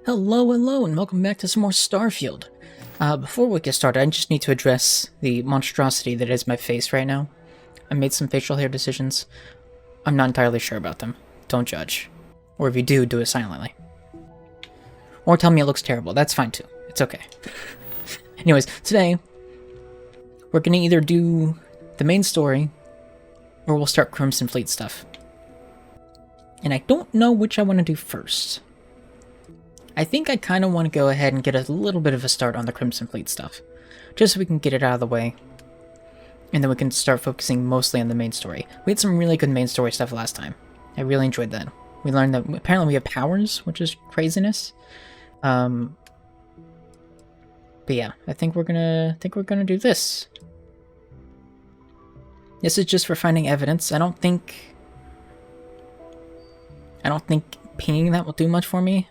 Hello, and welcome back to some more Starfield. Before we get started, I just need to address the monstrosity that is my face right now. I made some facial hair decisions. I'm not entirely sure about them. Don't judge. Or if you do, do it silently. Or tell me it looks terrible. That's fine too. It's okay. Anyways, today, we're gonna either do the main story, or we'll start Crimson Fleet stuff. And I don't know which I want to do first. I think I kind of want to go ahead and get a little bit of a start on the Crimson Fleet stuff, just so we can get it out of the way, and then we can start focusing mostly on the main story. We had some really good main story stuff last time. I really enjoyed that. We learned that apparently we have powers, which is craziness. But yeah, I think we're gonna do this. This is just for finding evidence. I don't think pinging that will do much for me.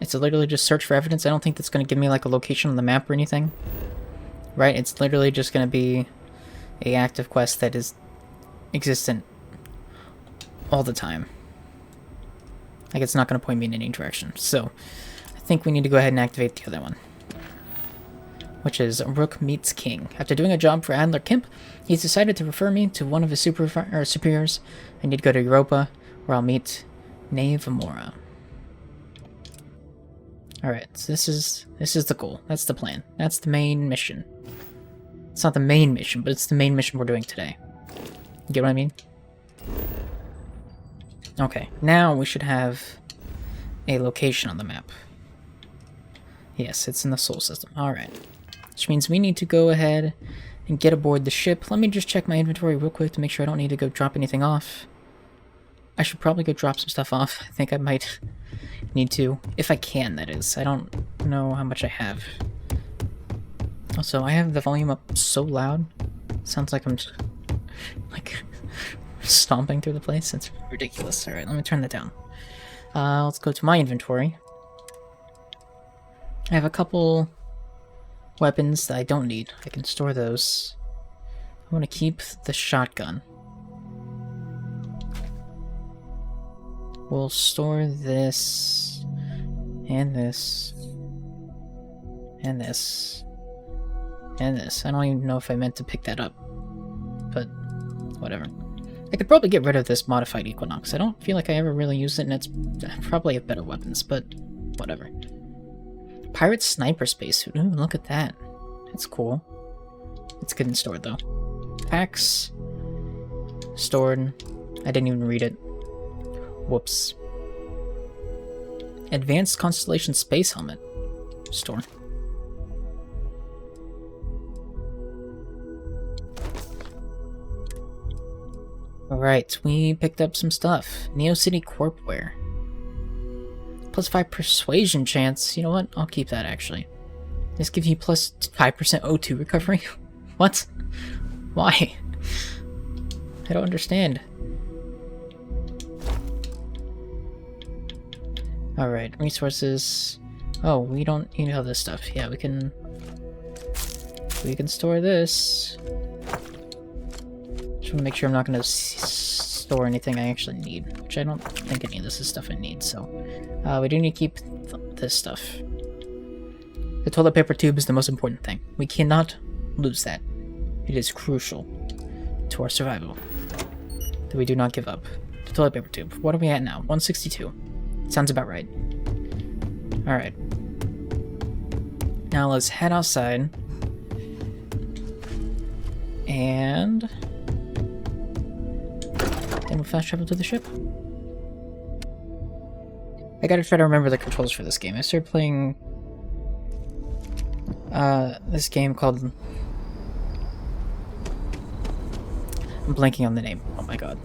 It's literally just search for evidence. I don't think that's going to give me like a location on the map or anything. Right? It's literally just going to be a active quest that is existent all the time. Like, it's not going to point me in any direction. So, I think we need to go ahead and activate the other one, which is Rook Meets King. After doing a job for Adler Kemp, he's decided to refer me to one of his superiors. I need to go to Europa, where I'll meet Knave Amora. Alright, so this is the goal. That's the plan. That's the main mission. It's not the main mission, but it's the main mission we're doing today. You get what I mean? Okay, now we should have a location on the map. Yes, it's in the Sol system. Alright. Which means we need to go ahead and get aboard the ship. Let me just check my inventory real quick to make sure I don't need to go drop anything off. I should probably go drop some stuff off. I think I might need to. If I can, that is. I don't know how much I have. Also, I have the volume up so loud. Sounds like I'm just, like, stomping through the place. It's ridiculous. Alright, let me turn that down. Let's go to my inventory. I have a couple weapons that I don't need. I can store those. I want to keep the shotgun. We'll store this, and this, and this, and this. I don't even know if I meant to pick that up, but whatever. I could probably get rid of this modified Equinox. I don't feel like I ever really used it, and it's probably have better weapons, but whatever. Pirate Sniper Spacesuit. Ooh, look at that. That's cool. It's getting stored, though. Packs. Stored. I didn't even read it. Whoops. Advanced Constellation Space Helmet. Store. Alright, we picked up some stuff. Neo City Corpware. +5 persuasion chance. You know what? I'll keep that, actually. This gives you +5% O2 recovery? What? Why? I don't understand. Alright, resources. Oh, we don't need all this stuff. Yeah, we can store this. Just want to make sure I'm not going to store anything I actually need, which I don't think any of this is stuff I need, so we do need to keep this stuff. The toilet paper tube is the most important thing. We cannot lose that. It is crucial to our survival that we do not give up. The toilet paper tube. What are we at now? 162. Sounds about right. Alright. Now let's head outside. And then we'll fast travel to the ship. I gotta try to remember the controls for this game. I started playing this game called... I'm blanking on the name. Oh my god.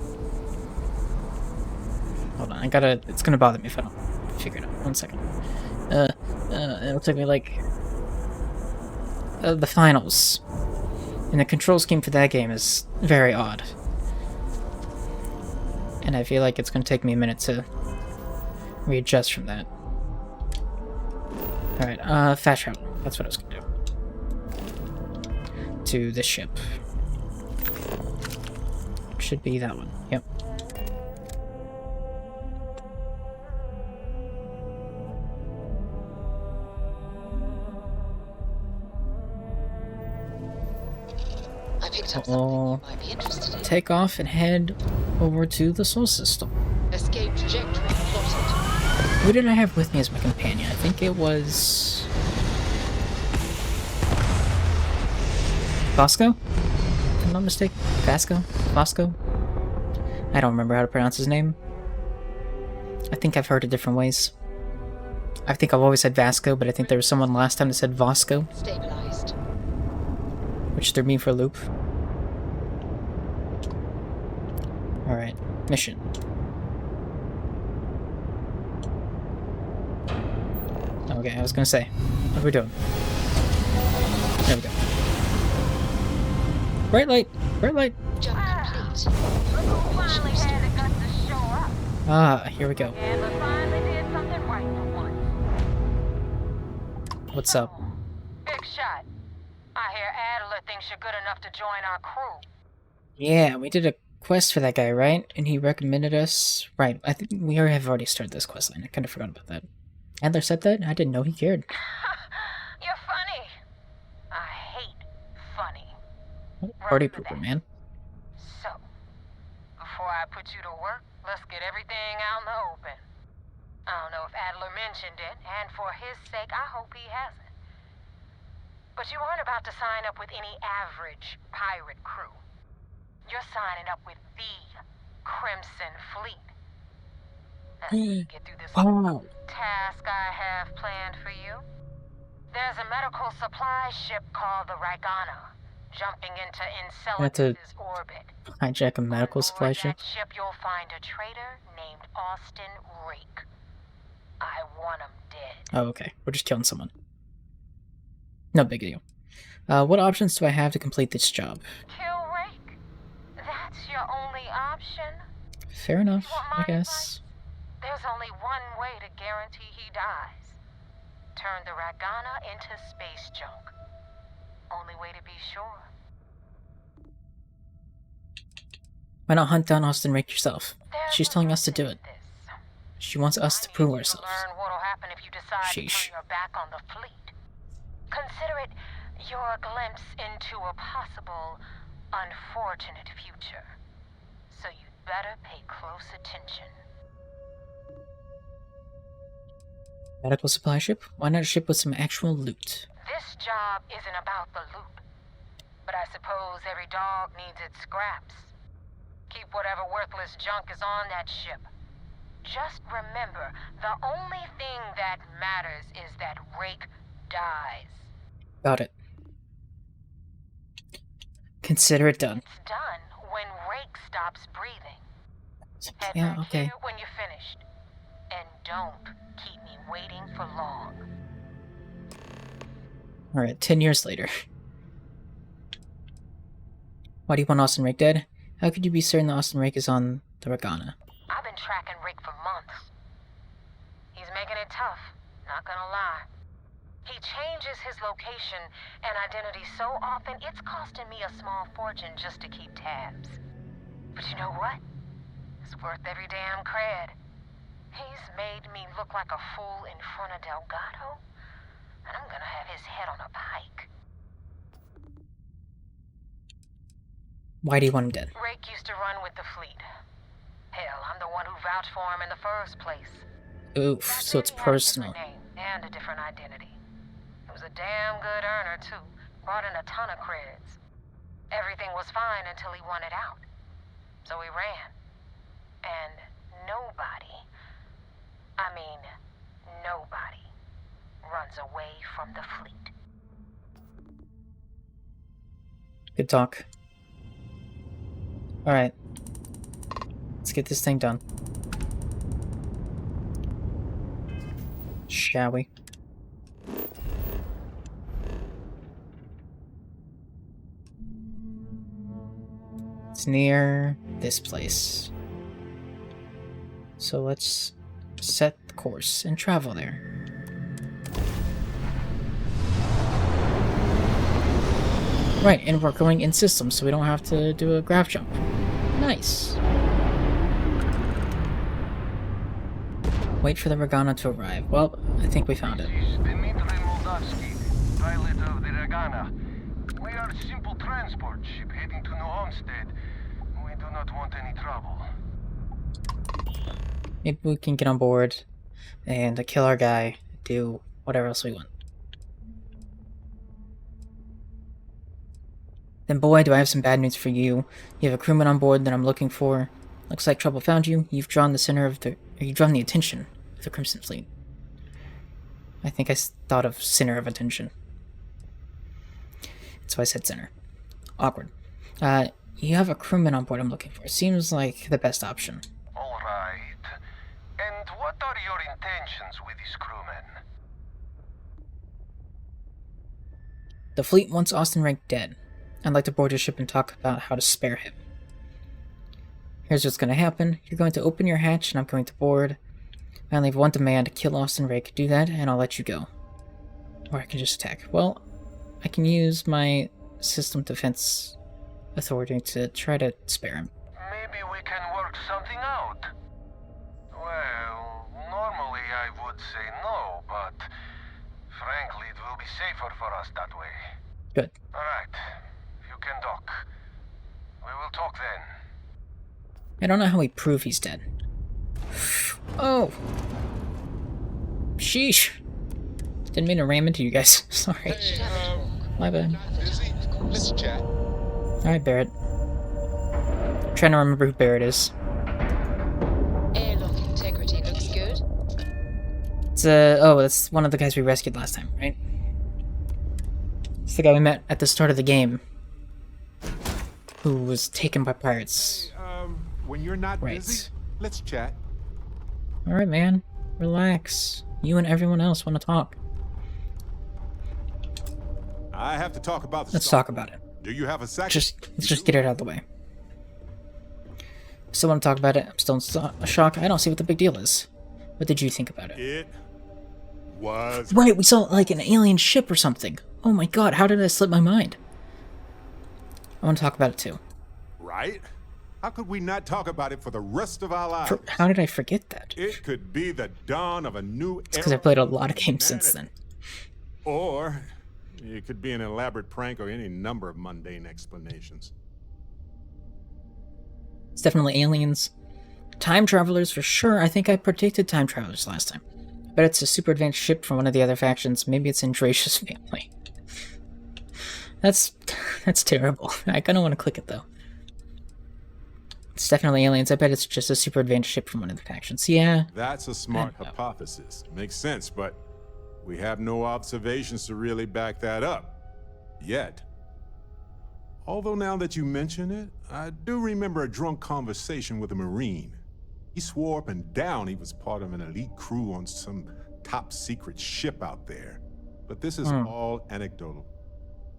Hold on, it's gonna bother me if I don't figure it out. 1 second. It'll take me like... the finals. And the control scheme for that game is very odd. And I feel like it's gonna take me a minute to readjust from that. Alright, fast travel. That's what I was gonna do. To this ship. Should be that one. Yep. picked up something you might be interested in. Take off and head over to the Sol System. Escape trajectory plotted. Who did I have with me as my companion? I think it was... Vasco? If I'm not mistaken. Vasco? Vasco? I don't remember how to pronounce his name. I think I've heard it different ways. I think I've always said Vasco, but I think there was someone last time that said Vasco. Stabilized. Which threw me for a loop. Alright, mission. Okay, I was gonna say, what are we doing? There we go. Bright light! Bright light! Jump complete. Ah, here we go. What's up? Big shot. I hear Adler thinks you're good enough to join our crew. Yeah, we did a quest for that guy, right? And he recommended us... Right, I think we have already started this quest line. I kind of forgot about that. Adler said that? I didn't know he cared. You're funny. I hate funny. Party pooper, man. So, before I put you to work, let's get everything out in the open. I don't know if Adler mentioned it, and for his sake, I hope he hasn't. But you aren't about to sign up with any average pirate crew. You're signing up with the Crimson Fleet. Get through this task I have planned for you. There's a medical supply ship called the Ragana, jumping into Enceladus' orbit. Hijack a medical supply ship? On that ship, you'll find a traitor named Austin Rake. I want him dead. Oh, okay. We're just killing someone. No big deal. What options do I have to complete this job? Kill Rake? That's your only option? Fair enough, You want I my guess. advice? There's only one way to guarantee he dies. Turn the Ragana into space junk. Only way to be sure. Why not hunt down Austin Rake yourself? There's She's a telling us to do lesson it. in this. She wants us to I prove need you ourselves. Learn what'll happen if you decide to Sheesh. turn your back on the fleet. Consider it your glimpse into a possible, unfortunate future. So you'd better pay close attention. Medical supply ship? Why not a ship with some actual loot? This job isn't about the loot. But I suppose every dog needs its scraps. Keep whatever worthless junk is on that ship. Just remember, the only thing that matters is that Rake dies. Got it. Consider it done. It's done when Rake stops breathing. Head Yeah, back okay. here when you're finished. And don't keep me waiting for long. Alright, 10 years later. Why do you want Austin Rake dead? How could you be certain that Austin Rake is on the Ragana? I've been tracking Rake for months. He's making it tough, not gonna lie. He changes his location and identity so often, it's costing me a small fortune just to keep tabs. But you know what? It's worth every damn cred. He's made me look like a fool in front of Delgado, and I'm gonna have his head on a pike. Why do you want him dead? Rake used to run with the fleet. Hell, I'm the one who vouched for him in the first place. Oof, Back so then it's he had a personal. different name and a different identity. He was a damn good earner, too. Brought in a ton of creds. Everything was fine until he wanted out. So he ran. And nobody, runs away from the fleet. Good talk. Alright. Let's get this thing done. Shall we? It's near this place. So let's set the course and travel there. Right, and we're going in system, so we don't have to do a graph jump. Nice. Wait for the Ragana to arrive. Well, I think we found it. This is Dmitry Moldavsky, pilot of the Ragana. We are are a simple transport ship heading to New Homestead. We do not want any trouble. Maybe we can get on board and kill our guy, do whatever else we want. Then boy, do I have some bad news for you. You have a crewman on board that I'm looking for. Looks like trouble found you. You've drawn the attention of the Crimson Fleet. I think I thought of center of attention. So I said center. Awkward. You have a crewman on board I'm looking for. Seems like the best option. All right. And what are your intentions with this crewman? The fleet wants Austin Rank dead. I'd like to board your ship and talk about how to spare him. Here's what's going to happen. You're going to open your hatch and I'm going to board. I only have one demand, kill Austin Rake. Do that and I'll let you go. Or I can just attack. Well, I can use my system defense authority to try to spare him. Maybe we can work something out. Well, normally I would say no, but frankly it will be safer for us that way. Good. Alright, you can dock. We will talk then. I don't know how we prove he's dead. Oh! Sheesh! Didn't mean to ram into you guys. Sorry. Hey, My bad. busy? Let's chat. Alright, Barrett. I'm trying to remember who Barrett is. Airlock integrity looks good. It's, oh, that's one of the guys we rescued last time, right? It's the guy we met at the start of the game. Who was taken by pirates. When you're not Right. busy, let's chat. Alright, man. Relax. You and everyone else want to talk. I have to talk about the Let's talk about it. Do you have a second? Let's just get it out of the way. Still want to talk about it. I'm still in shock. I don't see what the big deal is. What did you think about it? It was Right, we saw like an alien ship or something. Oh my god, how did that slip my mind? I want to talk about it too. right. How could we not talk about it for the rest of our lives? How did I forget that? It could be the dawn of a new era. It's because I played a lot of games since then. Or it could be an elaborate prank or any number of mundane explanations. It's definitely aliens. Time travelers for sure. I think I predicted time travelers last time. But it's a super advanced ship from one of the other factions. Maybe it's in Dracia's family. That's terrible. I kind of want to click it though. It's definitely aliens. I bet it's just a super advanced ship from one of the factions. Yeah. That's a smart hypothesis. Makes sense, but we have no observations to really back that up. Yet. Although now that you mention it, I do remember a drunk conversation with a Marine. He swore up and down he was part of an elite crew on some top secret ship out there. But this is all anecdotal.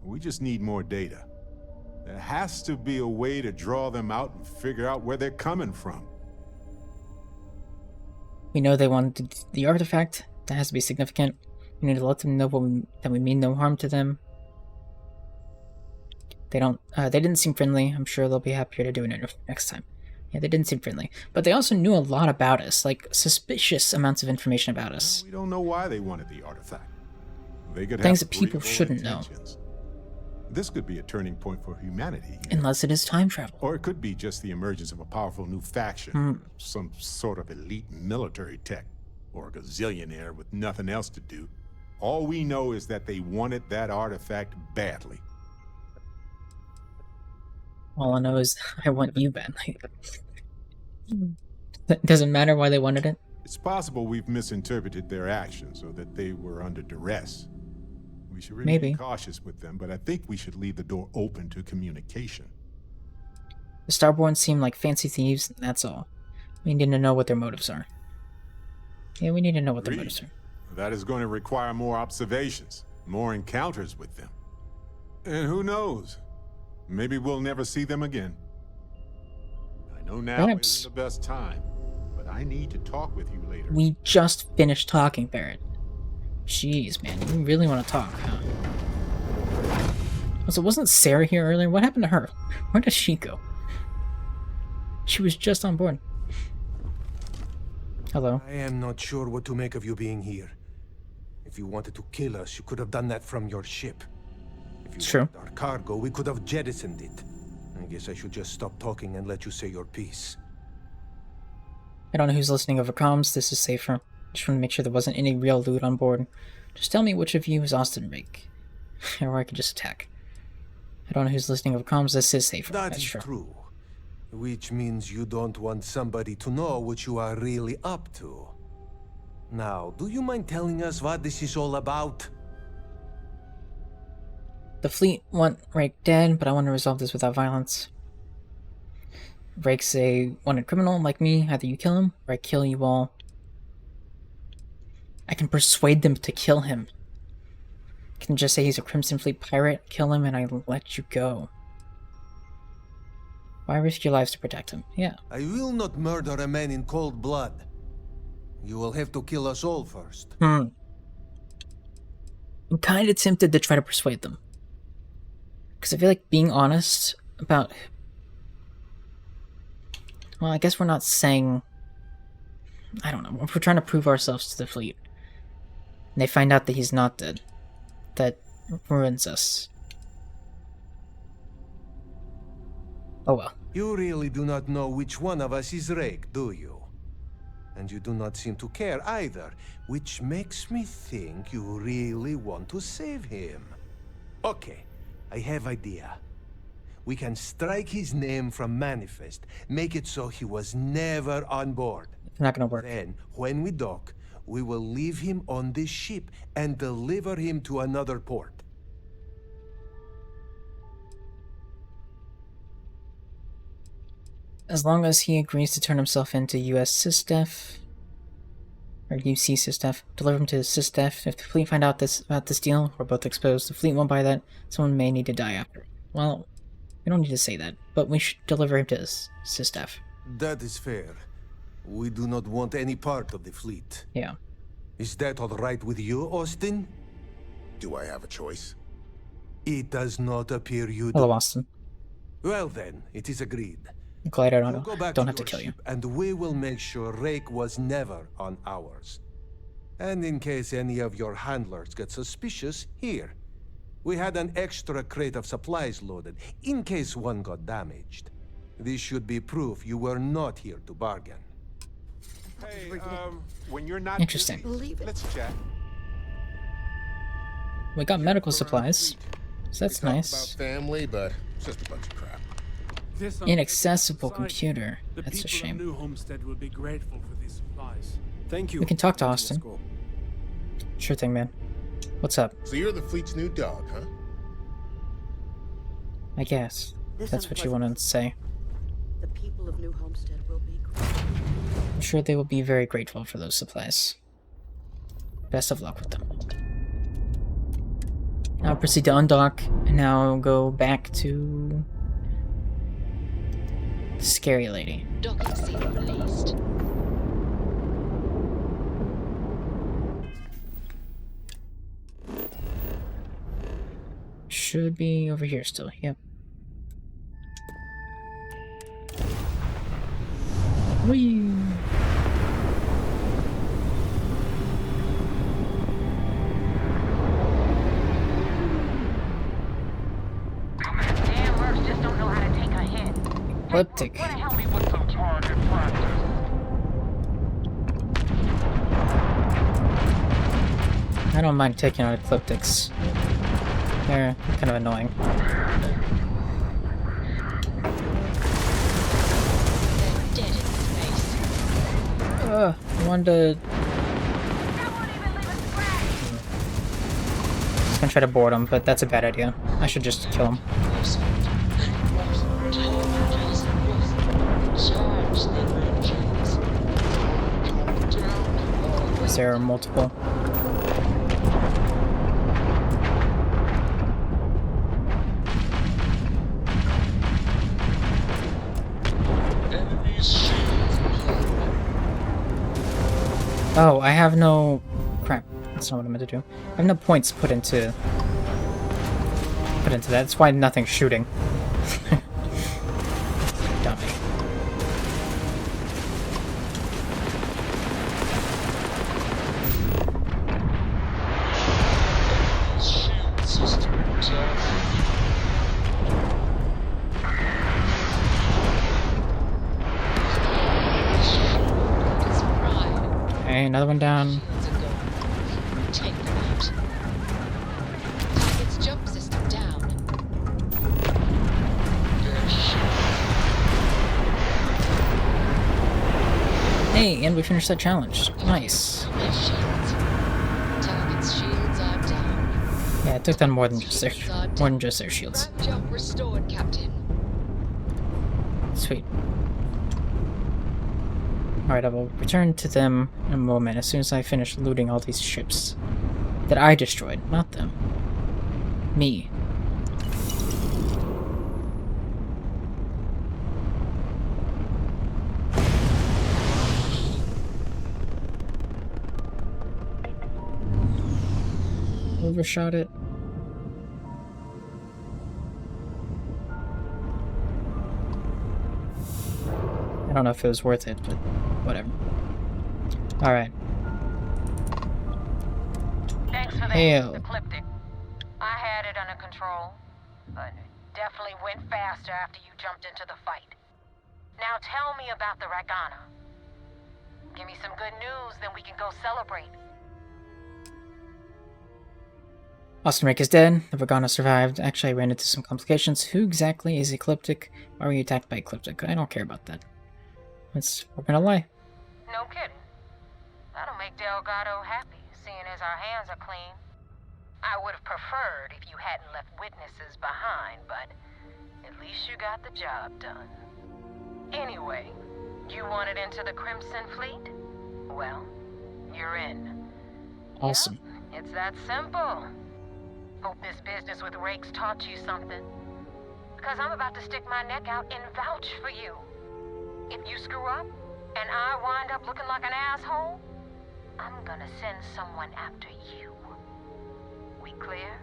We just need more data. There has to be a way to draw them out and figure out where they're coming from. We know they wanted the artifact. That has to be significant. We need to let them know that we mean no harm to them. They didn't seem friendly. I'm sure they'll be happier to do an interview next time. Yeah, they didn't seem friendly. But they also knew a lot about us, like suspicious amounts of information about us. We don't know why they wanted the artifact. They could Things have that people agreeable shouldn't know. intentions. This could be a turning point for humanity. Unless it is time travel. Or it could be just the emergence of a powerful new faction. Some sort of elite military tech. Or a gazillionaire with nothing else to do. All we know is that they wanted that artifact badly. All I know is I want you badly. It doesn't matter why they wanted it. It's possible we've misinterpreted their actions or that they were under duress. We should really Maybe. be cautious with them, but I think we should leave the door open to communication. The Starborn seem like fancy thieves, and that's all. We need to know what their motives are. Yeah, we need to know what their Agreed. motives are. That is going to require more observations, more encounters with them. And who knows? Maybe we'll never see them again. I know now Perhaps. isn't the best time, but I need to talk with you later. We just finished talking, Barrett. Jeez, man, you really want to talk, huh? Also, wasn't Sarah here earlier? What happened to her? Where did she go? She was just on board. Hello. I am not sure what to make of you being here. If you wanted to kill us, you could have done that from your ship. If you True. wanted our cargo, we could have jettisoned it. I guess I should just stop talking and let you say your piece. I don't know who's listening over comms. This is safer. Just want to make sure there wasn't any real loot on board. Just tell me which of you is Austin Rake. Or I could just attack. I don't know who's listening over comms. This is safer. That's true. true. Which means you don't want somebody to know what you are really up to. Now, do you mind telling us what this is all about? The fleet want Rake dead, but I want to resolve this without violence. Rake's a wanted criminal like me. Either you kill him, or I kill you all. I can persuade them to kill him. I can just say he's a Crimson Fleet pirate, kill him, and I let you go. Why risk your lives to protect him? Yeah. I will not murder a man in cold blood. You will have to kill us all first. I'm kind of tempted to try to persuade them. Because I feel like being honest about... Well, I guess we're not saying... I don't know. If we're trying to prove ourselves to the fleet, and they find out that he's not dead, that ruins us. Oh well. You really do not know which one of us is Rake, do you? And you do not seem to care either, which makes me think you really want to save him. Okay, I have idea. We can strike his name from Manifest, make it so he was never on board. It's not gonna work. Then, when we dock, we will leave him on this ship and deliver him to another port. As long as he agrees to turn himself into US SysDef, or UC SysDef, deliver him to SysDef. If the fleet find out about this deal, we're both exposed. The fleet won't buy that. Someone may need to die after. Well, we don't need to say that, but we should deliver him to SysDef. That is fair. We do not want any part of the fleet. Yeah. Is that all right with you, Austin? Do I have a choice? It does not appear you do. Hello, Austin. Well then, it is agreed. I'm glad I We'll go back don't to have to your kill you. ship, and we will make sure Rake was never on ours. And in case any of your handlers get suspicious, here. We had an extra crate of supplies loaded, in case one got damaged. This should be proof you were not here to bargain. Hey, when you're not Interesting. busy, Believe it. let's chat. We got medical supplies, so that's We talk nice. about family, but it's just a bunch of crap. Inaccessible computer. The That's a people shame. of New Homestead will be grateful for these supplies. Thank you. We can talk to Let's Austin. go. Sure thing, man. What's up? So you're the fleet's new dog, huh? I guess. That's what you wanted to say. The people of New Homestead will be grateful. I'm sure they will be very grateful for those supplies. Best of luck with them. Now proceed to undock, and now go back to... the scary lady. Docking scene released. Should be over here still, yep. Whee! Damn mercs just don't know how to take a hit. Ecliptic. Wanna help me with some target practice? I don't mind taking out ecliptics. They're kind of annoying. They're dead in space. I wanted to... I was gonna try to board him, but that's a bad idea. I should just kill him. Charge the engines. Is there multiple? Oh, I have no... Crap. That's not what I meant to do. I have no points put into that. That's why nothing's shooting. Dummy. Shield system down. another one down. Shields are gone. Take them out. Target's jump system down. Good shit. Hey, and we finished that challenge. Nice. My shields. Target's shields are down. Yeah, it took down more than just their shields. Ramp jump restored, Captain. Sweet. Alright, I will return to them in a moment as soon as I finish looting all these ships that I destroyed, not them. Me. Overshot it. I don't know if it was worth it, but whatever. Alright. Thanks for the Hail. ecliptic. I had it under control, but it definitely went faster after you jumped into the fight. Now tell me about the Ragana. Give me some good news, then we can go celebrate. Ostenric is dead. The Vagana survived. Actually, I ran into some complications. Who exactly is Ecliptic? Why were you attacked by Ecliptic? I don't care about that. We're gonna lie. No kidding. That'll make Delgado happy, seeing as our hands are clean. I would have preferred if you hadn't left witnesses behind, but at least you got the job done. Anyway, you wanted into the Crimson Fleet? Well, you're in. Awesome. Yep, it's that simple. Hope this business with Rakes taught you something. Because I'm about to stick my neck out and vouch for you. If you screw up, and I wind up looking like an asshole, I'm gonna send someone after you. We clear?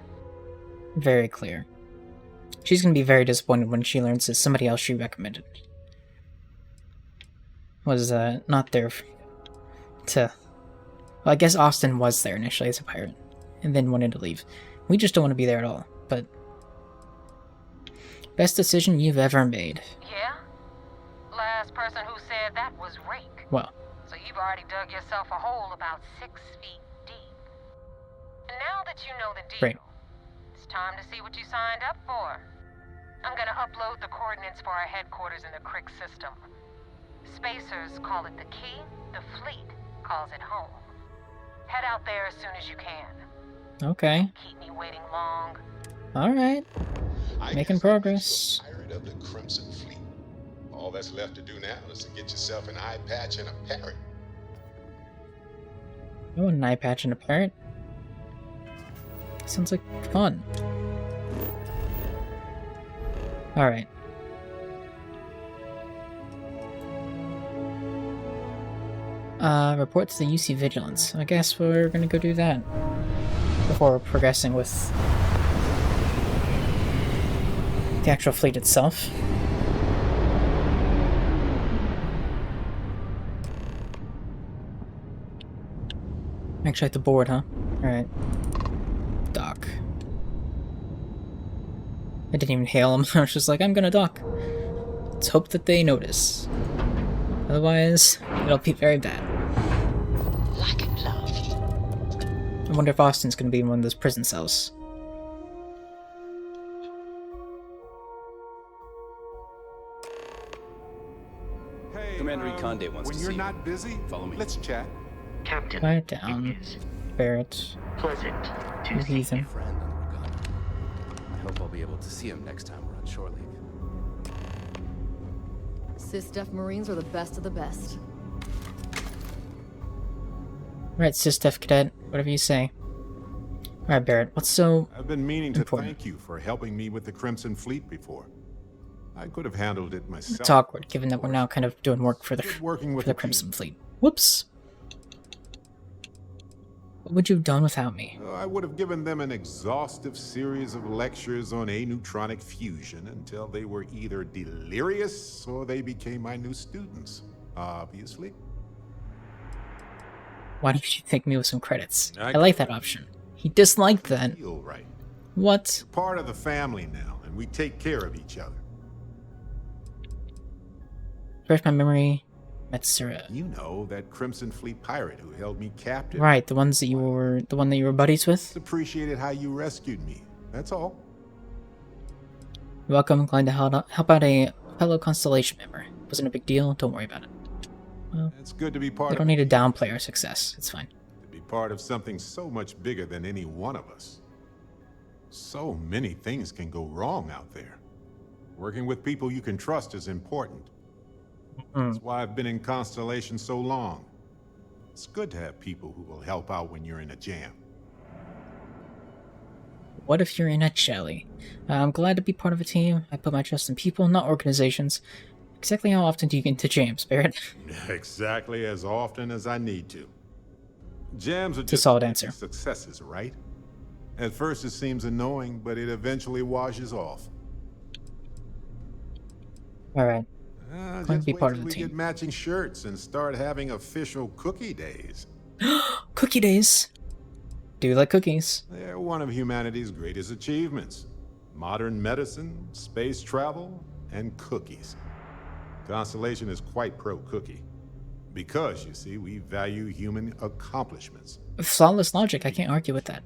Very clear. She's gonna be very disappointed when she learns that somebody else she recommended was not there to... Well, I guess Austin was there initially as a pirate, and then wanted to leave. We just don't want to be there at all, but... Best decision you've ever made. Yeah? Last person who said that was Rake. Well. So you've already dug yourself a hole about 6 feet deep. And now that you know the deal, Great. it's time to see what you signed up for. I'm gonna upload the coordinates for our headquarters in the Crick system. Spacers call it the key, the fleet calls it home. Head out there as soon as you can. Okay. Keep me waiting long. Alright. I Making guess progress. you're a pirate of the Crimson Fleet. All that's left to do now is to get yourself an eye patch and a parrot. I want an eye patch and a parrot. Sounds like fun. Alright. Report to the UC Vigilance. I guess we're gonna go do that before progressing with the actual fleet itself. Actually at the board, huh? Alright. Dock. I didn't even hail him. I was just like, I'm gonna dock. Let's hope that they notice. Otherwise, it'll be very bad. Like and love. I wonder if Austin's gonna be in one of those prison cells. Hey, Commander Ikonde wants when to you're see not busy, Follow me. let's chat. Captain, Quiet down. it is Barrett. pleasant to You see heathen. you. Friend on the Regana. I hope I'll be able to see him next time we're on shore leave. Sysdef Marines are the best of the best. Alright, Sysdef Cadet. Whatever you say. Alright, Barrett. What's so... I've been meaning to Important. thank you for helping me with the Crimson Fleet before. I could have handled it myself. It's awkward, given that we're now kind of doing work for the Good working with for the the Crimson team. Fleet. Whoops! What would you have done without me? I would have given them an exhaustive series of lectures on aneutronic fusion until they were either delirious or they became my new students, obviously. Why don't you thank me with some credits? I I like that option. He disliked that. Feel right. What? Part of the family now, and we take care of each other. Refresh my memory. Metsura. You know, that Crimson Fleet pirate who held me captive. Right, the one that you were buddies with. Just appreciated how you rescued me. That's all. You're welcome. Glad to help out a fellow Constellation member. Wasn't a big deal. Don't worry about it. Well, It's good to be part I of. don't need to downplay our success. It's fine. To be part of something so much bigger than any one of us. So many things can go wrong out there. Working with people you can trust is important. That's why I've been in Constellation so long. It's good to have people who will help out when you're in a jam. What if you're in a jelly? I'm glad to be part of a team. I put my trust in people, not organizations. Exactly how often do you get into jams, Barrett? Exactly as often as I need to. Jams are It's a just solid answer. successes, right? At first it seems annoying, but it eventually washes off. Alright. Just Glad to be wait part till of the we team. get matching shirts and start having official cookie days. Cookie days. Do you like cookies? They're one of humanity's greatest achievements. Modern medicine, space travel, and cookies. Constellation is quite pro-cookie. Because, you see, we value human accomplishments. Flawless logic. I can't argue with that.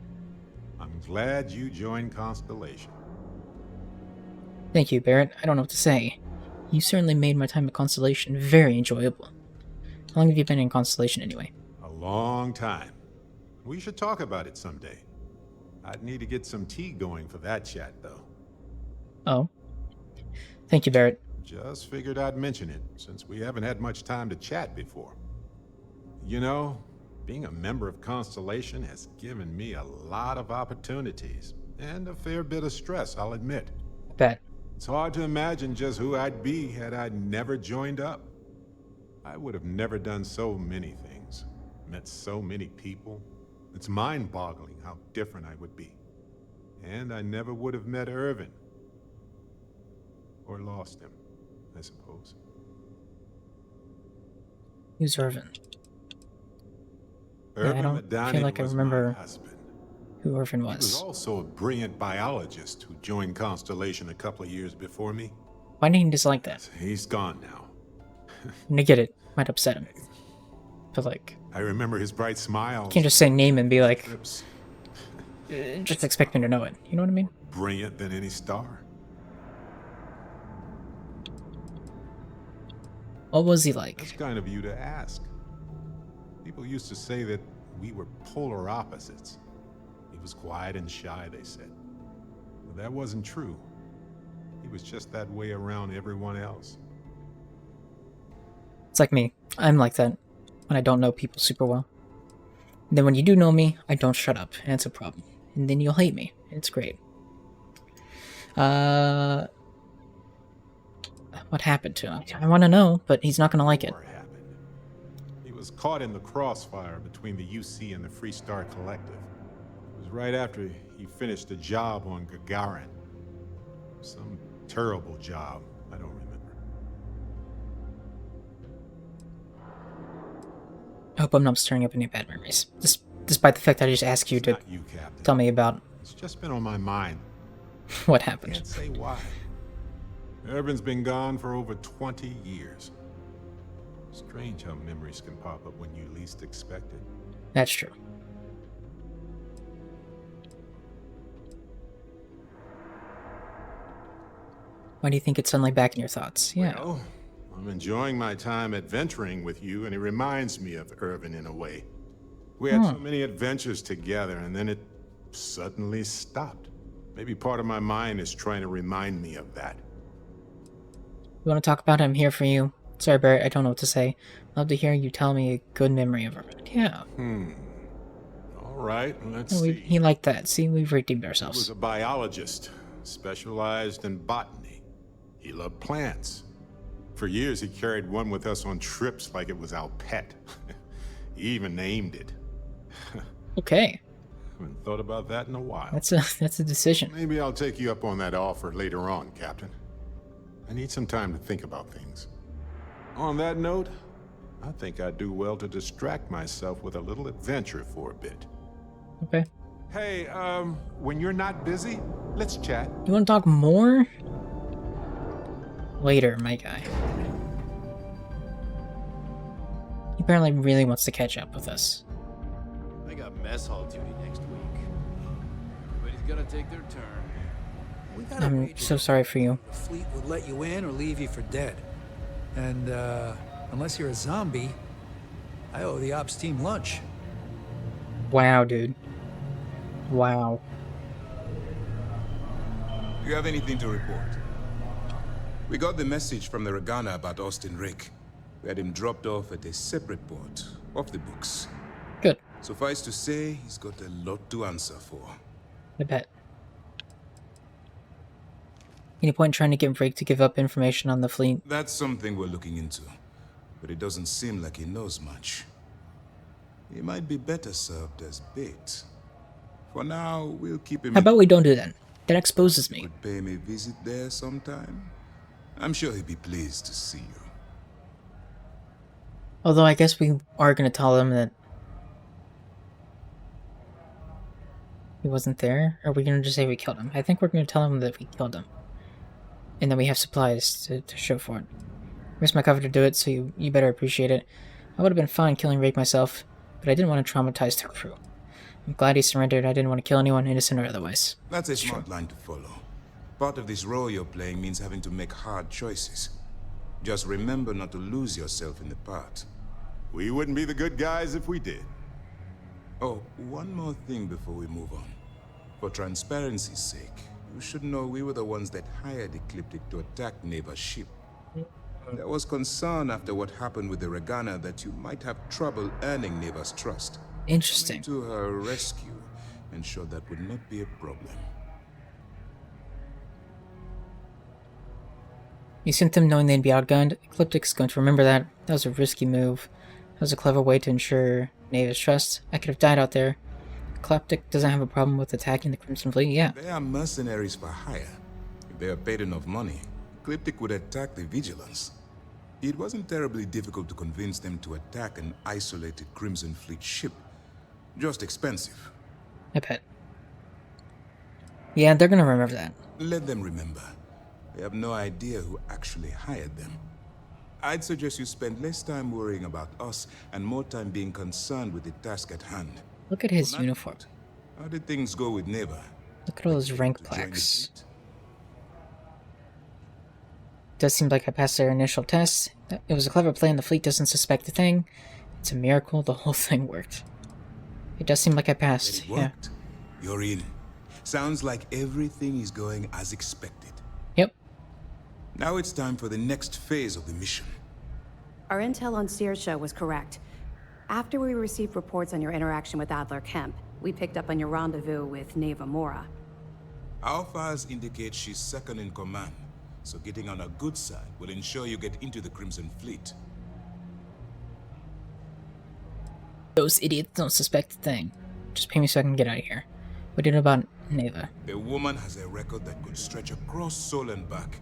I'm glad you joined Constellation. Thank you, Barrett. I don't know what to say. You certainly made my time at Constellation very enjoyable. How long have you been in Constellation anyway? A long time. We should talk about it someday. I'd need to get some tea going for that chat, though. Oh. Thank you, Barrett. Just figured I'd mention it, since we haven't had much time to chat before. You know, being a member of Constellation has given me a lot of opportunities, and a fair bit of stress, I'll admit. I bet. It's hard to imagine just who I'd be had I never joined up. I would have never done so many things, met so many people. It's mind-boggling how different I would be. And I never would have met Irvin. Or lost him, I suppose. Who's Irvin? Irvin I don't Madani feel like I was remember my husband. who Irvin He was was. also a brilliant biologist who joined Constellation a couple of years before me. Why did he dislike that? He's gone now. And I get it. Might upset him. But like, I remember his bright smile. you can't just say name and be like, Trips. just expect me to know it. You know what I mean? Brilliant than any star. What was he like? That's kind of you to ask. People used to say that we were polar opposites. He was quiet and shy, they said. But that wasn't true. He was just that way around everyone else. It's like me. I'm like that when I don't know people super well. And then when you do know me, I don't shut up, and it's a problem. And then you'll hate me. And it's great. What happened to him? I want to know, but he's not going to like it. War happened. He was caught in the crossfire between the UC and the Free Star Collective. It was right after he finished a job on Gagarin. Some terrible job. I don't remember. I hope I'm not stirring up any bad memories. Despite the fact that I just asked you It's to not you, Captain. tell me about It's just been on my mind. what I happened. can't say why. Irvin's been gone for over 20 years. Strange how memories can pop up when you least expect it. That's true. Why do you think it's suddenly back in your thoughts? Yeah. Well, I'm enjoying my time adventuring with you, and it reminds me of Irvin in a way. We had so many adventures together, and then it suddenly stopped. Maybe part of my mind is trying to remind me of that. You want to talk about it? I'm here for you. Sorry, Barrett, I don't know what to say. Love to hear you tell me a good memory of Irvin. Yeah. All right, let's No, see. he liked that. See, we've redeemed He was ourselves. a biologist, specialized in botany. He loved plants. For years, he carried one with us on trips like it was our pet. He even named it. Okay. Haven't thought about that in a while. That's a decision. Maybe I'll take you up on that offer later on, Captain. I need some time to think about things. On that note, I think I'd do well to distract myself with a little adventure for a bit. Okay. Hey, when you're not busy, let's chat. You want to talk more? Later, my guy. He apparently really wants to catch up with us. I got mess hall duty next week. Everybody's gotta take their turn. We gotta I'm wait so sorry for you. the fleet would let you in or leave you for dead. And, unless you're a zombie, I owe the ops team lunch. Wow, dude. Wow. Do you have anything to report? We got the message from the Regana about Austin Rick. We had him dropped off at a separate port, off the books. Good. Suffice to say, he's got a lot to answer for. I bet. Any point in trying to get Rick to give up information on the fleet? That's something we're looking into. But it doesn't seem like he knows much. He might be better served as bait. For now, we'll keep him... How about we don't do that? That exposes me. Could pay him a visit there sometime. I'm sure he'd be pleased to see you. Although I guess we are going to tell him that he wasn't there. Or are we going to just say we killed him? I think we're going to tell him that we killed him. And then we have supplies to show for it. Risked my cover to do it, so you better appreciate it. I would have been fine killing Rick myself, but I didn't want to traumatize the crew. I'm glad he surrendered. I didn't want to kill anyone, innocent or otherwise. That's a smart line to follow. Part of this role you're playing means having to make hard choices. Just remember not to lose yourself in the part. We wouldn't be the good guys if we did. Oh, one more thing before we move on. For transparency's sake, you should know we were the ones that hired Ecliptic to attack Neva's ship. There was concern after what happened with the Regana that you might have trouble earning Neva's trust. Interesting. Coming to her rescue, ensured that would not be a problem. You sent them knowing they'd be outgunned. Ecliptic's going to remember that. That was a risky move. That was a clever way to ensure Neva's trust. I could have died out there. Ecliptic doesn't have a problem with attacking the Crimson Fleet, yeah. They are mercenaries for hire. If they are paid enough money, Ecliptic would attack the Vigilance. It wasn't terribly difficult to convince them to attack an isolated Crimson Fleet ship. Just expensive. I bet. Yeah, they're gonna remember that. Let them remember. They have no idea who actually hired them. I'd suggest you spend less time worrying about us and more time being concerned with the task at hand. Look at his uniform. How did things go with Neva? Look at all those rank plaques. Does seem like I passed their initial test. It was a clever plan. The fleet doesn't suspect a thing. It's a miracle the whole thing worked. It does seem like I passed. It worked. Yeah. You're in. Sounds like everything is going as expected. Yep. Now it's time for the next phase of the mission. Our intel on Saoirse was correct. After we received reports on your interaction with Adler Kemp, we picked up on your rendezvous with Neva Mora. Our files indicate she's second in command, so getting on her good side will ensure you get into the Crimson Fleet. Those idiots don't suspect a thing. Just pay me so I can get out of here. What do you know about Neva? The woman has a record that could stretch across Sol and back.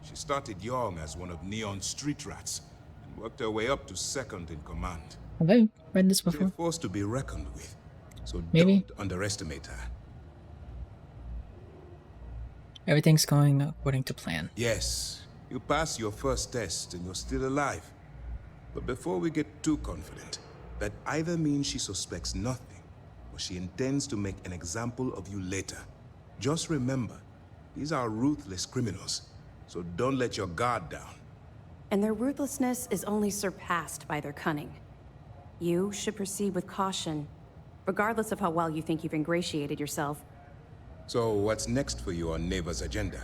She started young as one of Neon's street rats, and worked her way up to second in command. Have I read this before? She's a force to be reckoned with, so Maybe. don't underestimate her. Everything's going according to plan. Yes, you passed your first test and you're still alive. But before we get too confident, that either means she suspects nothing, or she intends to make an example of you later. Just remember, these are ruthless criminals, so don't let your guard down. And their ruthlessness is only surpassed by their cunning. You should proceed with caution, regardless of how well you think you've ingratiated yourself. So what's next for you on Neva's agenda?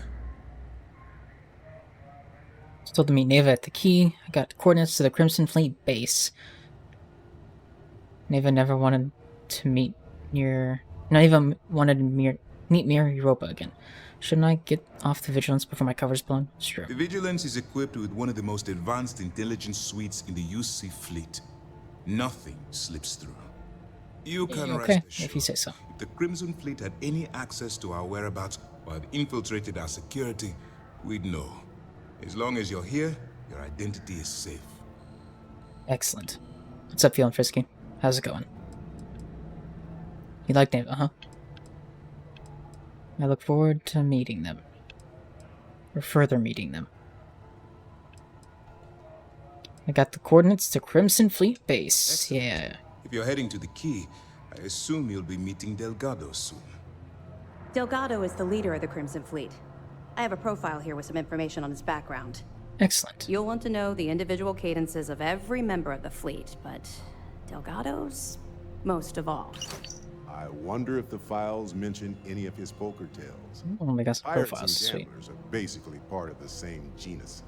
Still to meet Neva at the key. I got coordinates to the Crimson Fleet base. Neva never wanted to meet near... Not even wanted to meet near Europa again. Shouldn't I get off the Vigilance before my cover's blown? It's true. The Vigilance is equipped with one of the most advanced intelligence suites in the UC fleet. Nothing slips through. You can okay, rest assured, if you say so. if the Crimson Fleet had any access to our whereabouts or had infiltrated our security, we'd know. As long as you're here, your identity is safe. Excellent. What's up, feeling frisky? How's it going? You like Neva, huh? I look forward to meeting them. Or further meeting them. I got the coordinates to Crimson Fleet Base. Excellent. Yeah. If you're heading to the Key, I assume you'll be meeting Delgado soon. Delgado is the leader of the Crimson Fleet. I have a profile here with some information on his background. Excellent. You'll want to know the individual cadences of every member of the fleet, but Delgado's most of all. I wonder if the files mention any of his poker tales. Oh, they got some Pirates profiles. and Sweet. gamblers are basically part of the same genus.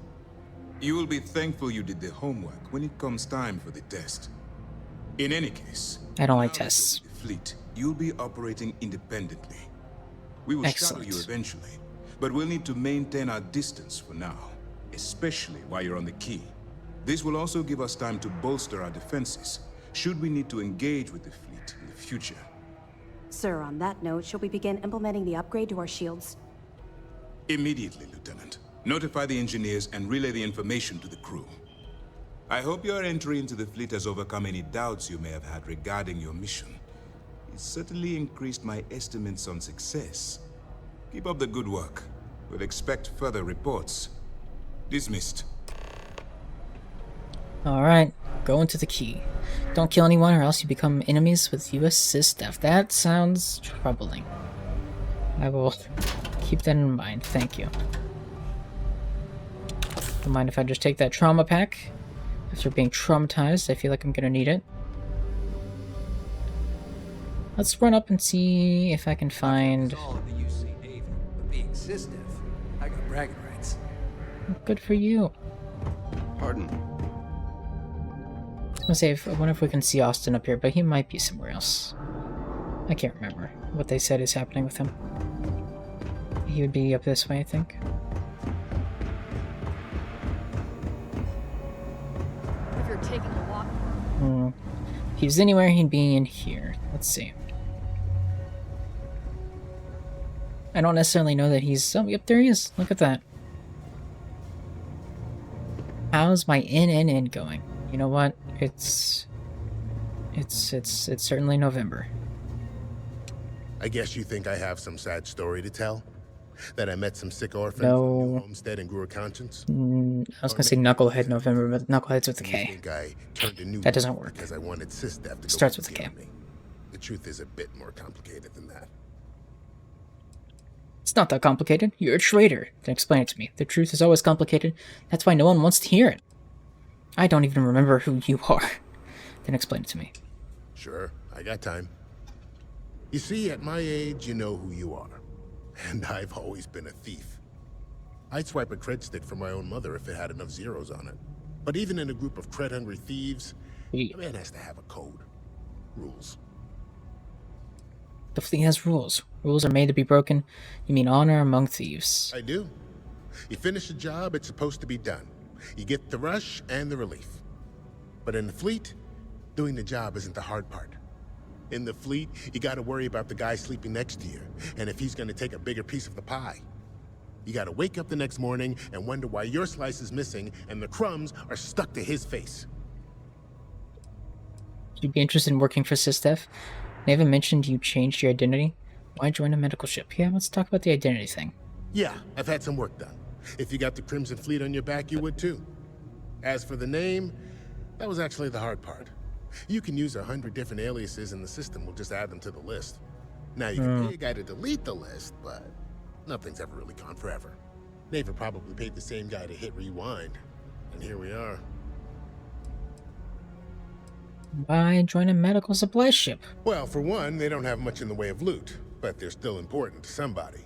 You will be thankful you did the homework when it comes time for the test. In any case, I don't like now that tests. you're with the fleet, you'll be operating independently. We will shadow you eventually, but we'll need to maintain our distance for now, especially while you're on the Key. This will also give us time to bolster our defenses, should we need to engage with the fleet in the future. Sir, on that note, shall we begin implementing the upgrade to our shields? Immediately, Lieutenant. Notify the engineers and relay the information to the crew. I hope your entry into the fleet has overcome any doubts you may have had regarding your mission. It certainly increased my estimates on success. Keep up the good work. We'll expect further reports. Dismissed. Alright, go into the Key. Don't kill anyone or else you become enemies with US SysDef. That sounds troubling. I will keep that in mind, thank you. Don't mind if I just take that trauma pack. After being traumatized, I feel like I'm gonna need it. Let's run up and see if I can find... all in the UC Navy, but being SysDef, I got bragging rights. Good for you. Pardon? I was gonna say, I wonder if we can see Austin up here, but he might be somewhere else. I can't remember what they said is happening with him. He would be up this way, I think. If you're taking a walk. If he was anywhere, he'd be in here. Let's see. I don't necessarily know that he's... Oh, yep, there he is. Look at that. How's my in going? You know what? It's certainly November. I guess you think I have some sad story to tell? That I met some sick orphans No. on New Homestead and grew a conscience? I was gonna say Knucklehead November, but Knucklehead's with a K. Think I turned a new That doesn't work. because I wanted SysDef to Starts go with a easy K. on me. The truth is a bit more complicated than that. It's not that complicated. You're a traitor. Then explain it to me. The truth is always complicated. That's why no one wants to hear it. I don't even remember who you are. Then explain it to me. Sure, I got time. You see, at my age, you know who you are. And I've always been a thief. I'd swipe a cred stick for my own mother if it had enough zeros on it. But even in a group of cred-hungry thieves, a man has to have a code. Rules. The fleet has rules. Rules are made to be broken. You mean honor among thieves. I do. You finish a job, it's supposed to be done. You get the rush and the relief. But in the fleet, doing the job isn't the hard part. In the fleet, you gotta worry about the guy sleeping next to you, and if he's gonna take a bigger piece of the pie. You gotta wake up the next morning and wonder why your slice is missing and the crumbs are stuck to his face. You'd be interested in working for SysDef? They haven't mentioned you changed your identity. Why join a medical ship? Yeah, let's talk about the identity thing. Yeah, I've had some work done. If you got the Crimson Fleet on your back, you would too. As for the name, that was actually the hard part. You can use 100 different aliases and the system will just add them to the list. Now you can pay a guy to delete the list, but nothing's ever really gone forever. Navy probably paid the same guy to hit rewind, and here we are. Why join a medical supply ship? Well, for one, they don't have much in the way of loot, but they're still important to somebody.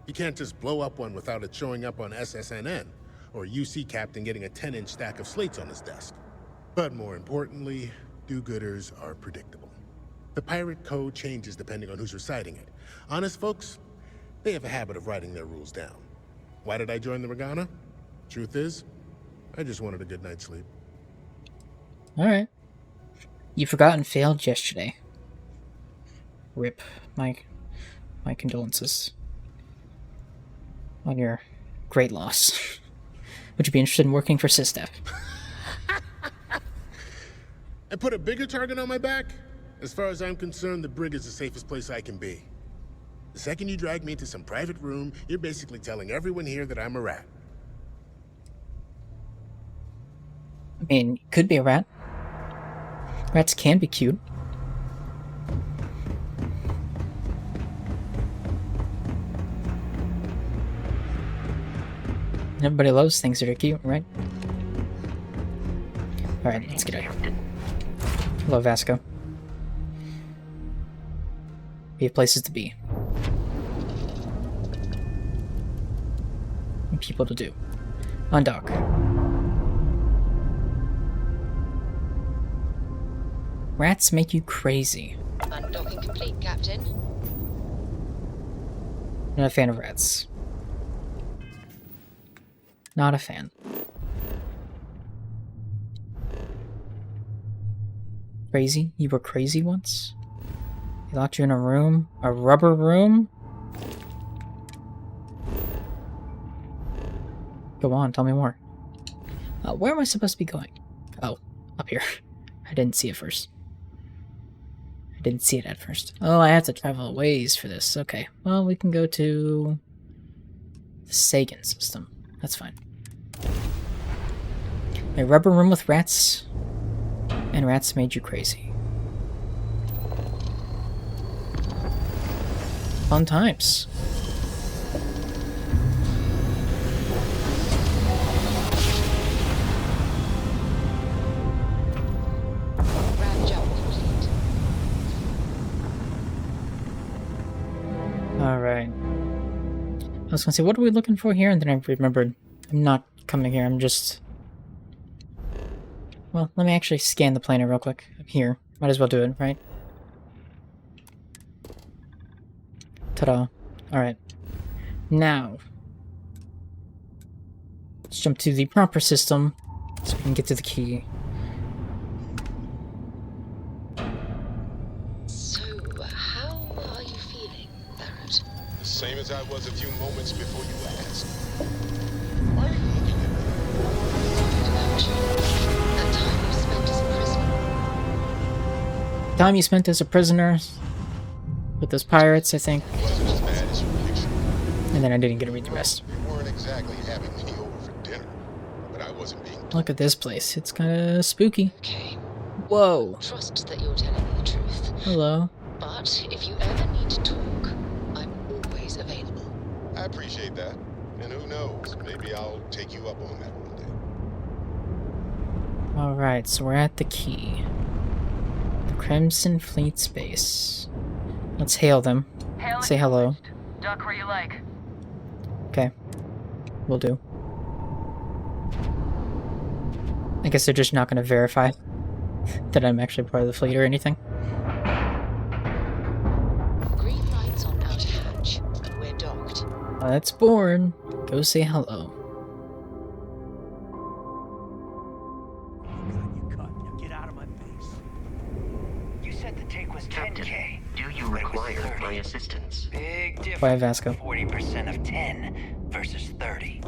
You can't just blow up one without it showing up on SSNN, or a UC captain getting a 10-inch stack of slates on his desk. But more importantly, do-gooders are predictable. The pirate code changes depending on who's reciting it. Honest folks, they have a habit of writing their rules down. Why did I join the Regana? Truth is, I just wanted a good night's sleep. Alright. You forgot and failed yesterday. RIP. My condolences on your great loss. Would you be interested in working for SysDef? And put a bigger target on my back? As far as I'm concerned, the brig is the safest place I can be. The second you drag me into some private room, you're basically telling everyone here that I'm a rat. I mean, could be a rat. Rats can be cute. Everybody loves things that are cute, right? Alright, let's get out of here. Hello, Vasco. We have places to be. And people to do. Undock. Rats make you crazy. Undocking complete, Captain. Not a fan of rats. Not a fan. Crazy? You were crazy once? He locked you in a room? A rubber room? Go on, tell me more. Where am I supposed to be going? Oh, up here. I didn't see it first. I didn't see it at first. Oh, I have to travel a ways for this. Okay, well, we can go to the Sagan system. That's fine. A rubber room with rats, and rats made you crazy. Fun times. Alright. I was gonna say, what are we looking for here? And then I remembered I'm not coming here, I'm just... Well, let me actually scan the planet real quick. I'm here. Might as well do it, right? Ta-da. Alright. Now, let's jump to the proper system so we can get to the key. So, how are you feeling, Barrett? The same as I was a few moments before you asked. Why are you looking at me? That time you spent as a prisoner. Time you spent as a prisoner with those pirates, I think. Wasn't as bad as you pictured. And then I didn't get to read the rest. You weren't exactly having me over for dinner, but I wasn't being. Look at this place. It's kind of spooky. Okay. Whoa. Trust that you're telling me the truth. Hello. But if you ever need to talk, I'm always available. I appreciate that. And who knows, maybe I'll take you up on that one day. Alright, so we're at the key. The Crimson Fleet's base. Let's hail them. Say hello. Duck where you like. Okay. Will do. I guess they're just not going to verify that I'm actually part of the fleet or anything. Green lights on outer hatch. We're docked. Let's board. Go say hello. Get out of my face. You said the take was 10K. Do you require my assistance? Big difference. Bye, Vasco. 40% of 10 versus 30.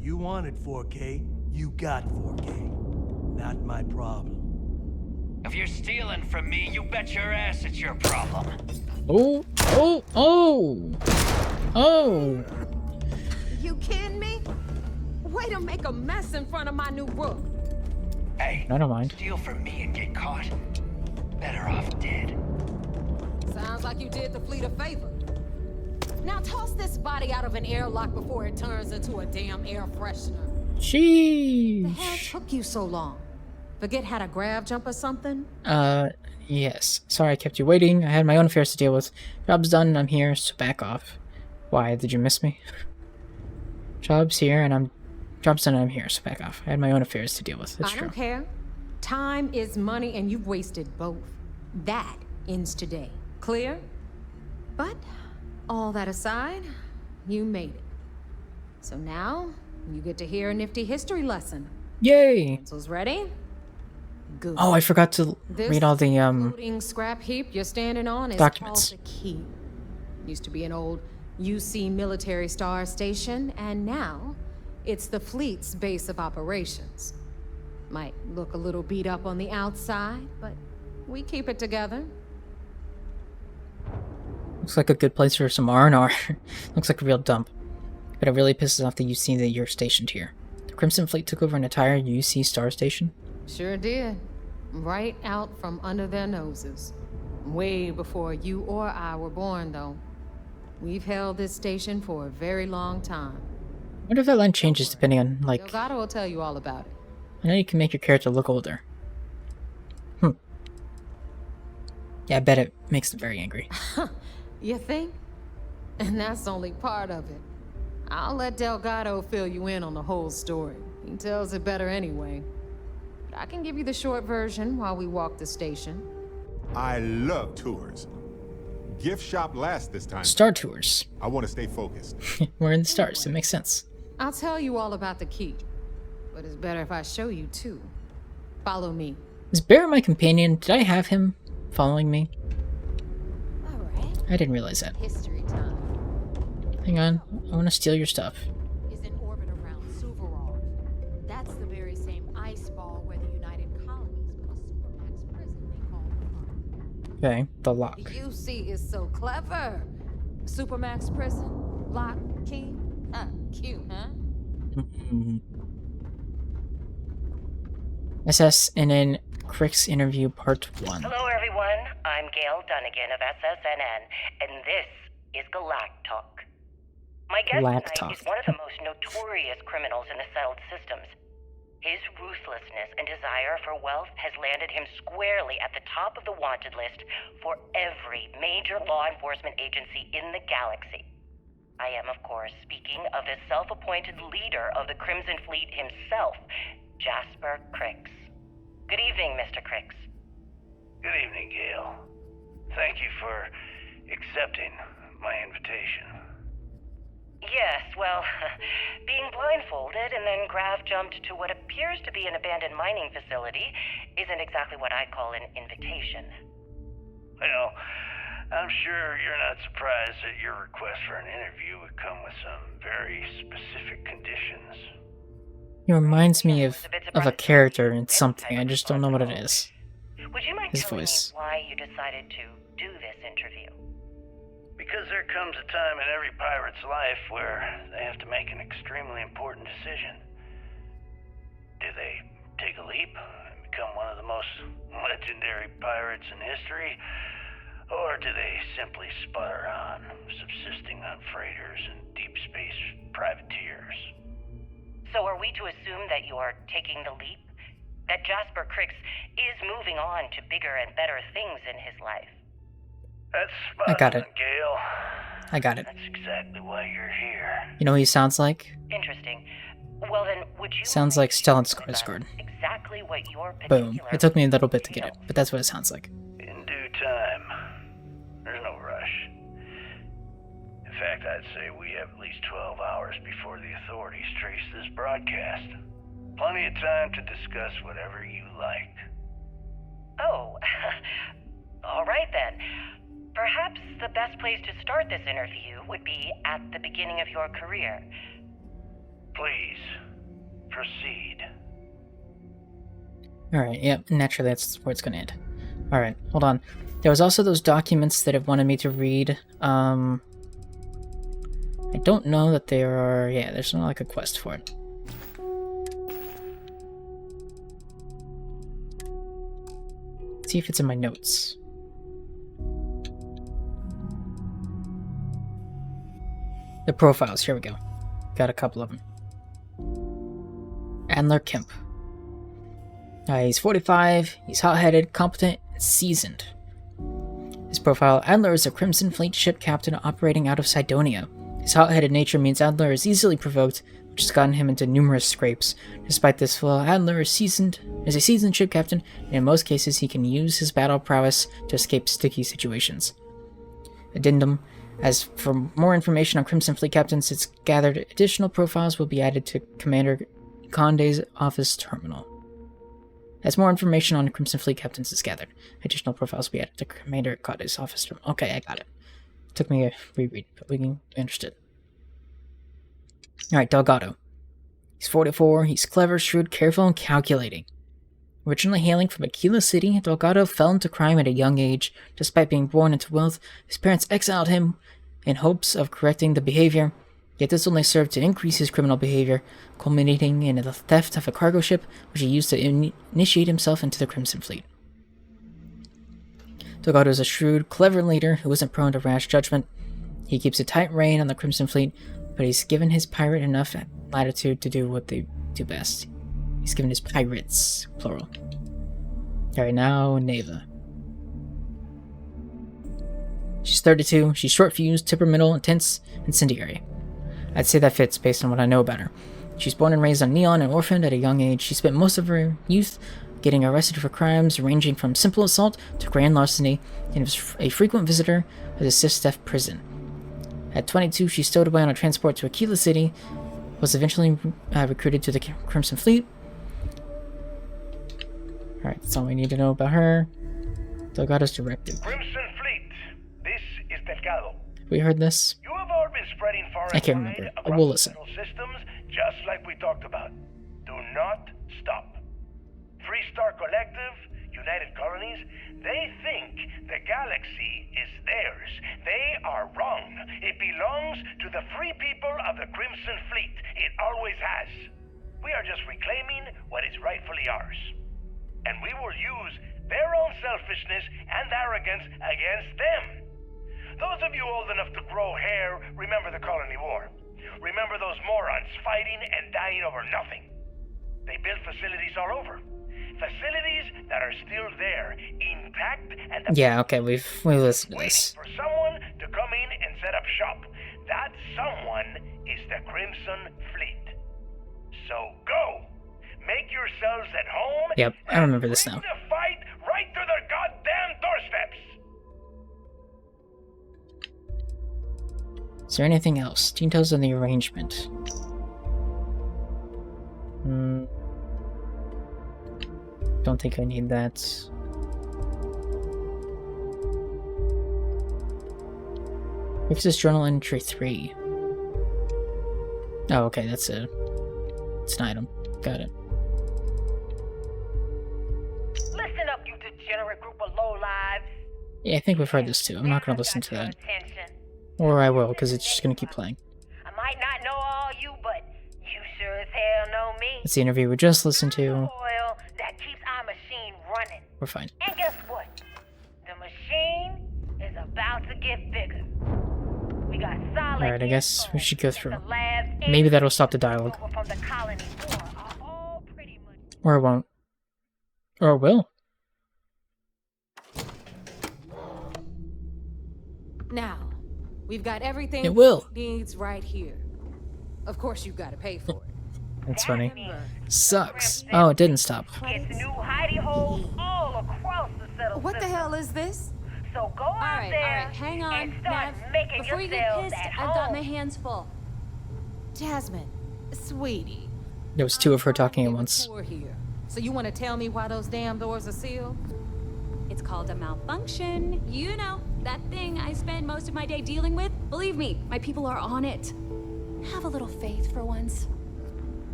You wanted 4K, you got 4K. Not my problem. If you're stealing from me, you bet your ass it's your problem. Oh, oh, oh, oh. You kidding me? Way to make a mess in front of my new book. Hey, I don't mind. Steal from me and get caught. Better off dead. Sounds like you did the fleet a favor. Now toss this body out of an airlock before it turns into a damn air freshener. Sheesh. The hell took you so long? Forget how to grab jump or something? Yes. Sorry I kept you waiting. I had my own affairs to deal with. Job's done, I'm here, so back off. Why, did you miss me? Job's here, and Job's done, and I'm here, so back off. I had my own affairs to deal with. It's I true. don't care. Time is money, and you've wasted both. That ends today. Clear? But, all that aside, you made it. So now, you get to hear a nifty history lesson. Yay! Pencils ready? Good. Oh, I forgot to read all the, floating scrap heap you're standing on is documents. called the Key. Used to be an old UC military star station, and now it's the fleet's base of operations. Might look a little beat up on the outside, but we keep it together. Looks like a good place for some R&R. Looks like a real dump. But it really pisses off that you see that you're stationed here. The Crimson Fleet took over an entire UC star station? Sure did. Right out from under their noses. Way before you or I were born, though. We've held this station for a very long time. I wonder if that line changes depending on, like... Delgado will tell you all about it. I know you can make your character look older. Yeah, I bet it makes them very angry. You think? And that's only part of it. I'll let Delgado fill you in on the whole story. He tells it better anyway. But I can give you the short version while we walk the station. I love tours. Gift shop last this time. Star tours. I want to stay focused. We're in the stars, it makes sense. I'll tell you all about the key. But it's better if I show you too. Follow me. Is Bear my companion? Did I have him following me? Alright. I didn't realize that. History time. Hang on, I want to steal your stuff. Is in orbit around Suvorov. That's the very same ice ball where the United Colonies put a supermax prison they call the Lock. Okay, the lock. UC is so clever. Supermax prison, lock, key. Cute, huh? SSNN Crick's interview part 1. Hello everyone, I'm Gail Dunnigan of SSNN, and this is Galactalk. My guest tonight is one of the most notorious criminals in the settled systems. His ruthlessness and desire for wealth has landed him squarely at the top of the wanted list for every major law enforcement agency in the galaxy. I am, of course, speaking of the self-appointed leader of the Crimson Fleet himself, Jasper Cricks. Good evening, Mr. Cricks. Good evening, Gail. Thank you for accepting my invitation. Yes, well, being blindfolded and then Grav jumped to what appears to be an abandoned mining facility isn't exactly what I call an invitation. Well, I'm sure you're not surprised that your request for an interview would come with some very specific conditions. He reminds me of a character in something, I just don't know what it is. Would you mind His telling voice. me why you decided to do this interview? Because there comes a time in every pirate's life where they have to make an extremely important decision. Do they take a leap and become one of the most legendary pirates in history? Or do they simply sputter on, subsisting on freighters and deep space privateers? So are we to assume that you are taking the leap? That Jasper Cricks is moving on to bigger and better things in his life? That's spot I got it. on, Gail. I got it. That's exactly why you're here. You know who he sounds like? Interesting. Well then, would you Sounds like Stellan Skarsgård. exactly what your Boom. It took me a little bit to get it, but that's what it sounds like. In due time. There's no rush. In fact, I'd say we have at least 12 hours before the authorities trace this broadcast. Plenty of time to discuss whatever you like. Oh, all right then. Perhaps the best place to start this interview would be at the beginning of your career. Please, proceed. Alright, yep, naturally that's where it's gonna end. Alright, hold on. There was also those documents that have wanted me to read. I don't know that there are... yeah, there's not like a quest for it. Let's see if it's in my notes. The profiles, here we go. Got a couple of them. Adler Kemp. He's 45, he's hot-headed, competent, and seasoned. His profile, Adler is a Crimson Fleet ship captain operating out of Cydonia. His hot-headed nature means Adler is easily provoked, which has gotten him into numerous scrapes. Despite this flaw, Adler is a seasoned ship captain, and in most cases he can use his battle prowess to escape sticky situations. Addendum. As for more information on Crimson Fleet captains, it's gathered additional profiles will be added to Commander Conde's office terminal. As more information on Crimson Fleet captains is gathered, additional profiles will be added to Commander Conde's office terminal. Okay, I got it. Took me a reread, but we understood. Alright, Delgado. He's 44, he's clever, shrewd, careful, and calculating. Originally hailing from Aquila City, Delgado fell into crime at a young age. Despite being born into wealth, his parents exiled him in hopes of correcting the behavior. Yet this only served to increase his criminal behavior, culminating in the theft of a cargo ship, which he used to initiate himself into the Crimson Fleet. Delgado is a shrewd, clever leader who isn't prone to rash judgment. He keeps a tight rein on the Crimson Fleet, but he's given his pirate enough latitude to do what they do best. He's given his pirates, plural. Alright, now Neva. She's 32, she's short-fused, temperamental, intense, incendiary. I'd say that fits based on what I know about her. She's born and raised on Neon and orphaned at a young age. She spent most of her youth getting arrested for crimes ranging from simple assault to grand larceny, and was a frequent visitor of the Sistef prison. At 22, she stowed away on a transport to Aquila City, was eventually recruited to the Crimson Fleet. Alright, that's all we need to know about her. Delgado's directive. Crimson Fleet, this is Delgado. We heard this? You have all been spreading far I can't remember. I will listen. Systems, just like we talked about. Do not stop. Freestar Collective, United Colonies, they think the galaxy is theirs. They are wrong. It belongs to the free people of the Crimson Fleet. It always has. We are just reclaiming what is rightfully ours. And we will use their own selfishness and arrogance against them. Those of you old enough to grow hair, remember the Colony War. Remember those morons fighting and dying over nothing. They built facilities all over. Facilities that are still there, intact and... Yeah, okay, we've listened to this. For someone to come in and set up shop. That someone is the Crimson Fleet. So go! Make yourselves at home. Yep, I remember this now. The fight right to their goddamn doorsteps. Is there anything else? Details on the arrangement. Don't think I need that. What's this journal entry 3? Oh, okay, it's an item. Got it. Listen up, you degenerate group of lowlives. Yeah, I think we've heard this too. I'm not gonna listen to that. Or I will, because it's just gonna keep playing. I might not know all you, but you sure as hell know me. That's the interview we just listened to. Oil that keeps our machine running. We're fine. And guess what? The machine is about to get bigger. We got solid. Alright, I guess we should go through. Maybe that'll stop the dialogue. Or it won't. Or it will. Now, we've got everything It will. needs right here. Of course, you've got to pay for it. That's funny. Sucks. Oh, it didn't stop. It's new hidey holes all across the settled What the system. hell is this? So go out there All right, hang on. and start making Before you get yourselves pissed, at I've got home. my hands full. Jasmine, sweetie. There was two of her talking at once. We're here. So you want to tell me why those damn doors are sealed? It's called a malfunction. You know, that thing I spend most of my day dealing with. Believe me, my people are on it. Have a little faith for once.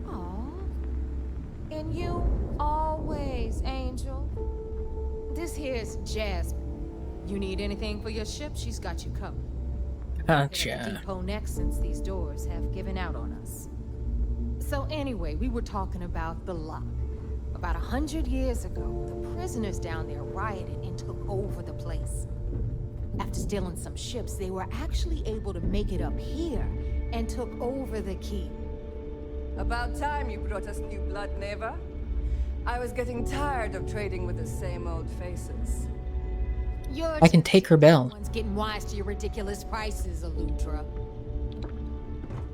Aw. And you always, Angel. This here's Jasmine. You need anything for your ship, she's got you covered. Gotcha. Depot next since these doors have given out on us. So anyway, we were talking about the lock. About 100 years ago, the prisoners down there rioted and took over the place. After stealing some ships, they were actually able to make it up here and took over the keep. About time you brought us new blood, Neva. I was getting tired of trading with the same old faces. I can take her bell. One's getting wise to your ridiculous prices, Aludra.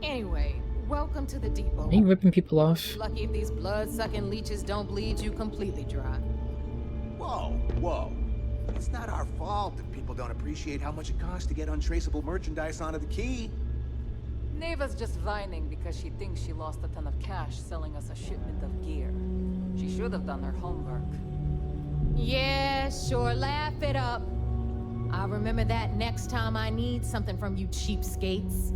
Anyway, welcome to the depot. Are you ripping people off? Lucky if these blood-sucking leeches don't bleed you completely dry. Whoa, whoa. It's not our fault if people don't appreciate how much it costs to get untraceable merchandise onto the key. Neva's just whining because she thinks she lost a ton of cash selling us a shipment of gear. She should have done her homework. Yeah, sure, laugh it up. I'll remember that next time I need something from you cheapskates.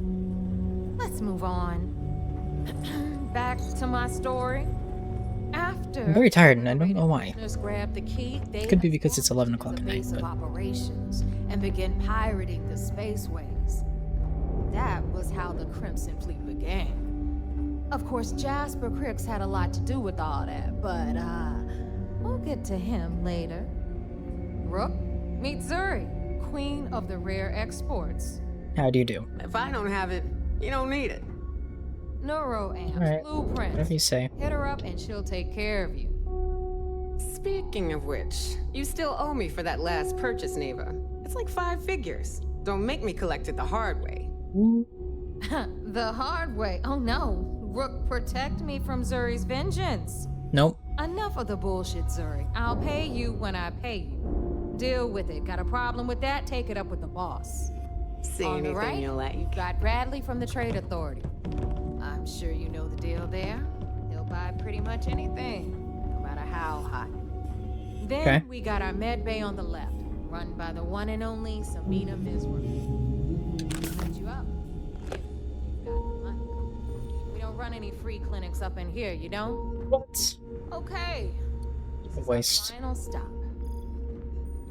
Let's move on. Back to my story. After I'm very tired and I don't know why. grabbed the key, they Could be because it's 11 o'clock at night, base of but... operations and begin pirating the spaceways. That was how the Crimson Fleet began. Of course, Jasper Cricks had a lot to do with all that, but, we'll get to him later. Rook, meet Zuri, Queen of the Rare Exports. How do you do? If I don't have it, you don't need it. Neuroamps, Alright, blueprints. whatever you say. Hit her up and she'll take care of you. Speaking of which, you still owe me for that last purchase, Neva. It's like 5 figures. Don't make me collect it the hard way. The hard way? Oh no. Rook, protect me from Zuri's vengeance. Nope. Enough of the bullshit, Zuri. I'll pay you when I pay you. Deal with it. Got a problem with that? Take it up with the boss. See On the anything right, you like? you've got Bradley from the Trade Authority. I'm sure you know the deal there. He'll buy pretty much anything, no matter how hot. Then Okay. we got our med bay on the left, run by the one and only Samina Misra. Set you up if you've got the money. We don't run any free clinics up in here, you don't? What? Okay. Waste. Final stop.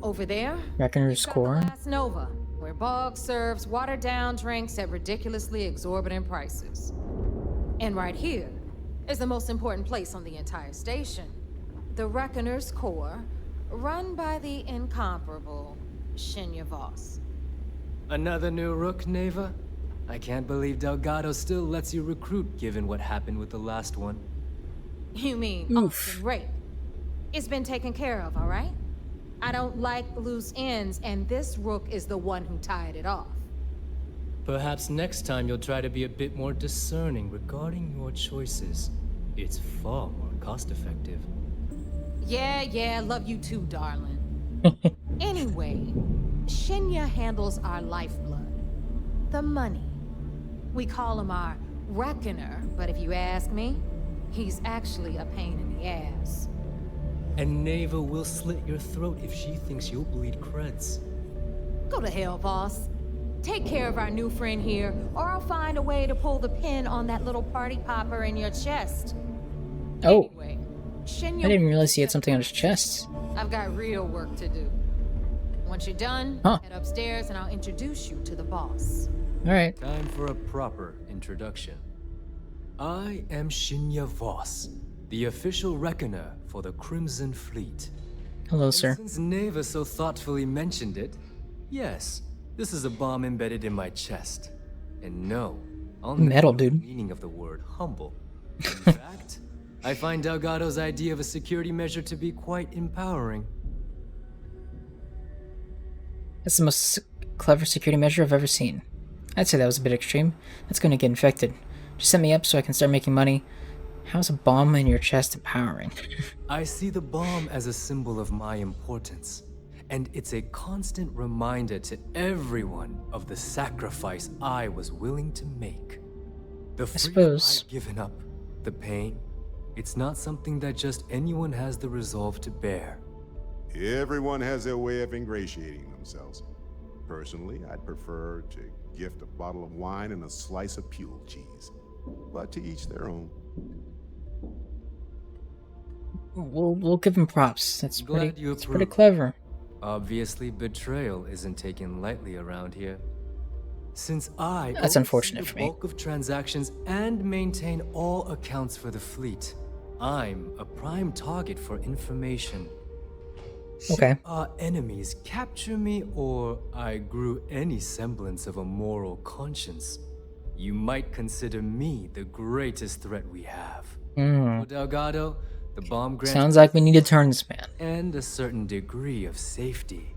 Over there, Reckoner's Core. Glass Nova, where Bog serves watered-down drinks at ridiculously exorbitant prices. And right here is the most important place on the entire station. The Reckoner's Core, run by the incomparable Shinya Voss. Another new Rook, Neva? I can't believe Delgado still lets you recruit given what happened with the last one. You mean Austin Rape? It's been taken care of, all right? I don't like loose ends, and this Rook is the one who tied it off. Perhaps next time you'll try to be a bit more discerning regarding your choices. It's far more cost-effective. Yeah, love you too, darling. Anyway, Shinya handles our lifeblood. The money. We call him our Reckoner, but if you ask me, he's actually a pain in the ass. And Neva will slit your throat if she thinks you'll bleed creds. Go to hell, boss. Take care of our new friend here, or I'll find a way to pull the pin on that little party popper in your chest. Oh. Anyway, I Shinya, didn't realize he had something on his chest. I've got real work to do. Once you're done, head upstairs and I'll introduce you to the boss. Alright. Time for a proper introduction. I am Shinya Voss, the official reckoner for the Crimson Fleet. Hello, sir. Since Neva so thoughtfully mentioned it, yes, this is a bomb embedded in my chest. And no, I'll Metal, never know dude. the meaning of the word humble. In fact, I find Delgado's idea of a security measure to be quite empowering. That's the most clever security measure I've ever seen. I'd say that was a bit extreme. That's gonna get infected. Just set me up so I can start making money. How's a bomb in your chest empowering? I see the bomb as a symbol of my importance. And it's a constant reminder to everyone of the sacrifice I was willing to make. The freedom I've given up, the pain, it's not something that just anyone has the resolve to bear. Everyone has their way of ingratiating themselves. Personally, I'd prefer to gift a bottle of wine and a slice of Pule cheese. But to each their own. We'll give him props. That's Glad pretty, you that's pretty approve. clever. Obviously, betrayal isn't taken lightly around here. Since I That's oversee unfortunate the for me. bulk of transactions and maintain all accounts for the fleet, I'm a prime target for information. Okay. Should our enemies capture me, or I grew any semblance of a moral conscience, you might consider me the greatest threat we have. For Delgado, the bomb grants Sounds like we need to turn this man. and a certain degree of safety.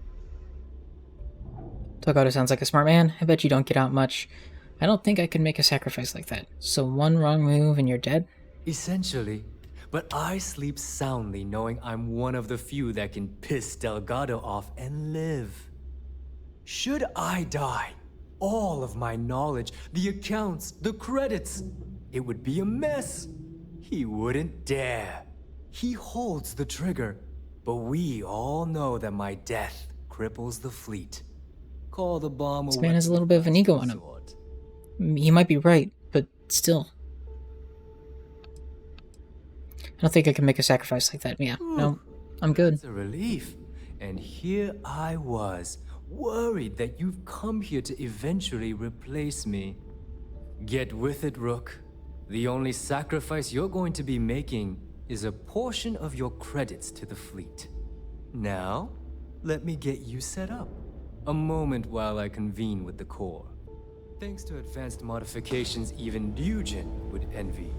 Delgado sounds like a smart man. I bet you don't get out much. I don't think I could make a sacrifice like that. So one wrong move and you're dead? Essentially. But I sleep soundly knowing I'm one of the few that can piss Delgado off and live. Should I die, all of my knowledge, the accounts, the credits, it would be a mess. He wouldn't dare. He holds the trigger, but we all know that my death cripples the fleet. Call the bomb This man has a little bit of an ego on him. He might be right, but still. I don't think I can make a sacrifice like that. Yeah, no, I'm good. It's a relief. And here I was, worried that you've come here to eventually replace me. Get with it, Rook. The only sacrifice you're going to be making is a portion of your credits to the fleet. Now, let me get you set up. A moment while I convene with the Corps. Thanks to advanced modifications even Nugent would envy,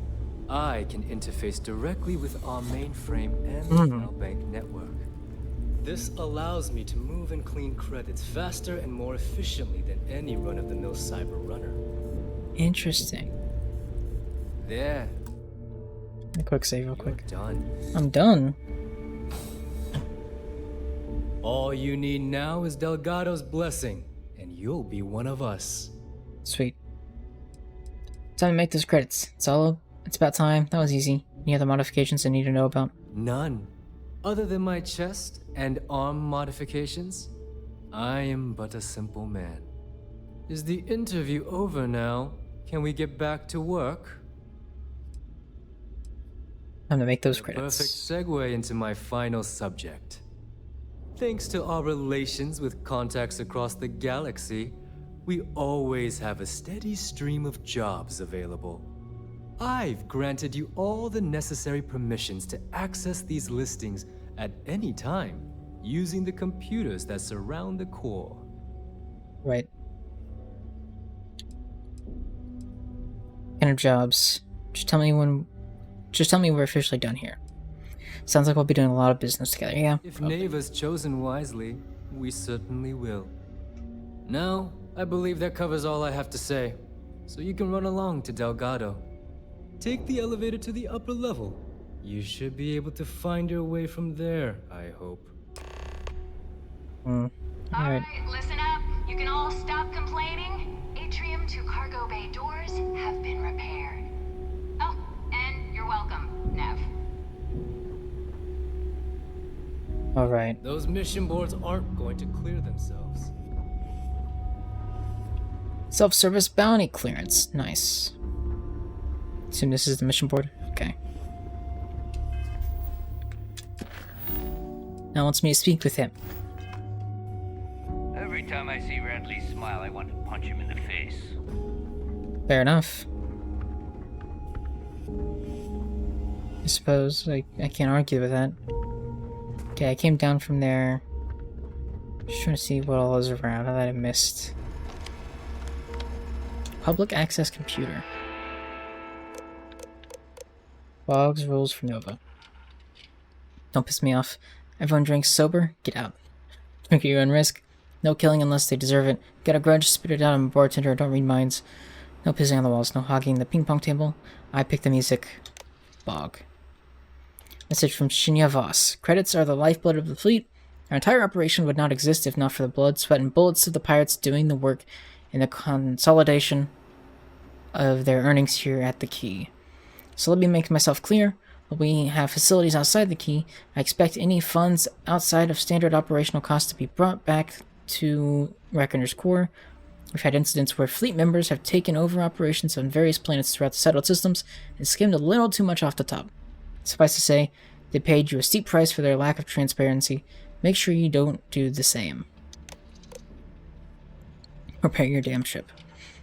I can interface directly with our mainframe and the Malbank network. This allows me to move and clean credits faster and more efficiently than any run-of-the-mill cyber runner. Interesting. There. A quick save real quick. Done. I'm done. All you need now is Delgado's blessing, and you'll be one of us. Sweet. Time to make those credits. It's about time. That was easy. Any other modifications I need to know about? None. Other than my chest and arm modifications, I am but a simple man. Is the interview over now? Can we get back to work? Time to make those credits. Perfect segue into my final subject. Thanks to our relations with contacts across the galaxy, we always have a steady stream of jobs available. I've granted you all the necessary permissions to access these listings at any time, using the computers that surround the core. Right. Kind of jobs. Just tell me we're officially done here. Sounds like we'll be doing a lot of business together, yeah. If Neva's chosen wisely, we certainly will. Now, I believe that covers all I have to say, so you can run along to Delgado. Take the elevator to the upper level. You should be able to find your way from there, I hope. Alright. Listen up. You can all stop complaining. Atrium to cargo bay doors have been repaired. Oh, and you're welcome, Nev. Alright. Those mission boards aren't going to clear themselves. Self-service bounty clearance. Nice. Assume this is the mission board? Okay. Now wants me to speak with him. Every time I see Radley smile, I want to punch him in the face. Fair enough. I suppose I can't argue with that. Okay, I came down from there. Just trying to see what all is around that I missed. Public access computer. Boggs rules for Nova. Don't piss me off. Everyone drinks sober, get out. Drink at your own risk. No killing unless they deserve it. Got a grudge, spit it out. I'm a bartender, don't read minds. No pissing on the walls, no hogging the ping pong table. I pick the music. Bog. Message from Shinya Voss. Credits are the lifeblood of the fleet. Our entire operation would not exist if not for the blood, sweat, and bullets of the pirates doing the work in the consolidation of their earnings here at the Key. So let me make myself clear. While we have facilities outside the Key, I expect any funds outside of standard operational costs to be brought back to Reckoner's Core. We've had incidents where fleet members have taken over operations on various planets throughout the settled systems and skimmed a little too much off the top. Suffice to say, they paid you a steep price for their lack of transparency. Make sure you don't do the same. Repair your damn ship.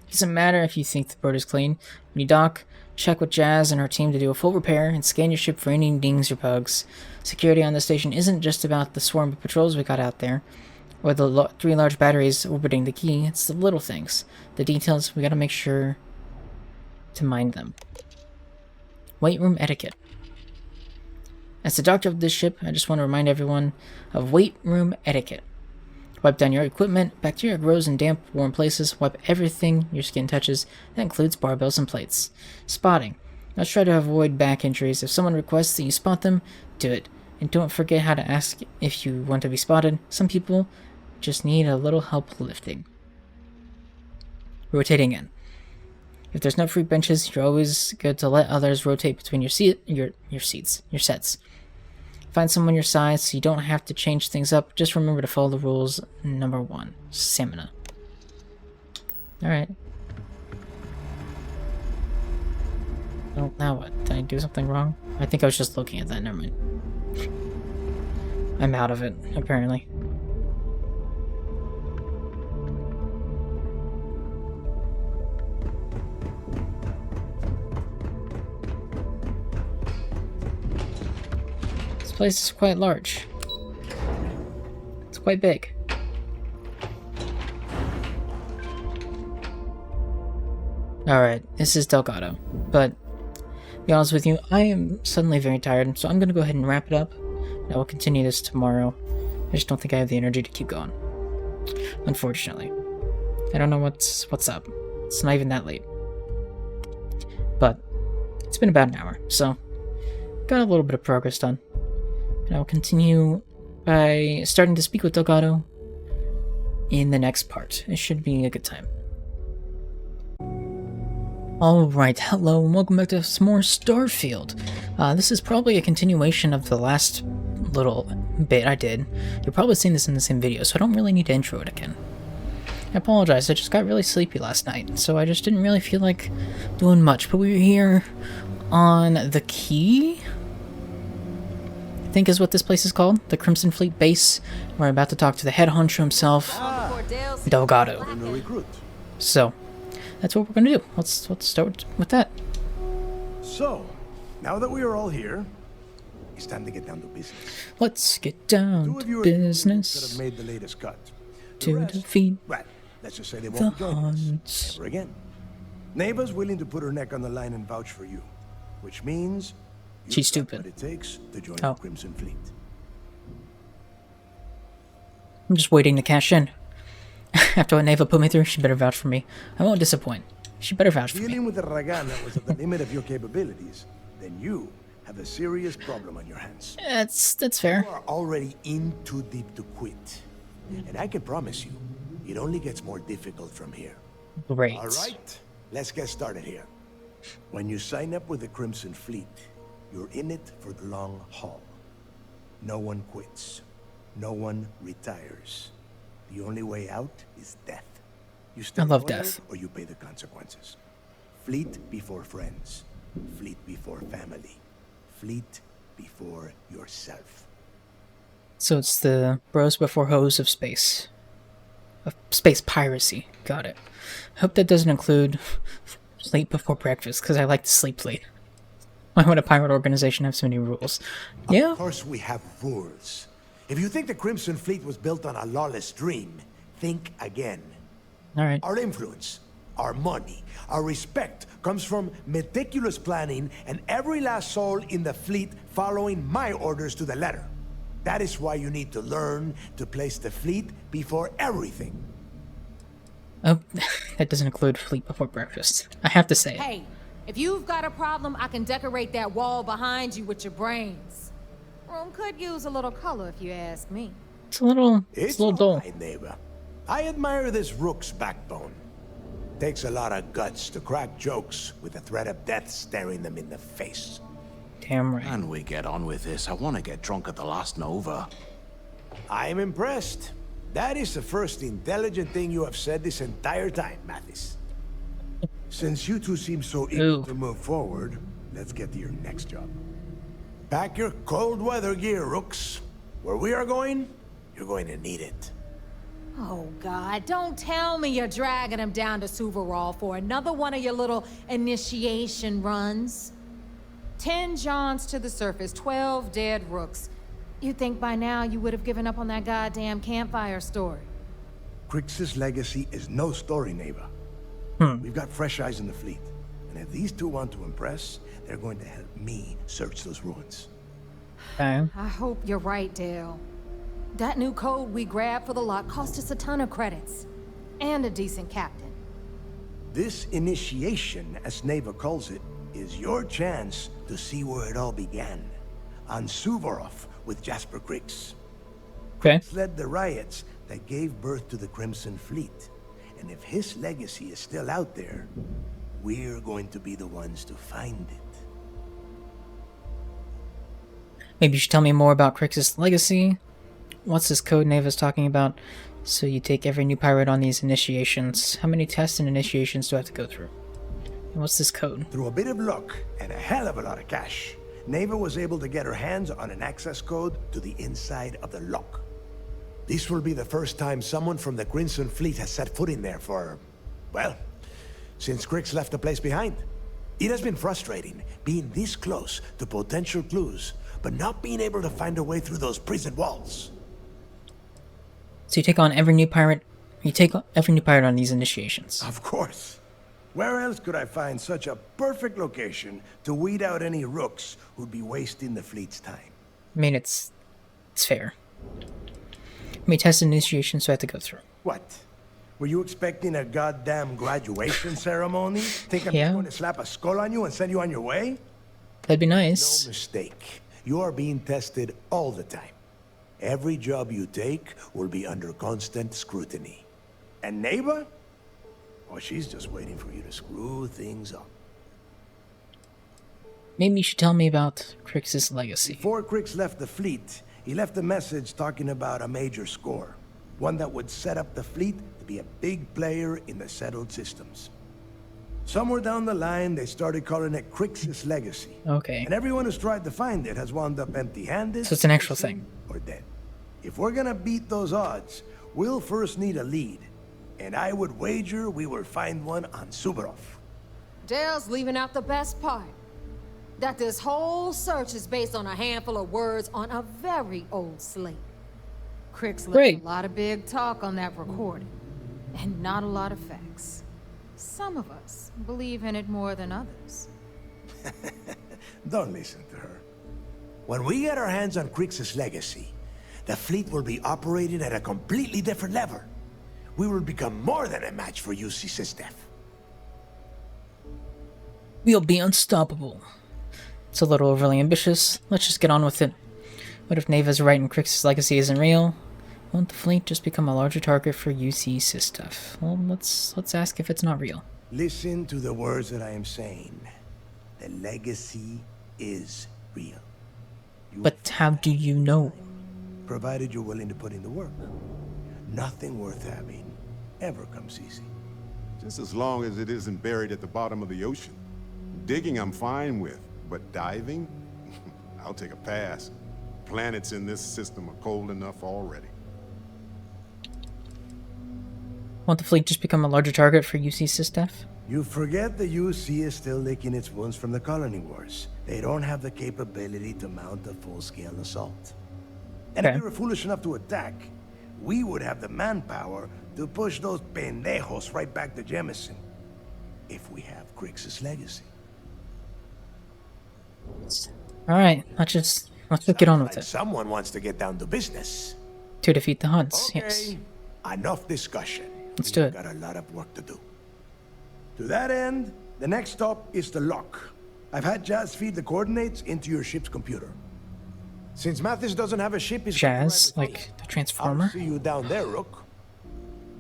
It doesn't matter if you think the boat is clean. When you dock, check with Jazz and her team to do a full repair and scan your ship for any dings or bugs. Security on the station isn't just about the swarm of patrols we got out there, or the 3 large batteries orbiting the Key. It's the little things. The details, we gotta make sure to mind them. Weight room etiquette. As the doctor of this ship, I just want to remind everyone of weight room etiquette. Wipe down your equipment. Bacteria grows in damp, warm places. Wipe everything your skin touches. That includes barbells and plates. Spotting. Let's try to avoid back injuries. If someone requests that you spot them, do it. And don't forget how to ask if you want to be spotted. Some people just need a little help lifting. Rotating in. If there's no free benches, you're always good to let others rotate between your sets. Find someone your size so you don't have to change things up. Just remember to follow the rules. Number 1, stamina. Alright. Oh, now what? Did I do something wrong? I think I was just looking at that. Never mind. place is quite large. It's quite big. Alright, this is Delgado. But, to be honest with you, I am suddenly very tired, so I'm going to go ahead and wrap it up. I will continue this tomorrow. I just don't think I have the energy to keep going. Unfortunately. I don't know what's up. It's not even that late. But, it's been about an hour, so got a little bit of progress done. And I will continue by starting to speak with Delgado in the next part. It should be a good time. Alright, hello and welcome back to some more Starfield. This is probably a continuation of the last little bit I did. You're probably seeing this in the same video, so I don't really need to intro it again. I apologize, I just got really sleepy last night, so I just didn't really feel like doing much. But we were here on the Key, I think is what this place is called, the Crimson Fleet base. We're about to talk to the head honcho himself, Delgado. So, that's what we're gonna do. Let's start with that. So, now that we are all here, it's time to get down to business. Let's get down to business. That have made the latest cut. To defeat well, let's just say they won't join us ever again. Neva's willing to put her neck on the line and vouch for you, which means she's stupid. What it takes to join the Crimson Fleet. I'm just waiting to cash in. After what Neva put me through, she better vouch for me. I won't disappoint. She better vouch for me. Dealing with the Ragana was at the limit of your capabilities, then you have a serious problem on your hands. That's fair. You are already in too deep to quit. And I can promise you, it only gets more difficult from here. Great. All right, let's get started here. When you sign up with the Crimson Fleet, you're in it for the long haul. No one quits. No one retires. The only way out is death. You stay I love loyal death. or you pay the consequences. Fleet before friends. Fleet before family. Fleet before yourself. So it's the bros before hoes of space. Of space piracy. Got it. I hope that doesn't include sleep before breakfast, because I like to sleep late. Why would a pirate organization have so many rules? Yeah. Of course we have rules. If you think the Crimson Fleet was built on a lawless dream, think again. Alright. Our influence, our money, our respect comes from meticulous planning and every last soul in the fleet following my orders to the letter. That is why you need to learn to place the fleet before everything. Oh, that doesn't include fleet before breakfast. I have to say it. Hey, if you've got a problem, I can decorate that wall behind you with your brains. Room could use a little color if you ask me. It's a little dull. Right, neighbor. I admire this rook's backbone. Takes a lot of guts to crack jokes with the threat of death staring them in the face. Damn right. Can we get on with this? I want to get drunk at the last Nova. I'm impressed. That is the first intelligent thing you have said this entire time, Mathis. Since you two seem so eager to move forward, let's get to your next job. Pack your cold weather gear, Rooks. Where we are going, you're going to need it. Oh, God, don't tell me you're dragging him down to Suvarol for another one of your little initiation runs. 10 Johns to the surface, 12 dead Rooks. You'd think by now you would have given up on that goddamn campfire story. Crix's legacy is no story, neighbor. We've got fresh eyes in the fleet. And if these two want to impress, they're going to help me search those ruins. Okay. I hope you're right, Dale. That new code we grabbed for the lot cost us a ton of credits. And a decent captain. This initiation, as Neva calls it, is your chance to see where it all began. On Suvorov with Jasper Crix. Okay. Crix led the riots that gave birth to the Crimson Fleet. And if his legacy is still out there, we're going to be the ones to find it. Maybe you should tell me more about Crix's legacy. What's this code Neva's talking about? So you take every new pirate on these initiations. How many tests and initiations do I have to go through? And what's this code? Through a bit of luck and a hell of a lot of cash, Neva was able to get her hands on an access code to the inside of the lock. This will be the first time someone from the Crimson Fleet has set foot in there for, well, since Crix left the place behind. It has been frustrating being this close to potential clues, but not being able to find a way through those prison walls. So you take on every new pirate. You take every new pirate on these initiations. Of course. Where else could I find such a perfect location to weed out any rooks who'd be wasting the fleet's time? I mean, it's fair. I mean, test initiation, so I have to go through. What? Were you expecting a goddamn graduation ceremony? Think I'm just going to slap a skull on you and send you on your way? That'd be nice. No mistake. You are being tested all the time. Every job you take will be under constant scrutiny. And Neva? Well, she's just waiting for you to screw things up. Maybe you should tell me about Crix's legacy. Before Crix left the fleet, he left a message talking about a major score. One that would set up the fleet to be a big player in the settled systems. Somewhere down the line, they started calling it Crix's legacy. Okay. And everyone who's tried to find it has wound up empty-handed. So it's an actual thing. Or dead. If we're gonna beat those odds, we'll first need a lead. And I would wager we will find one on Suvorov. Dale's leaving out the best part. That this whole search is based on a handful of words on a very old slate. Crix left a lot of big talk on that recording, and not a lot of facts. Some of us believe in it more than others. Don't listen to her. When we get our hands on Crix's legacy, the fleet will be operating at a completely different level. We will become more than a match for UC Systef. We'll be unstoppable. It's a little overly ambitious. Let's just get on with it. What if Neva's right and Crix's legacy isn't real? Won't the fleet just become a larger target for UC Systef? Well, let's ask if it's not real. Listen to the words that I am saying. The legacy is real. But how do you know? Provided you're willing to put in the work. Nothing worth having ever comes easy. Just as long as it isn't buried at the bottom of the ocean. Digging I'm fine with, but diving? I'll take a pass. Planets in this system are cold enough already. Won't the fleet just become a larger target for UC Systef? You forget the UC is still licking its wounds from the colony wars. They don't have the capability to mount a full-scale assault. And if they were foolish enough to attack, we would have the manpower to push those pendejos right back to Jemison. If we have Crix's legacy. Alright, let's get on with it. Someone wants to get down to business. To defeat the Hunts, Okay, yes. enough discussion. Let's do it. Got a lot of work to do. To that end, the next stop is the lock. I've had Jazz feed the coordinates into your ship's computer. Since Mathis doesn't have a ship, he's Jazz, like the Transformer? I'll see you down there, Rook.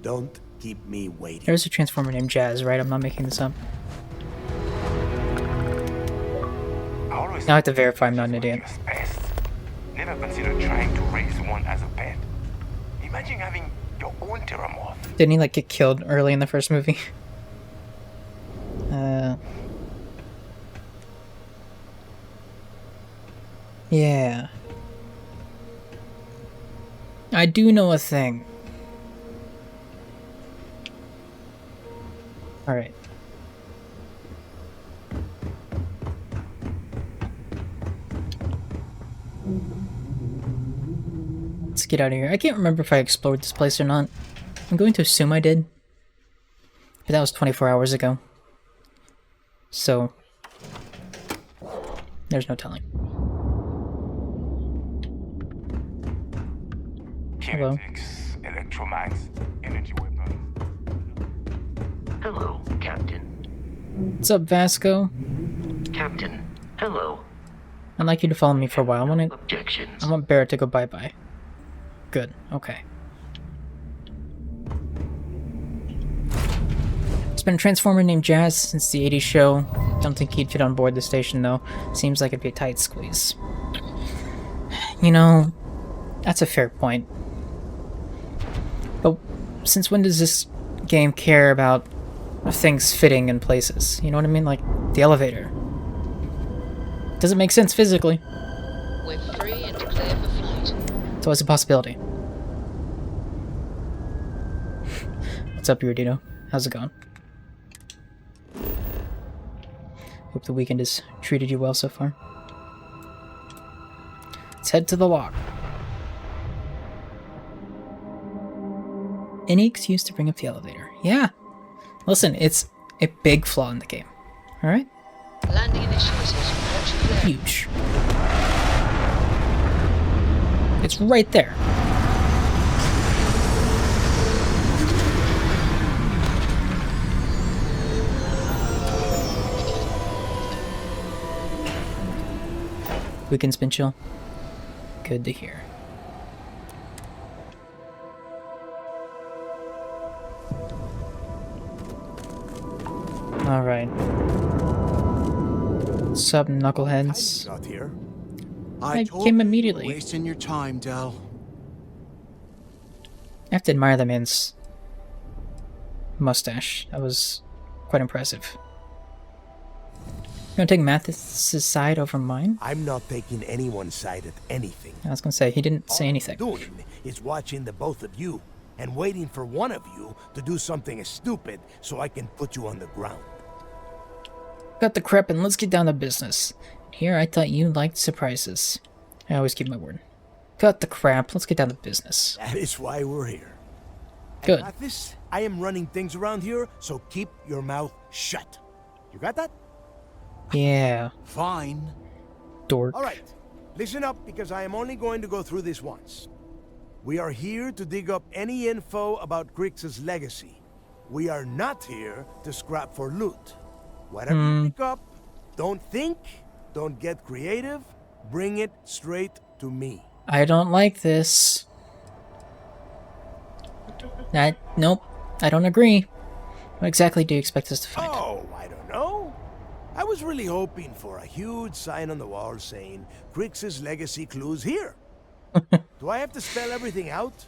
Don't keep me waiting. There's a Transformer named Jazz, right? I'm not making this up. Now I have to verify I'm not an idiot. Never considered trying to raise one as a pet. Imagine having your own Terramorph. Didn't he like get killed early in the first movie? Yeah. I do know a thing. Alright. Let's get out of here. I can't remember if I explored this place or not. I'm going to assume I did. But that was 24 hours ago. So, there's no telling. Hello. Electromags, energy weapons. Hello, Captain. What's up, Vasco? Captain, hello. I'd like you to follow me for a while. I Objections. want Barrett to go bye-bye. Good, okay. There's been a Transformer named Jazz since the 80s show. Don't think he'd fit on board the station, though. Seems like it'd be a tight squeeze. You know, that's a fair point. But since when does this game care about things fitting in places? You know what I mean? Like, the elevator. Doesn't make sense physically. We're free and clear for flight. It's always a possibility. What's up, Iridito? How's it going? Hope the weekend has treated you well so far. Let's head to the lock. Any excuse to bring up the elevator. Yeah. Listen, it's a big flaw in the game. Alright? Landing initiated. Watch your flare. Huge. It's right there. We can spin chill. Good to hear. Alright. Sup, knuckleheads? Got here. I came immediately. Wasting your time, Del. I have to admire the man's mustache. That was quite impressive. You gonna take Mathis's side over mine? I'm not taking anyone's side at anything. I was gonna say, he didn't say anything. All I'm doing is watching the both of you and waiting for one of you to do something stupid so I can put you on the ground. Got the crap and let's get down to business. Here, I thought you liked surprises. I always keep my word. Cut the crap, let's get down to business. That is why we're here. Good. At this, I am running things around here, so keep your mouth shut. You got that? Yeah. Fine. Dork. All right. Listen up, because I am only going to go through this once. We are here to dig up any info about Grix's legacy. We are not here to scrap for loot. Whatever you pick up, don't think, don't get creative, bring it straight to me. I don't like this. Nope, I don't agree. What exactly do you expect us to find? Oh, I don't know. I was really hoping for a huge sign on the wall saying, Grix's legacy clues here. Do I have to spell everything out?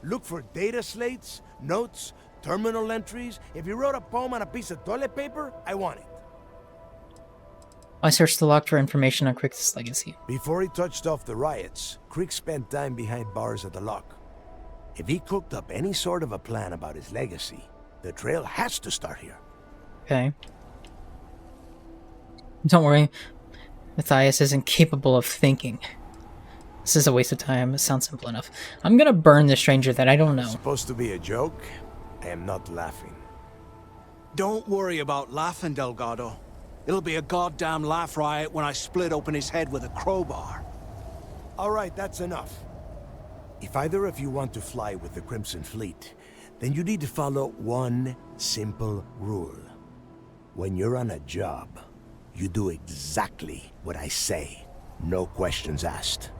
Look for data slates, notes, terminal entries? If you wrote a poem on a piece of toilet paper, I want it. I searched the lock for information on Grix's legacy. Before he touched off the riots, Crick spent time behind bars at the lock. If he cooked up any sort of a plan about his legacy, the trail has to start here. Okay. Don't worry, Matthias isn't capable of thinking. This is a waste of time. It sounds simple enough. I'm gonna burn the stranger that I don't know. Supposed to be a joke? I am not laughing. Don't worry about laughing, Delgado. It'll be a goddamn laugh riot when I split open his head with a crowbar. All right, that's enough. If either of you want to fly with the Crimson Fleet, then you need to follow one simple rule. When you're on a job, you do exactly what I say. No questions asked.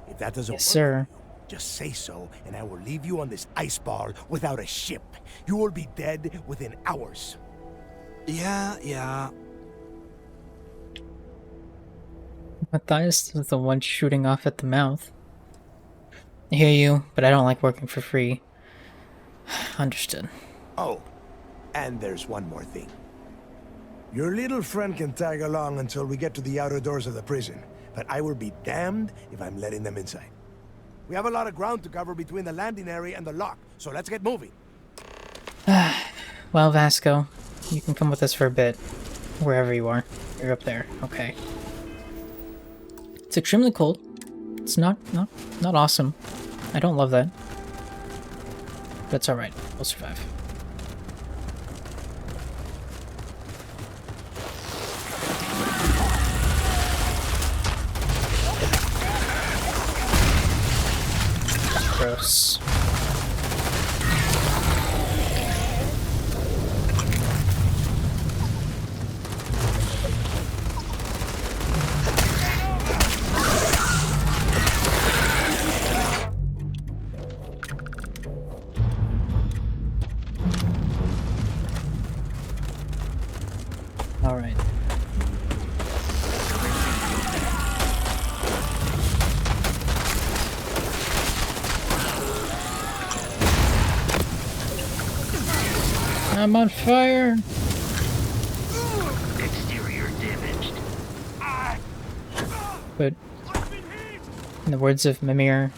If that doesn't work, sir. Just say so, and I will leave you on this ice ball without a ship. You will be dead within hours. Yeah. Matthias is the one shooting off at the mouth. I hear you, but I don't like working for free. Understood. Oh, and there's one more thing. Your little friend can tag along until we get to the outer doors of the prison, but I will be damned if I'm letting them inside. We have a lot of ground to cover between the landing area and the lock, so let's get moving. Well, Vasco, you can come with us for a bit. Wherever you are. You're up there. Okay. It's extremely cold. It's not awesome. I don't love that. But it's alright. We'll survive. Gross. All right. I'm on fire. Exterior damaged. But in the words of Mimir,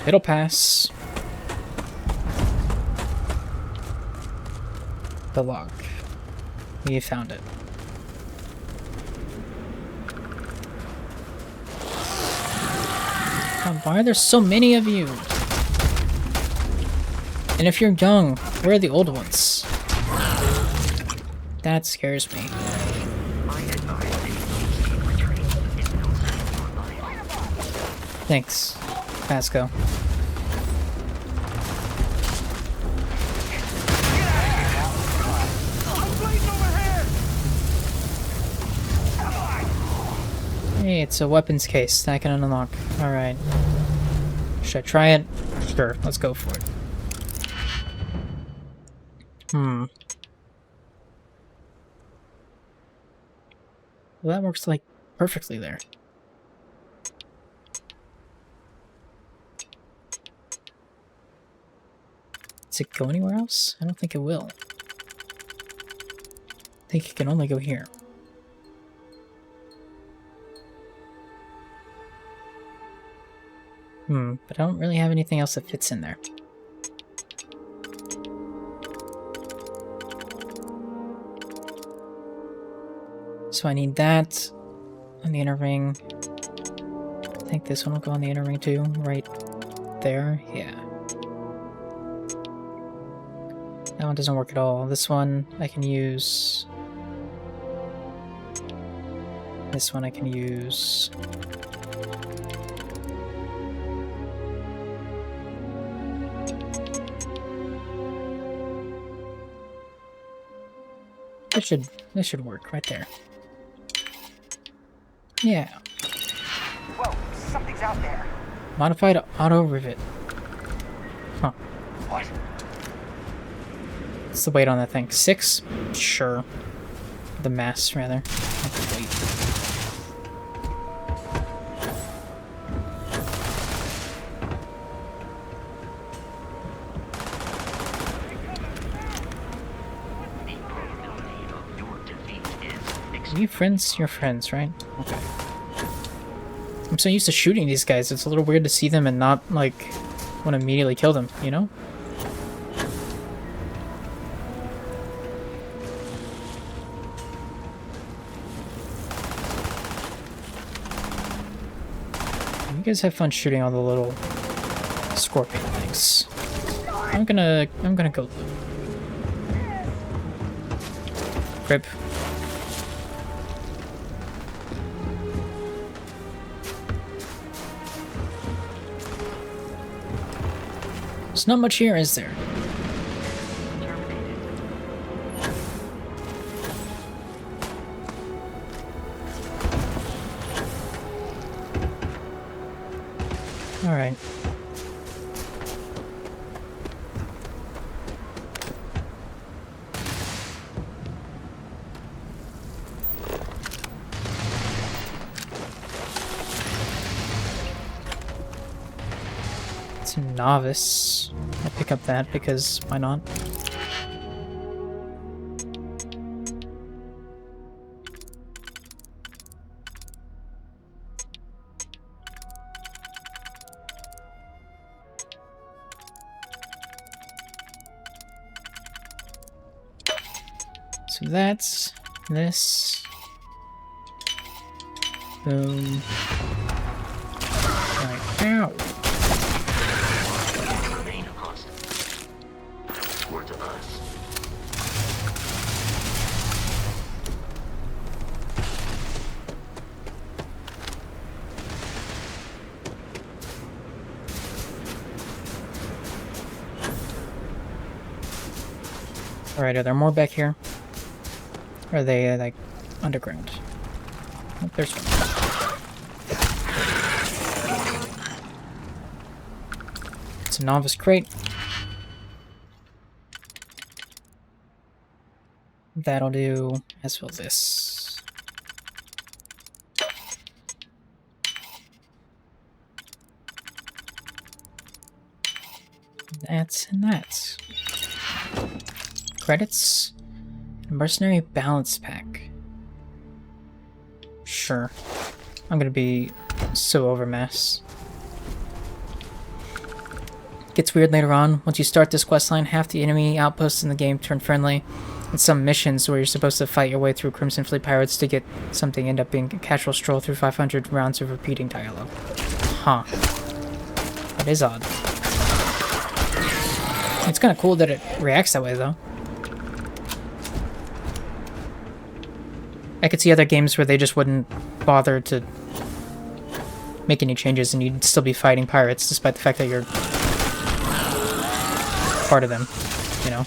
it'll pass. The lock. We found it. God, why are there so many of you? And if you're young, where are the old ones? That scares me. Thanks, Pasco. Hey, it's a weapons case that I can unlock. Alright. Should I try it? Sure, let's go for it. Well, that works like perfectly there. Does it go anywhere else? I don't think it will. I think it can only go here. But I don't really have anything else that fits in there. So I need that on the inner ring. I think this one will go on the inner ring too, right there. Yeah. That one doesn't work at all. This one I can use. This one I can use. This should work right there. Yeah. Whoa, something's out there. Modified auto rivet. Huh. What? What's the weight on that thing? 6? Sure. The mass, rather. Not the weight. Are you friends? You're friends, right? Okay. I'm so used to shooting these guys, it's a little weird to see them and not, like, want to immediately kill them, you know? You guys have fun shooting all the little scorpion things. I'm gonna go grip. There's not much here, is there? All right. It's a novice. I'll pick up that because why not? So that's this. Boom. Right. Ow. Alright, are there more back here? Or are they, like, underground? Oh, there's one. It's a novice crate. That'll do, as will this. That's and that's. Credits? Mercenary balance pack. Sure. I'm gonna be so overmass. Gets weird later on. Once you start this questline, half the enemy outposts in the game turn friendly. And some missions where you're supposed to fight your way through Crimson Fleet pirates to get something end up being a casual stroll through 500 rounds of repeating dialogue. Huh. It is odd. It's kind of cool that it reacts that way, though. I could see other games where they just wouldn't bother to make any changes and you'd still be fighting pirates despite the fact that you're part of them, you know?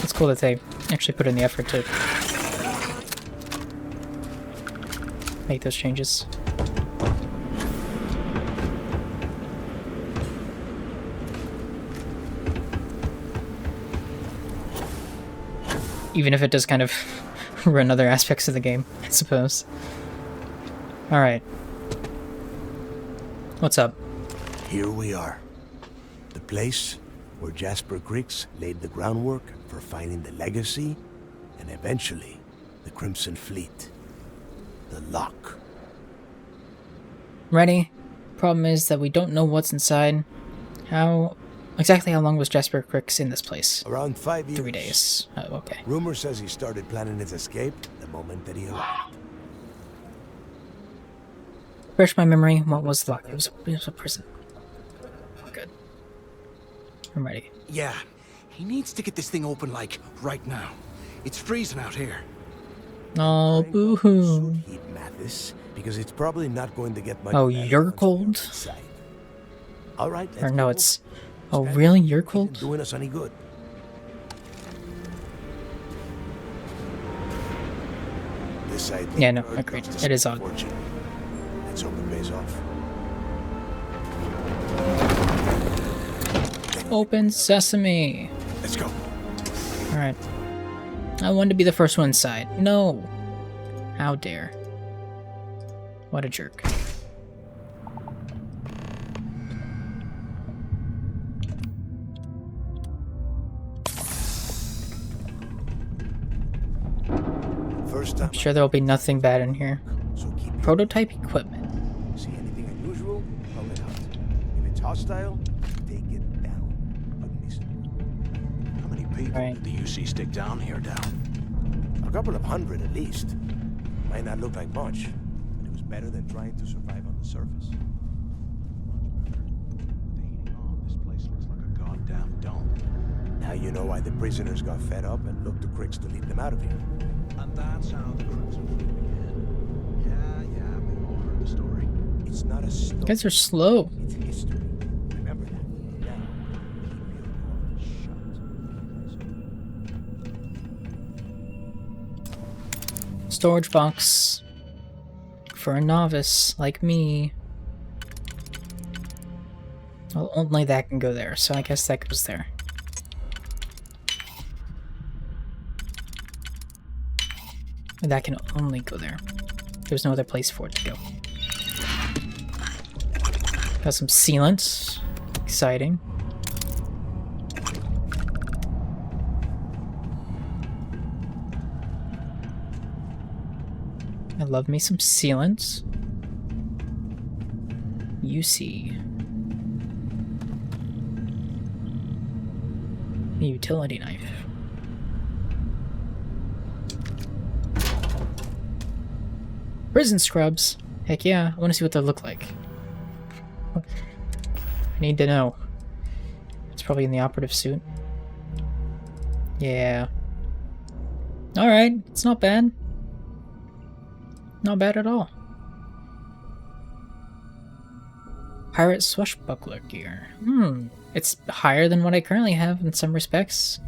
It's cool that they actually put in the effort to make those changes. Even if it does kind of ruin other aspects of the game, I suppose. Alright. What's up? Here we are. The place where Jasper Griggs laid the groundwork for finding the legacy and eventually the Crimson Fleet. The lock. Ready? Problem is that we don't know what's inside. Exactly how long was Jasper Griggs in this place? Around 5 years. 3 days. Oh, okay. Rumor says he started planning his escape the moment that he arrived. Refresh my memory. What was the lock? It was a prison. Good. I'm ready. Yeah, he needs to get this thing open, like, right now. It's freezing out here. Oh, boo-hoo. Heat Mathis, because it's probably not going to get much. Oh, you're cold? All right. Or no, it's... Oh, really? You're cold? Doing us any good. This side. Yeah, no, agreed. It is odd. Let's hope it pays off. Open sesame. Let's go. Alright. I wanted to be the first one inside. No. How dare. What a jerk. I'm sure there'll be nothing bad in here. Prototype equipment. See anything unusual? Call it out. If it's hostile, take it down. How many people did the UC stick down here, A couple of hundred at least. Might not look like much, but it was better than trying to survive on the surface. This place looks like a goddamn dome. Now you know why the prisoners got fed up and looked to Griggs to lead them out of here. And that's how the Crimson Fleet began. Yeah, we've all heard the story. It's not a story. You guys are slow. It's history. Remember that. Now, keep your mouth shut. Storage box. For a novice like me. Well, only that can go there, so I guess that goes there. That can only go there. There's no other place for it to go. Got some sealant. Exciting. I love me some sealant. UC. A utility knife. Prison scrubs. Heck yeah, I want to see what they look like. I need to know. It's probably in the operative suit. Yeah. Alright, it's not bad. Not bad at all. Pirate swashbuckler gear. It's higher than what I currently have in some respects.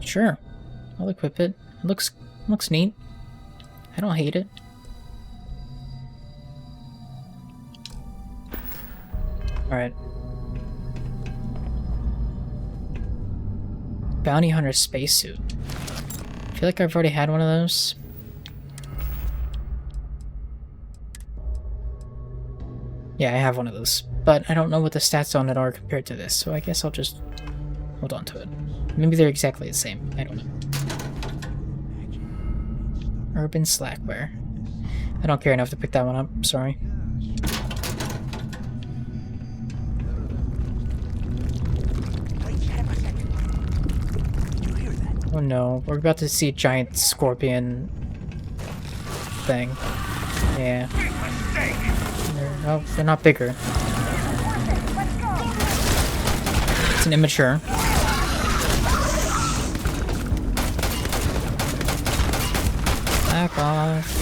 Sure. I'll equip it. It looks neat. I don't hate it. Alright. Bounty Hunter spacesuit. I feel like I've already had one of those. Yeah, I have one of those. But I don't know what the stats on it are compared to this, so I guess I'll just hold on to it. Maybe they're exactly the same. I don't know. Urban Slackwear. I don't care enough to pick that one up. Sorry. Oh no, we're about to see a giant scorpion thing. Yeah. They're not bigger. It's an immature. Back off.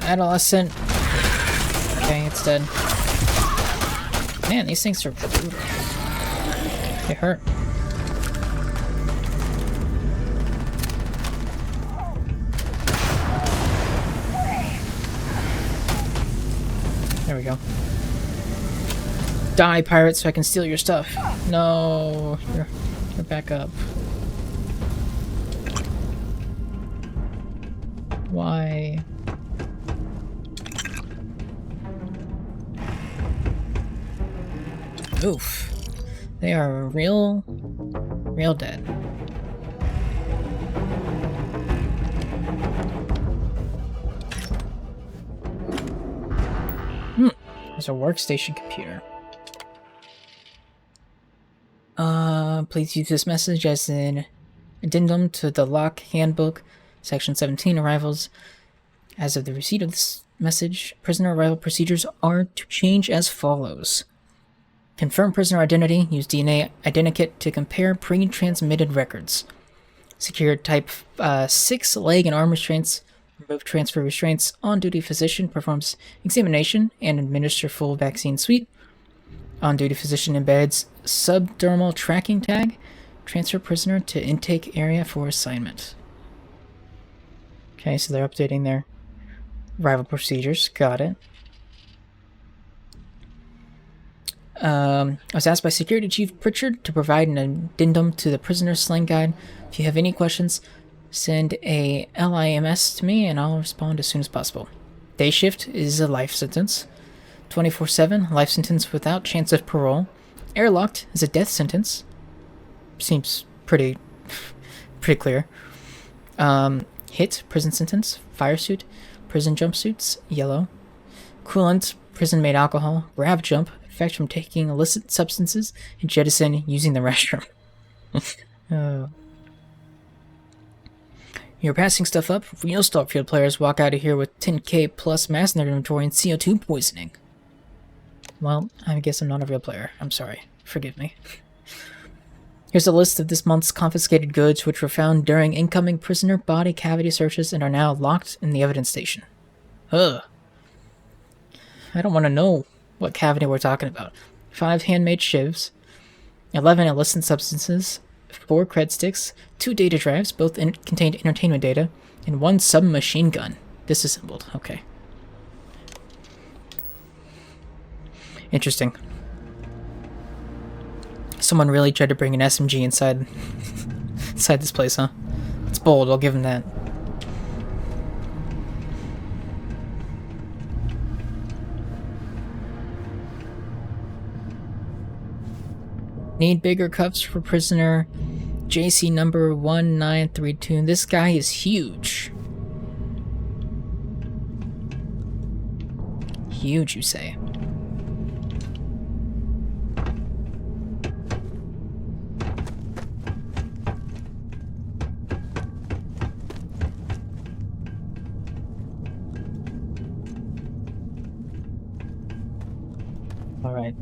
Adolescent. Okay, it's dead. Man, these things are brutal. They hurt. There we go. Die, pirate, so I can steal your stuff. No, you're back up. Why? Oof. They are real dead. There's a workstation computer. Please use this message as an addendum to the Locke Handbook, Section 17, Arrivals. As of the receipt of this message, prisoner arrival procedures are to change as follows. Confirm prisoner identity. Use DNA identikit to compare pre-transmitted records. Secure type 6 leg and arm restraints. Remove transfer restraints. On-duty physician performs examination and administer full vaccine suite. On-duty physician embeds subdermal tracking tag. Transfer prisoner to intake area for assignment. Okay, so they're updating their arrival procedures. Got it. I was asked by Security Chief Pritchard to provide an addendum to the prisoner slang guide. If you have any questions, send a LIMS to me and I'll respond as soon as possible. Day shift is a life sentence. 24/7, life sentence without chance of parole. Airlocked is a death sentence. Seems pretty clear. Hit, prison sentence. Fire suit, prison jumpsuits, yellow. Coolant, prison-made alcohol. Grab jump, effect from taking illicit substances, and jettison using the restroom. You're passing stuff up. Real Starfield players walk out of here with 10k plus mass in their inventory and CO2 poisoning. Well, I guess I'm not a real player. I'm sorry. Forgive me. Here's a list of this month's confiscated goods which were found during incoming prisoner body cavity searches and are now locked in the evidence station. Ugh. I don't want to know what cavity we're talking about. 5 handmade shivs, 11 illicit substances, 4 cred sticks, 2 data drives, both contained entertainment data, and 1 submachine gun. Disassembled. Okay. Interesting. Someone really tried to bring an SMG inside this place, huh? It's bold, I'll give him that. Need bigger cuffs for prisoner JC number 1932. This guy is huge. Huge, you say? Alright.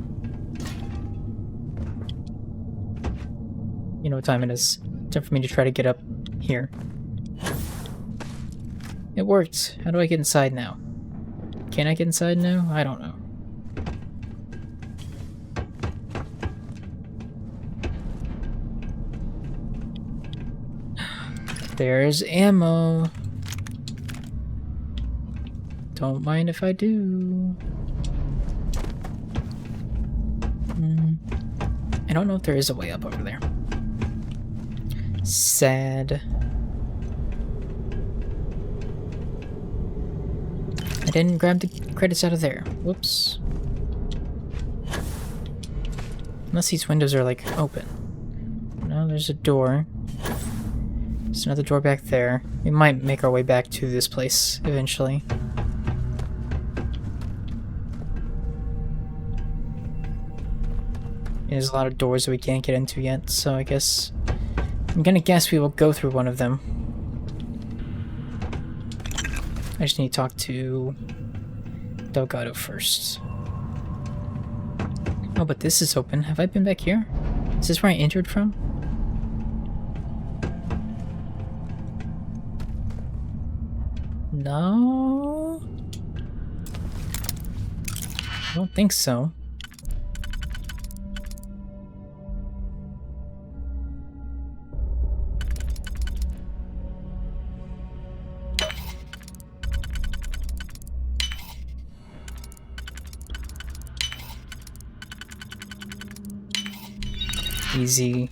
You know what time it is. Time for me to try to get up here. It worked. How do I get inside now? Can I get inside now? I don't know. There's ammo. Don't mind if I do. I don't know if there is a way up over there. Sad. I didn't grab the credits out of there. Whoops. Unless these windows are, like, open. No, there's a door. There's another door back there. We might make our way back to this place eventually. There's a lot of doors that we can't get into yet, so I guess... I'm gonna guess we will go through one of them. I just need to talk to Delgado first. Oh, but this is open. Have I been back here? Is this where I entered from? No? I don't think so. Easy.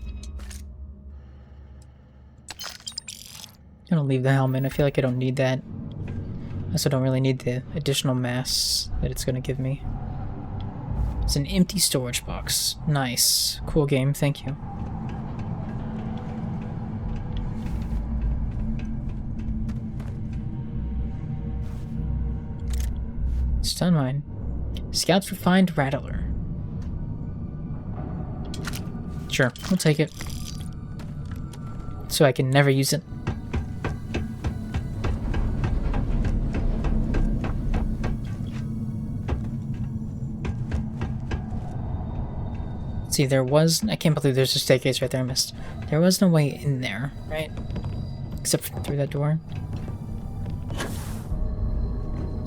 I'm gonna leave the helmet. I feel like I don't need that. I also don't really need the additional mass that it's gonna give me. It's an empty storage box. Nice. Cool game, thank you. Stun mine. Scouts refined Rattler. Sure, we'll take it. So I can never use it. See, there was... I can't believe there's a staircase right there I missed. There was no way in there, right? Except for through that door.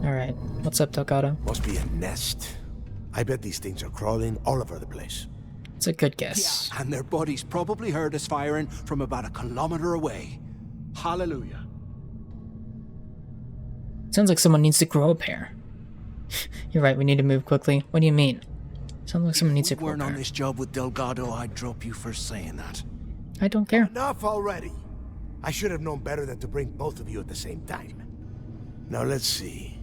Alright, what's up, Delgado? Must be a nest. I bet these things are crawling all over the place. It's a good guess. Yeah, and their buddies probably heard us firing from about 1 kilometer away. Hallelujah. Sounds like someone needs to grow a pair. You're right, we need to move quickly. What do you mean? Sounds like someone needs to grow a pair. If we weren't on this job with Delgado, I'd drop you for saying that. I don't care. Enough already. I should have known better than to bring both of you at the same time. Now let's see.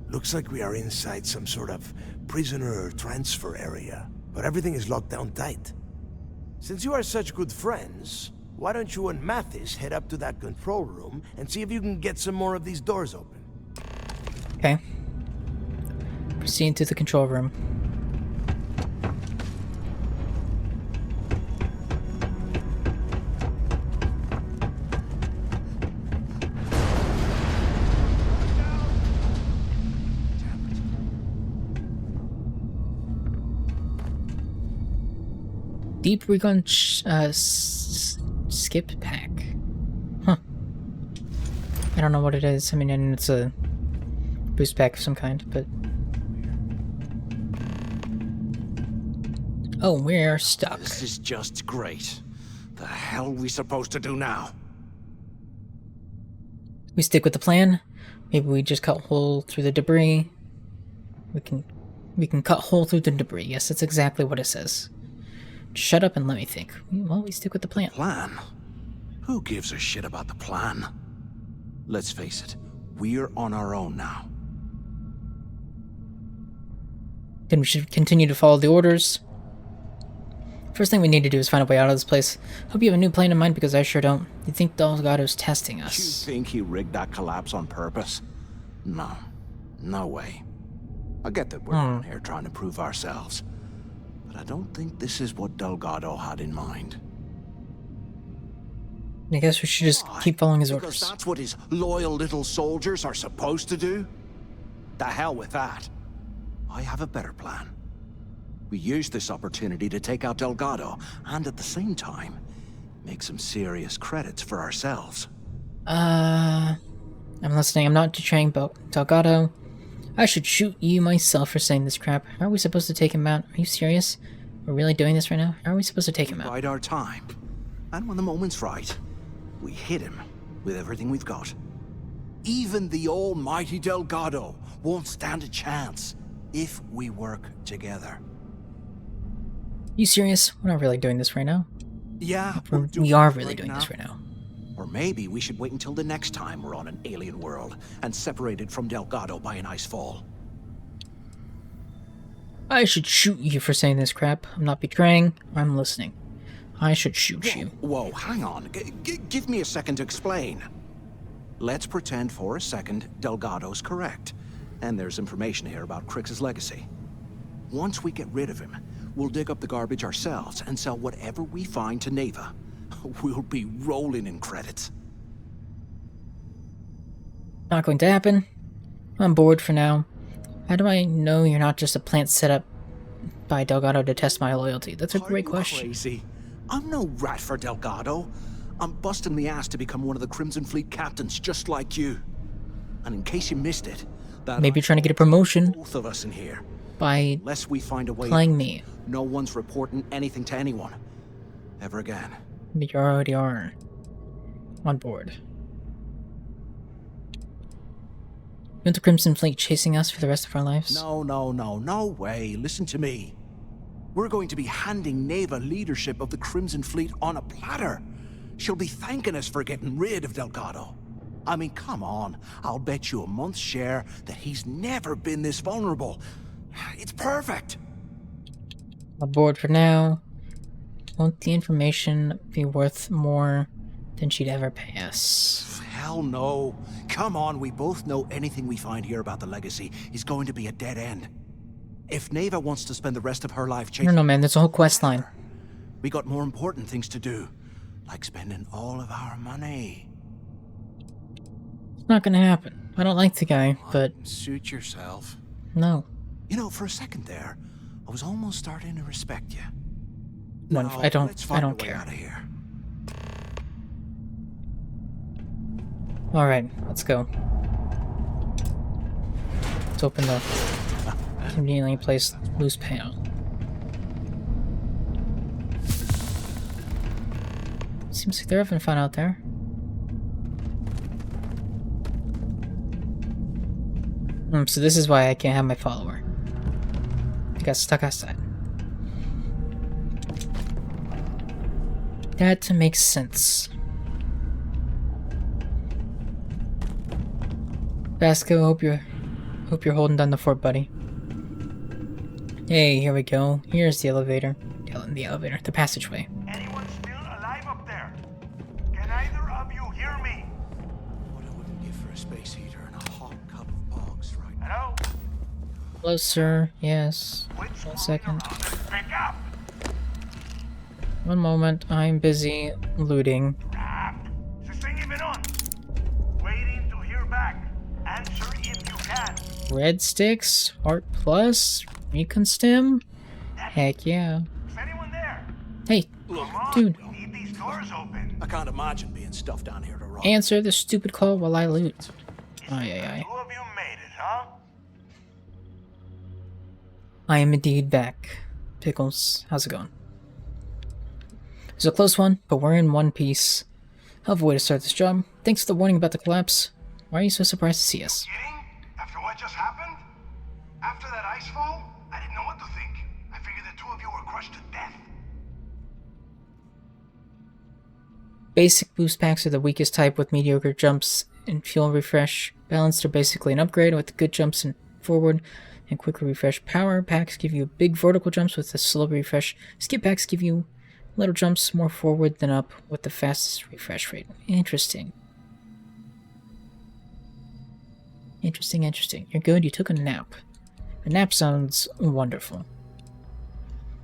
Looks like we are inside some sort of prisoner transfer area. But everything is locked down tight. Since you are such good friends, why don't you and Mathis head up to that control room and see if you can get some more of these doors open? Okay. Proceed to the control room. Deep recon skip pack. Huh. I don't know what it is. I mean, it's a boost pack of some kind, but... Oh, we're stuck. This is just great. The hell are we supposed to do now? We stick with the plan. Maybe we just cut a hole through the debris. We can cut a hole through the debris. Yes, that's exactly what it says. Shut up and let me think. Well, we stick with the plan. Plan? Who gives a shit about the plan? Let's face it, we're on our own now. Then we should continue to follow the orders. First thing we need to do is find a way out of this place. Hope you have a new plan in mind, because I sure don't. You think Delgado's testing us? You think he rigged that collapse on purpose? No. No way. I get that we're down here trying to prove ourselves. But I don't think this is what Delgado had in mind. I guess we should just keep following his orders. Because that's what his loyal little soldiers are supposed to do? The hell with that. I have a better plan. We use this opportunity to take out Delgado, and at the same time, make some serious credits for ourselves. I'm listening. I'm not betraying Delgado. I should shoot you myself for saying this crap. How are we supposed to take him out? Are you serious? We're really doing this right now? How are we supposed to take him out? Bide our time. And when the moment's right, we hit him with everything we've got. Even the almighty Delgado won't stand a chance if we work together. You serious? We're not really doing this right now. Yeah, we are really doing this right now. Or maybe we should wait until the next time we're on an alien world and separated from Delgado by an ice fall. I should shoot you for saying this crap. I'm not betraying. I'm listening. I should shoot you. Whoa, hang on. Give me a second to explain. Let's pretend for a second Delgado's correct. And there's information here about Crix's legacy. Once we get rid of him, we'll dig up the garbage ourselves and sell whatever we find to Neva. We'll be rolling in credits. Not going to happen. I'm bored for now. How do I know you're not just a plant set up by Delgado to test my loyalty? That's a great question. Crazy. I'm no rat for Delgado. I'm busting the ass to become one of the Crimson Fleet captains, just like you. And in case you missed it, that maybe trying to get a promotion. Both of us in here. By unless we find a way playing me. No one's reporting anything to anyone. Ever again. But you already are on board. You want the Crimson Fleet chasing us for the rest of our lives? No way. Listen to me. We're going to be handing Neva leadership of the Crimson Fleet on a platter. She'll be thanking us for getting rid of Delgado. I mean, come on. I'll bet you a month's share that he's never been this vulnerable. It's perfect. On board for now. Won't the information be worth more than she'd ever pay us? Hell no. Come on, we both know anything we find here about the legacy is going to be a dead end. If Neva wants to spend the rest of her life chasing... No, man, there's a whole quest line. We got more important things to do, like spending all of our money. It's not gonna happen. I don't like the guy, but... Suit yourself. No. You know, for a second there, I was almost starting to respect you. No, I don't care. Out of here. Alright, let's go. Let's open the conveniently placed loose payout. Seems like they're having fun out there. So this is why I can't have my follower. I got stuck outside. That makes sense. Vasco, hope you're holding down the fort, buddy. Hey, here we go. Here's the elevator. The passageway. Anyone still alive up there? Can either of you hear me? What I wouldn't give for a space heater and a hot cup of bogs right now. Hello, sir. Yes. 1 second. Pick up. One moment. I'm busy looting. Is this thing even on? Waiting to hear back. Answer if you can. Red sticks? Art plus? Recon stem? Heck yeah. Is anyone there? Hey, dude. We need these doors open. I can't imagine being stuffed down here to rot. Answer the stupid call while I loot. Aye. Two of you made it, huh? I am indeed back. Pickles, how's it going? It was a close one, but we're in one piece. Hell of a way to start this job. Thanks for the warning about the collapse. Why are you so surprised to see us? Kidding? After what just happened? After that ice fall? I didn't know what to think. I figured the two of you were crushed to death. Basic boost packs are the weakest type with mediocre jumps and fuel refresh. Balanced are basically an upgrade with good jumps and forward and quicker refresh. Power packs give you big vertical jumps with a slow refresh. Skip packs give you little jumps more forward than up with the fastest refresh rate. Interesting. Interesting. You're good, you took a nap. A nap sounds wonderful.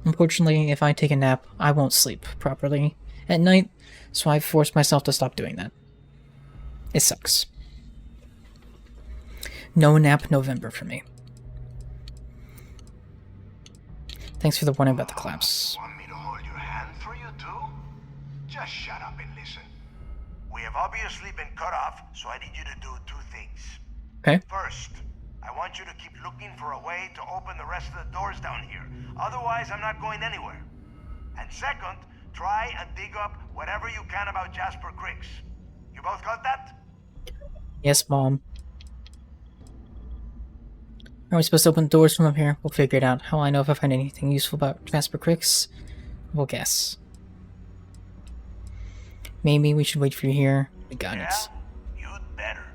Unfortunately, if I take a nap, I won't sleep properly at night, so I've forced myself to stop doing that. It sucks. No nap November for me. Thanks for the warning about the collapse. Want me to hold your hand for you too? Just shut up and listen. We have obviously been cut off, so I need you to do two things. Okay. First, I want you to keep looking for a way to open the rest of the doors down here. Otherwise, I'm not going anywhere. And second, try and dig up whatever you can about Jasper Crix. You both got that? Yes, Mom. Are we supposed to open doors from up here? We'll figure it out. How will I know if I find anything useful about Jasper Crix? We'll guess. Maybe we should wait for you here. We got it. You'd better.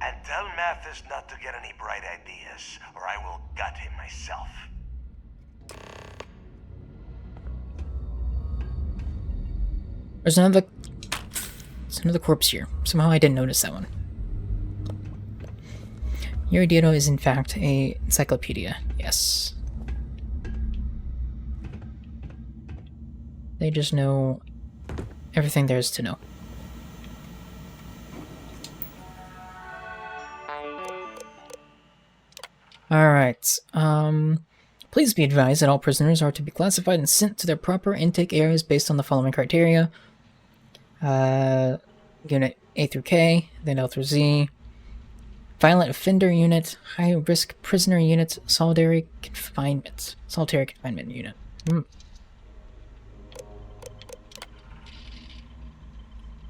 And tell Mathis not to get any bright ideas, or I will gut him myself. There's another corpse here. Somehow I didn't notice that one. Your Dito is in fact a encyclopedia. Yes. They just know everything there is to know. Alright, please be advised that all prisoners are to be classified and sent to their proper intake areas based on the following criteria. Unit A through K, then L through Z. Violent offender unit, high risk prisoner unit, solitary confinement unit.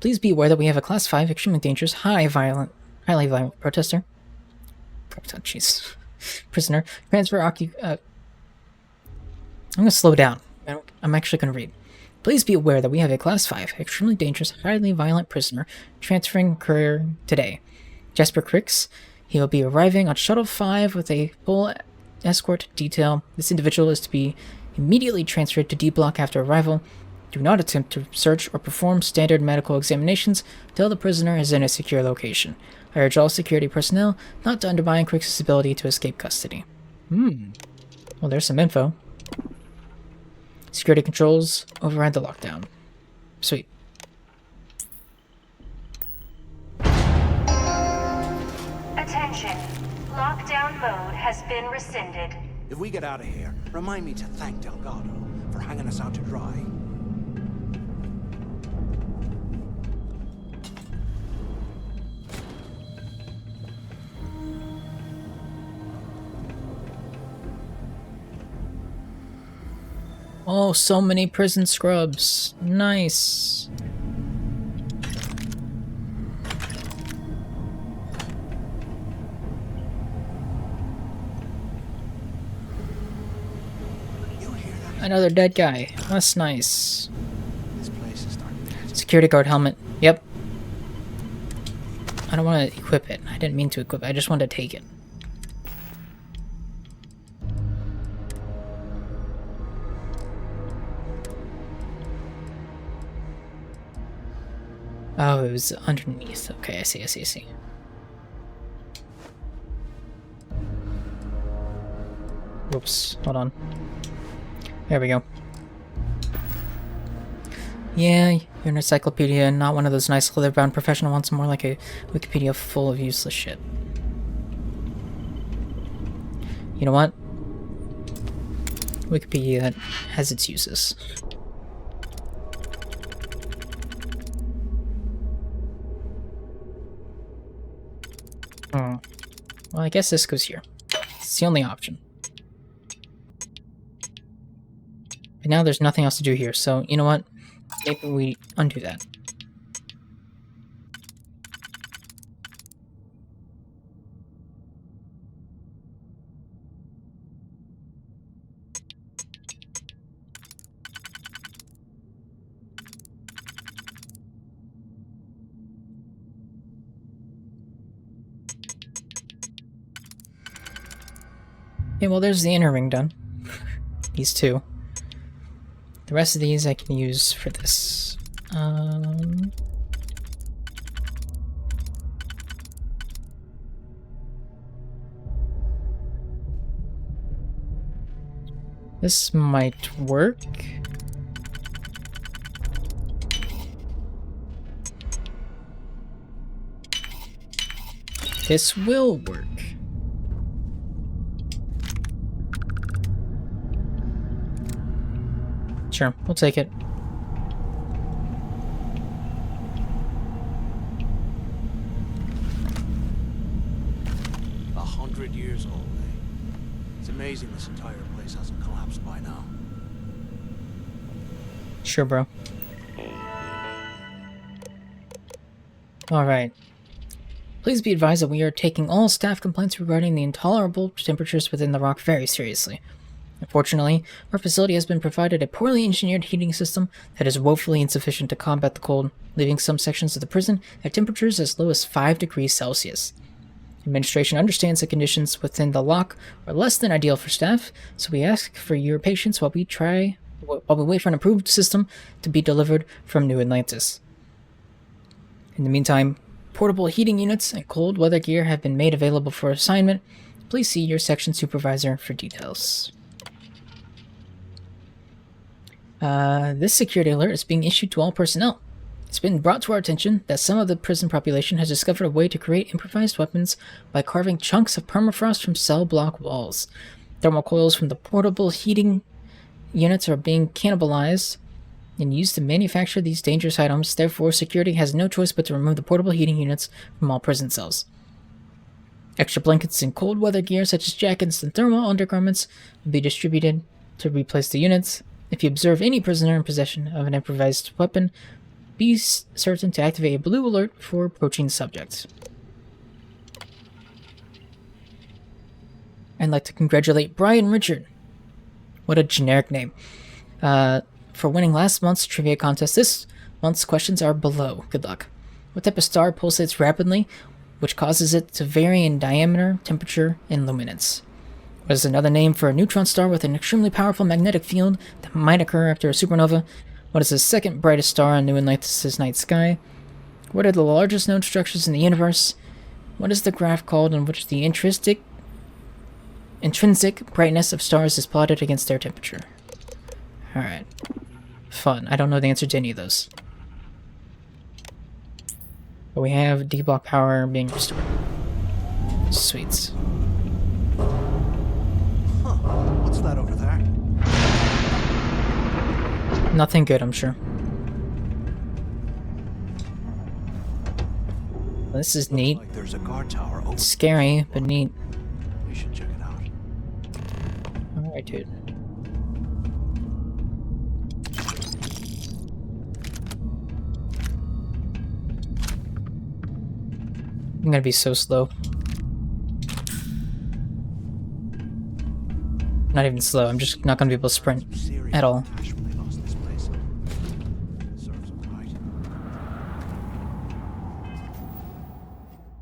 Please be aware that we have a class 5 extremely dangerous, highly violent protester. Jeez. Prisoner. Transfer I'm gonna slow down. I'm actually gonna read. Please be aware that we have a class 5 extremely dangerous, highly violent prisoner transferring courier today. Jasper Cricks. He will be arriving on Shuttle 5 with a full escort detail. This individual is to be immediately transferred to D Block after arrival. Do not attempt to search or perform standard medical examinations until the prisoner is in a secure location. I urge all security personnel not to undermine Cricks' ability to escape custody. Well, there's some info. Security controls override the lockdown. Sweet. Attention. Lockdown mode has been rescinded. If we get out of here, remind me to thank Delgado for hanging us out to dry. Oh, so many prison scrubs. Nice. Another dead guy. That's nice. This place is starting to... Security guard helmet. Yep. I don't want to equip it. I didn't mean to equip it. I just wanted to take it. Oh, it was underneath. Okay, I see. Oops, hold on. There we go. Yeah, you're an encyclopedia, not one of those nice leather-bound professional ones, more like a Wikipedia full of useless shit. You know what? Wikipedia has its uses. Well, I guess this goes here. It's the only option. But now there's nothing else to do here, so you know what? Maybe we undo that. Okay, well there's the inner ring done. These two. The rest of these I can use for this. This might work. This will work. Sure, we'll take it. A 100 years old, eh? It's amazing this entire place hasn't collapsed by now. Sure, bro. Alright. Please be advised that we are taking all staff complaints regarding the intolerable temperatures within the rock very seriously. Unfortunately, our facility has been provided a poorly engineered heating system that is woefully insufficient to combat the cold, leaving some sections of the prison at temperatures as low as 5 degrees Celsius. Administration understands the conditions within the lock are less than ideal for staff, so we ask for your patience while we try while we wait for an improved system to be delivered from New Atlantis. In the meantime, portable heating units and cold weather gear have been made available for assignment. Please see your section supervisor for details. This security alert is being issued to all personnel. It's been brought to our attention that some of the prison population has discovered a way to create improvised weapons by carving chunks of permafrost from cell block walls. Thermal coils from the portable heating units are being cannibalized and used to manufacture these dangerous items. Therefore, security has no choice but to remove the portable heating units from all prison cells. Extra blankets and cold weather gear such as jackets and thermal undergarments will be distributed to replace the units. If you observe any prisoner in possession of an improvised weapon, be certain to activate a blue alert before approaching the subject. I'd like to congratulate Brian Richard. What a generic name. For winning last month's trivia contest. This month's questions are below. Good luck. What type of star pulsates rapidly, which causes it to vary in diameter, temperature, and luminance? What is another name for a neutron star with an extremely powerful magnetic field that might occur after a supernova? What is the second brightest star on New Atlantis' night sky? What are the largest known structures in the universe? What is the graph called in which the intrinsic brightness of stars is plotted against their temperature? Alright. Fun. I don't know the answer to any of those. But we have D-block power being restored. Sweets. Huh. What's that over there? Nothing good, I'm sure. Well, this is neat. Like there's a guard tower over. Scary, but neat. We should check it out. Alright, dude. I'm gonna be so slow. Not even slow, I'm just not gonna be able to sprint at all.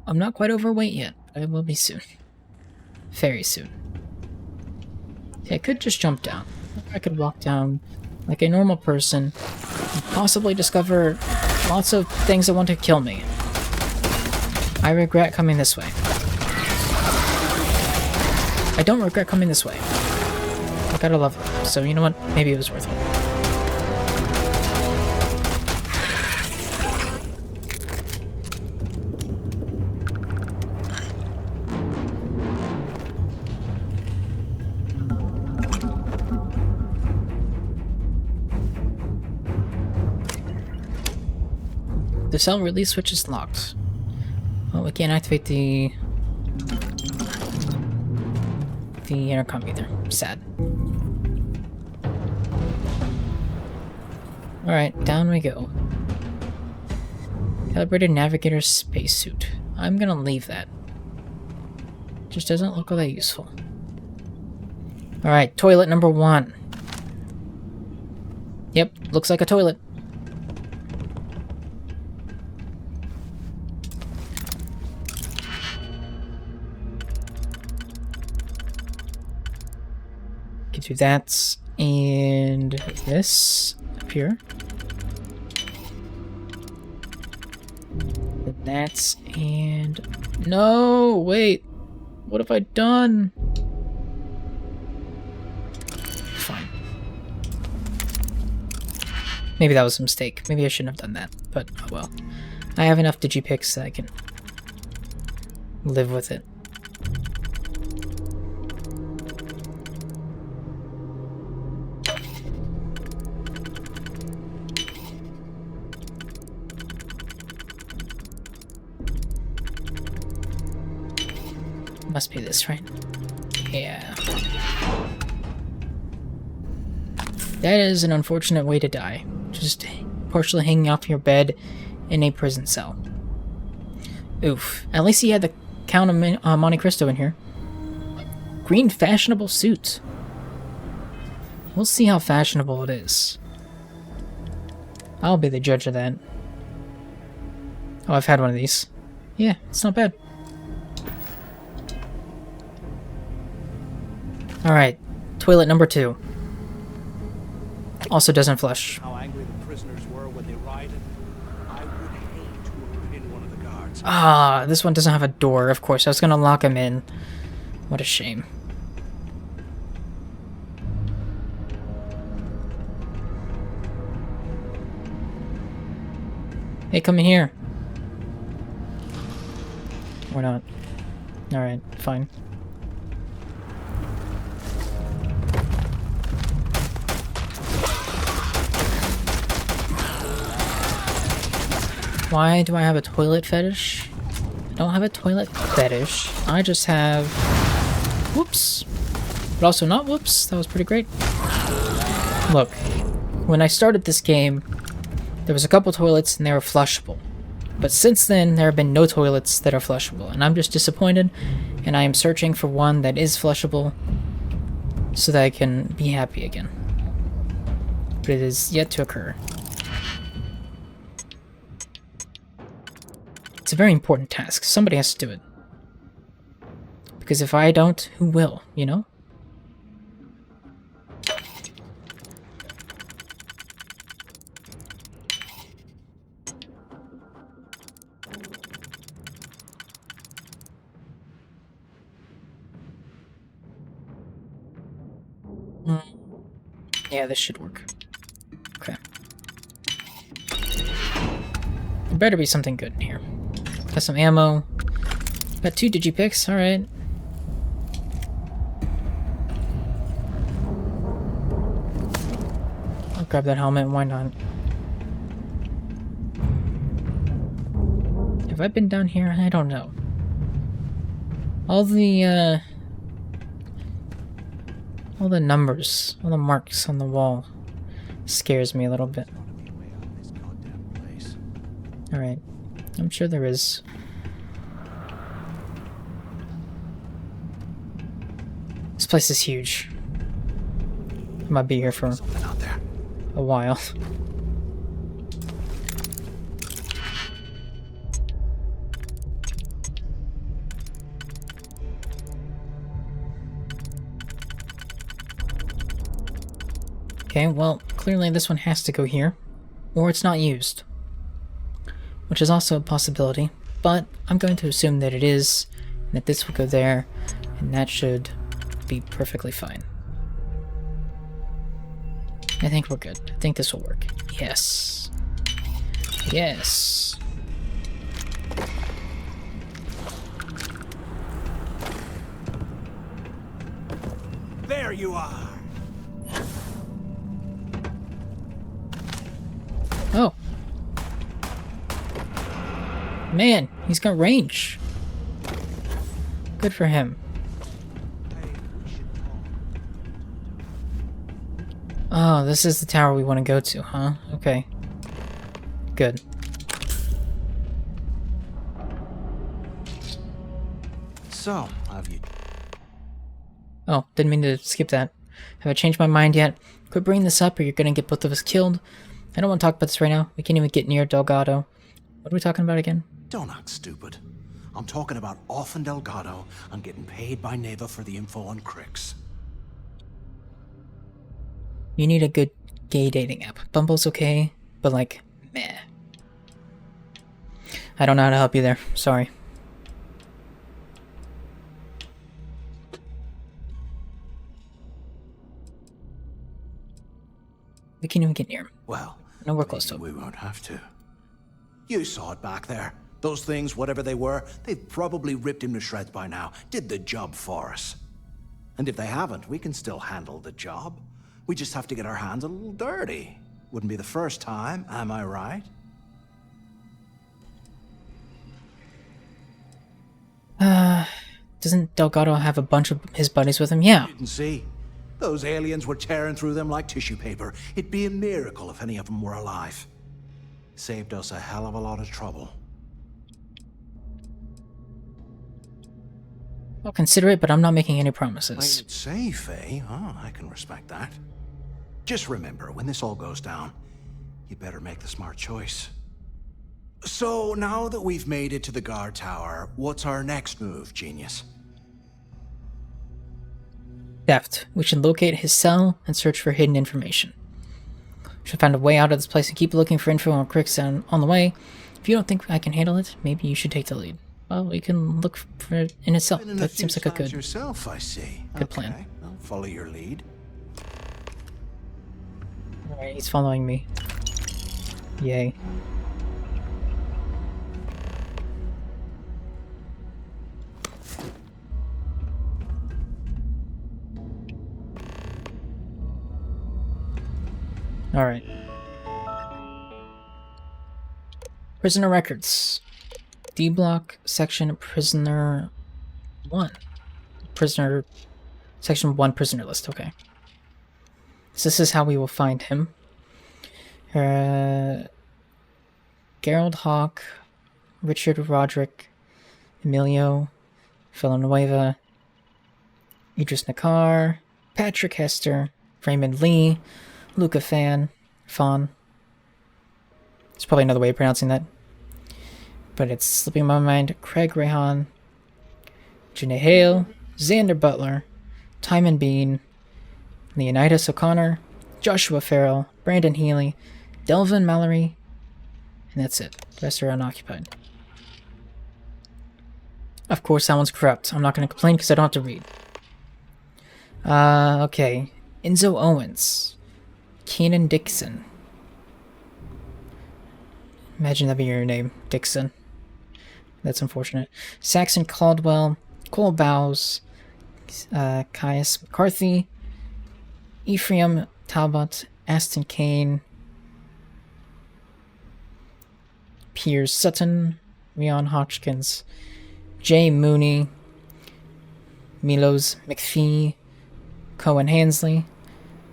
I'm not quite overweight yet, but I will be soon. Very soon. Yeah, I could just jump down. I could walk down like a normal person and possibly discover lots of things that want to kill me. I regret coming this way. I don't regret coming this way. I gotta love it. So you know what? Maybe it was worth it. The cell release switch is locked. Well, we can't activate the intercom either. Sad. Alright, down we go. Calibrated navigator spacesuit. I'm gonna leave that. Just doesn't look all that useful. Alright, toilet number 1. Yep, looks like a toilet. Can do that, and this up here. That's, and no, wait, what have I done? Fine. Maybe that was a mistake. Maybe I shouldn't have done that, but oh well. I have enough digipicks that I can live with it. Must be this, right? Yeah. That is an unfortunate way to die. Just partially hanging off your bed in a prison cell. Oof. At least he had the Count of Monte Cristo in here. Green fashionable suit. We'll see how fashionable it is. I'll be the judge of that. Oh, I've had one of these. Yeah, it's not bad. Alright, toilet number 2. Also doesn't flush. How angry the prisoners were when they rioted. I would hate to have been one of the guards. Ah, this one doesn't have a door, of course. I was gonna lock him in. What a shame. Hey, come in here. Or not. Alright, fine. Why do I have a toilet fetish? I don't have a toilet fetish. I just have... Whoops. But also not whoops. That was pretty great. Look, when I started this game, there was a couple toilets and they were flushable. But since then, there have been no toilets that are flushable. And I'm just disappointed. And I am searching for one that is flushable so that I can be happy again. But it is yet to occur. It's a very important task. Somebody has to do it. Because if I don't, who will, you know? Yeah, this should work. Okay. There better be something good in here. Got some ammo. Got 2 digipicks, alright. I'll grab that helmet, why not? Have I been down here? I don't know. All the numbers, all the marks on the wall scares me a little bit. Alright. I'm sure there is. This place is huge. I might be here for a while. Okay, well, clearly this one has to go here, or it's not used. Which is also a possibility, but I'm going to assume that it is, and that this will go there, and that should be perfectly fine. I think we're good. I think this will work. Yes. Yes. There you are. Oh. Man, he's got range. Good for him. Oh, this is the tower we want to go to, huh? Okay. Good. So, have you... Oh, didn't mean to skip that. Have I changed my mind yet? Quit bringing this up or you're gonna get both of us killed. I don't want to talk about this right now. We can't even get near Delgado. What are we talking about again? Don't act stupid. I'm talking about off in Delgado and getting paid by Neva for the info on Crix. You need a good gay dating app. Bumble's okay, but like, meh. I don't know how to help you there. Sorry. We can't even get near him. Well, no, we're close to him. We won't have to. You saw it back there. Those things, whatever they were, they've probably ripped him to shreds by now. Did the job for us. And if they haven't, we can still handle the job. We just have to get our hands a little dirty. Wouldn't be the first time, am I right? Doesn't Delgado have a bunch of his buddies with him? Yeah. You can see. Those aliens were tearing through them like tissue paper. It'd be a miracle if any of them were alive. Saved us a hell of a lot of trouble. I'll consider it, but I'm not making any promises. I'd say, Faye. Oh, I can respect that. Just remember, when this all goes down, you better make the smart choice. So, now that we've made it to the guard tower, what's our next move, genius? Theft. We should locate his cell and search for hidden information. Should find a way out of this place and keep looking for info on Cricks on the way. If you don't think I can handle it, maybe you should take the lead. Well, we can look for it in itself. That seems like a good yourself, I see. Good plan. I'll follow your lead. Alright, he's following me. Yay. Alright. Prisoner records. D block, section prisoner 1. Prisoner, section 1 prisoner list, okay. So this is how we will find him. Gerald Hawk, Richard Roderick, Emilio Villanueva, Idris Nakar, Patrick Hester, Raymond Lee, Luca Fawn. There's probably another way of pronouncing that, but it's slipping my mind. Craig Rehan, Janae Hale, Xander Butler, Timon Bean, Leonidas O'Connor, Joshua Farrell, Brandon Healy, Delvin Mallory, and that's it. The rest are unoccupied. Of course, that one's corrupt. I'm not going to complain because I don't have to read. Okay. Enzo Owens. Keenan Dixon. Imagine that being your name, Dixon. That's unfortunate. Saxon Caldwell, Cole Bowes, Caius McCarthy, Ephraim Talbot, Aston Kane, Piers Sutton, Rion Hodgkins, Jay Mooney, Milos McPhee, Cohen Hansley,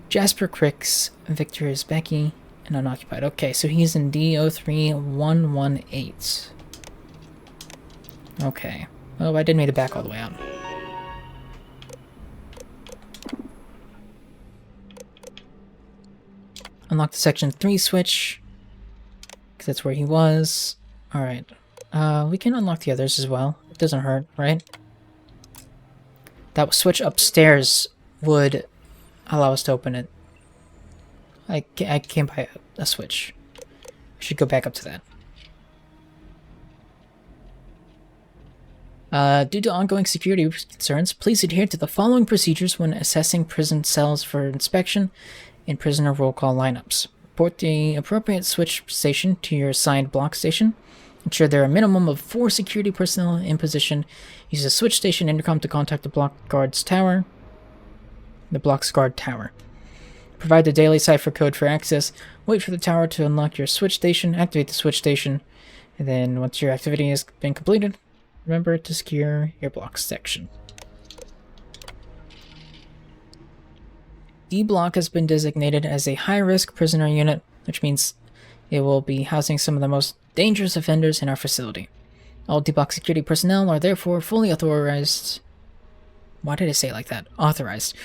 Jasper Cricks, Victor Isbecki, and unoccupied. Okay, so he's in D03118. Okay. Oh, I didn't make it back all the way out. Unlock the section 3 switch, because that's where he was. Alright. We can unlock the others as well. It doesn't hurt, right? That switch upstairs would allow us to open it. I can't buy a switch. I should go back up to that. Due to ongoing security concerns, please adhere to the following procedures when assessing prison cells for inspection in prisoner roll call lineups. Report the appropriate switch station to your assigned block station. Ensure there are a minimum of 4 security personnel in position. Use a switch station intercom to contact the block's guard tower. Provide the daily cipher code for access. Wait for the tower to unlock your switch station. Activate the switch station. And then once your activity has been completed, remember to secure your block section. D block has been designated as a high-risk prisoner unit, which means it will be housing some of the most dangerous offenders in our facility. All D block security personnel are therefore fully authorized. Why did I say it like that? Authorized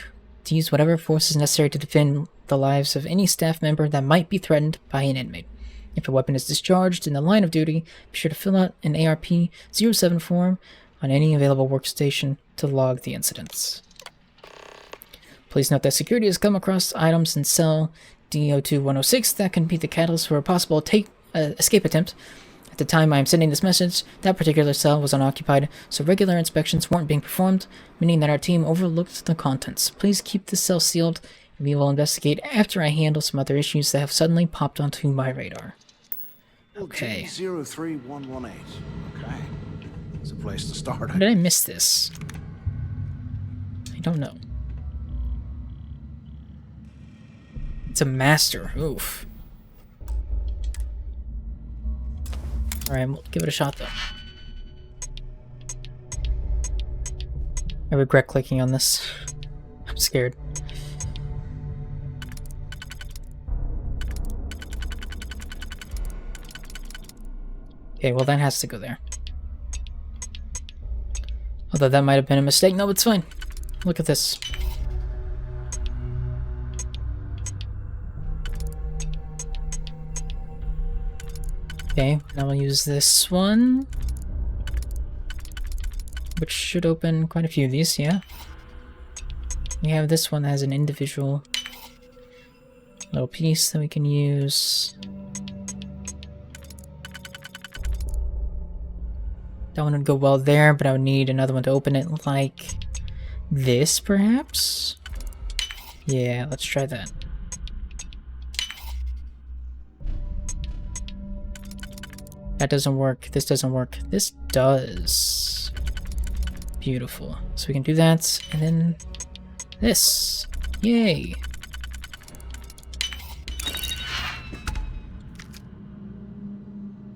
to use whatever force is necessary to defend the lives of any staff member that might be threatened by an inmate. If a weapon is discharged in the line of duty, be sure to fill out an ARP-07 form on any available workstation to log the incidents. Please note that security has come across items in cell D02106 that can be the catalyst for a possible escape attempt. At the time I am sending this message, that particular cell was unoccupied, so regular inspections weren't being performed, meaning that our team overlooked the contents. Please keep this cell sealed, and we will investigate after I handle some other issues that have suddenly popped onto my radar. Okay. 03118. Okay. It's a place to start. How did I miss this? I don't know. It's a master. Oof. Alright, we'll give it a shot though. I regret clicking on this. I'm scared. Okay, well that has to go there. Although that might have been a mistake. No, it's fine. Look at this. Okay, now we'll use this one, which should open quite a few of these, yeah. We have this one that has an individual Little piece that we can use. That one would go well there, but I would need another one to open it like this, perhaps? Yeah, let's try that. That doesn't work. This doesn't work. This does. Beautiful. So we can do that, and then this. Yay!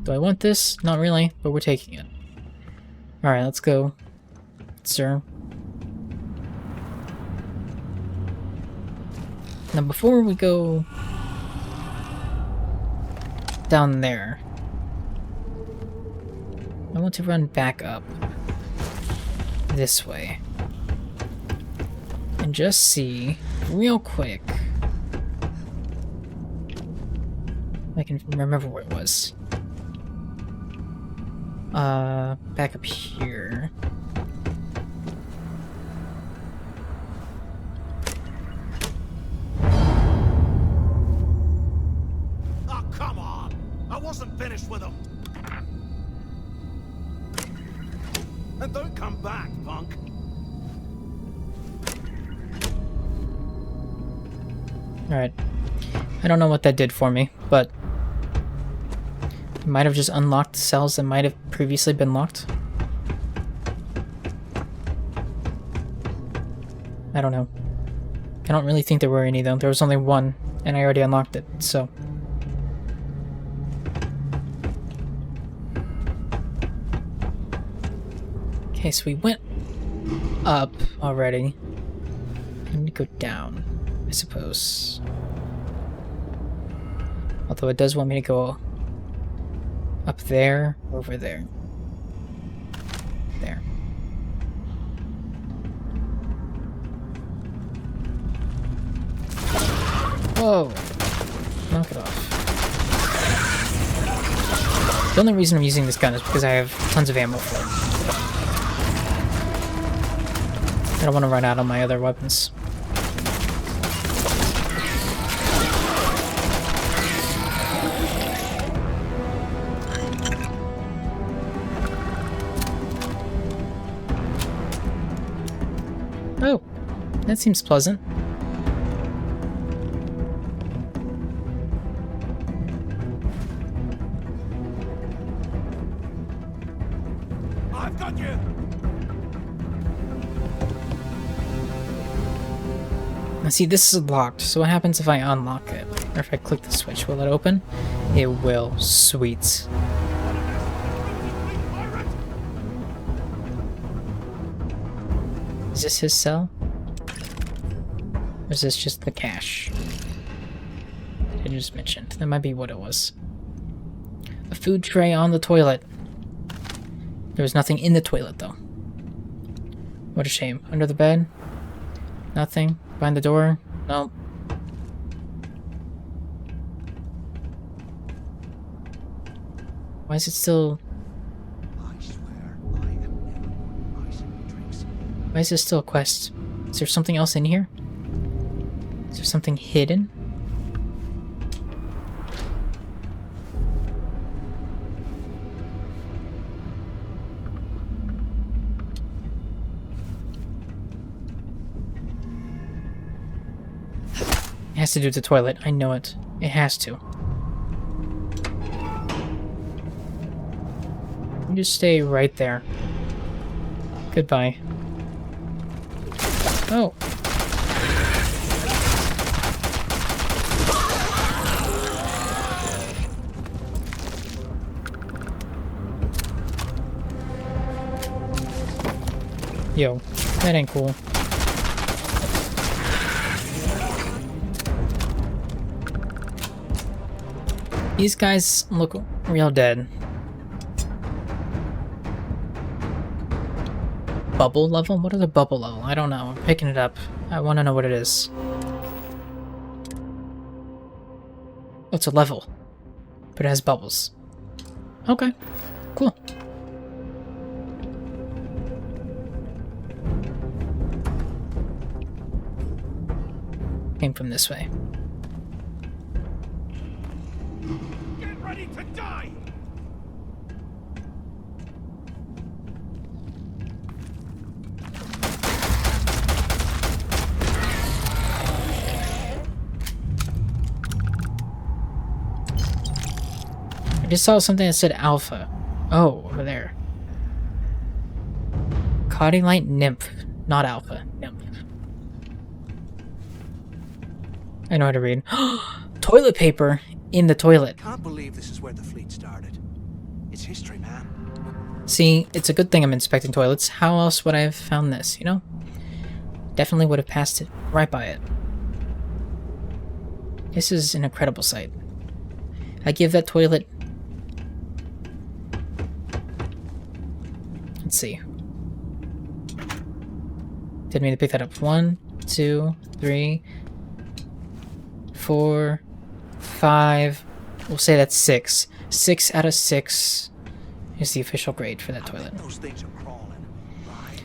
Do I want this? Not really, but we're taking it. Alright, let's go, sir. Now before we go down there, I want to run back up this way and just see real quick if I can remember where it was. Back up here. Oh, come on! I wasn't finished with them. And don't come back, punk. Alright. I don't know what that did for me, but it might have just unlocked cells that might have previously been locked. I don't know. I don't really think there were any though. There was only one, and I already unlocked it, so. Okay, so we went up already. I need to go down, I suppose. Although it does want me to go up there, over there. There. Whoa! Knock it off. The only reason I'm using this gun is because I have tons of ammo for it. I don't want to run out on my other weapons. Oh, that seems pleasant. I've got you. Now see, this is locked, so what happens if I unlock it? Or if I click the switch, will it open? It will. Sweet. Is this his cell? Or is this just the cache that I just mentioned? That might be what it was. A food tray on the toilet. There was nothing in the toilet, though. What a shame. Under the bed? Nothing. Behind the door? No. Why is it still... Why is this still a quest? Is there something else in here? Is there something hidden? It has to do with the toilet. I know it. It has to. You just stay right there. Goodbye. Oh. Yo, that ain't cool. These guys look real dead. Bubble level? What is a bubble level? I don't know. I'm picking it up. I want to know what it is. Oh, it's a level. But it has bubbles. Okay. Cool. Came from this way. Get ready to die! I just saw something that said Alpha. Oh, over there. Cotting Light Nymph, not Alpha. Nymph. I know how to read. Toilet paper in the toilet. Can't believe this is where the fleet started. It's history, man. See, it's a good thing I'm inspecting toilets. How else would I have found this, you know? Definitely would have passed it right by it. This is an incredible sight. I give that toilet... Let's see. Didn't mean to pick that up. 1, 2, 3, 4, 5. We'll say that's 6. 6 out of 6 is the official grade for that toilet. Those things are crawling.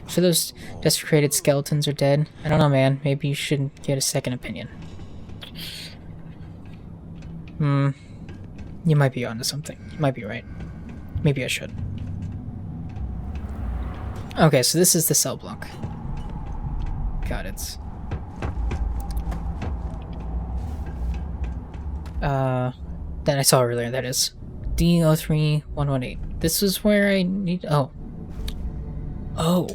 So those desecrated skeletons are dead. I don't know, man. Maybe you should get a second opinion. You might be onto something. You might be right. Maybe I should. Okay, so this is the cell block. Got it. That I saw earlier, that is. D03118. This is where I need... Oh. Oh.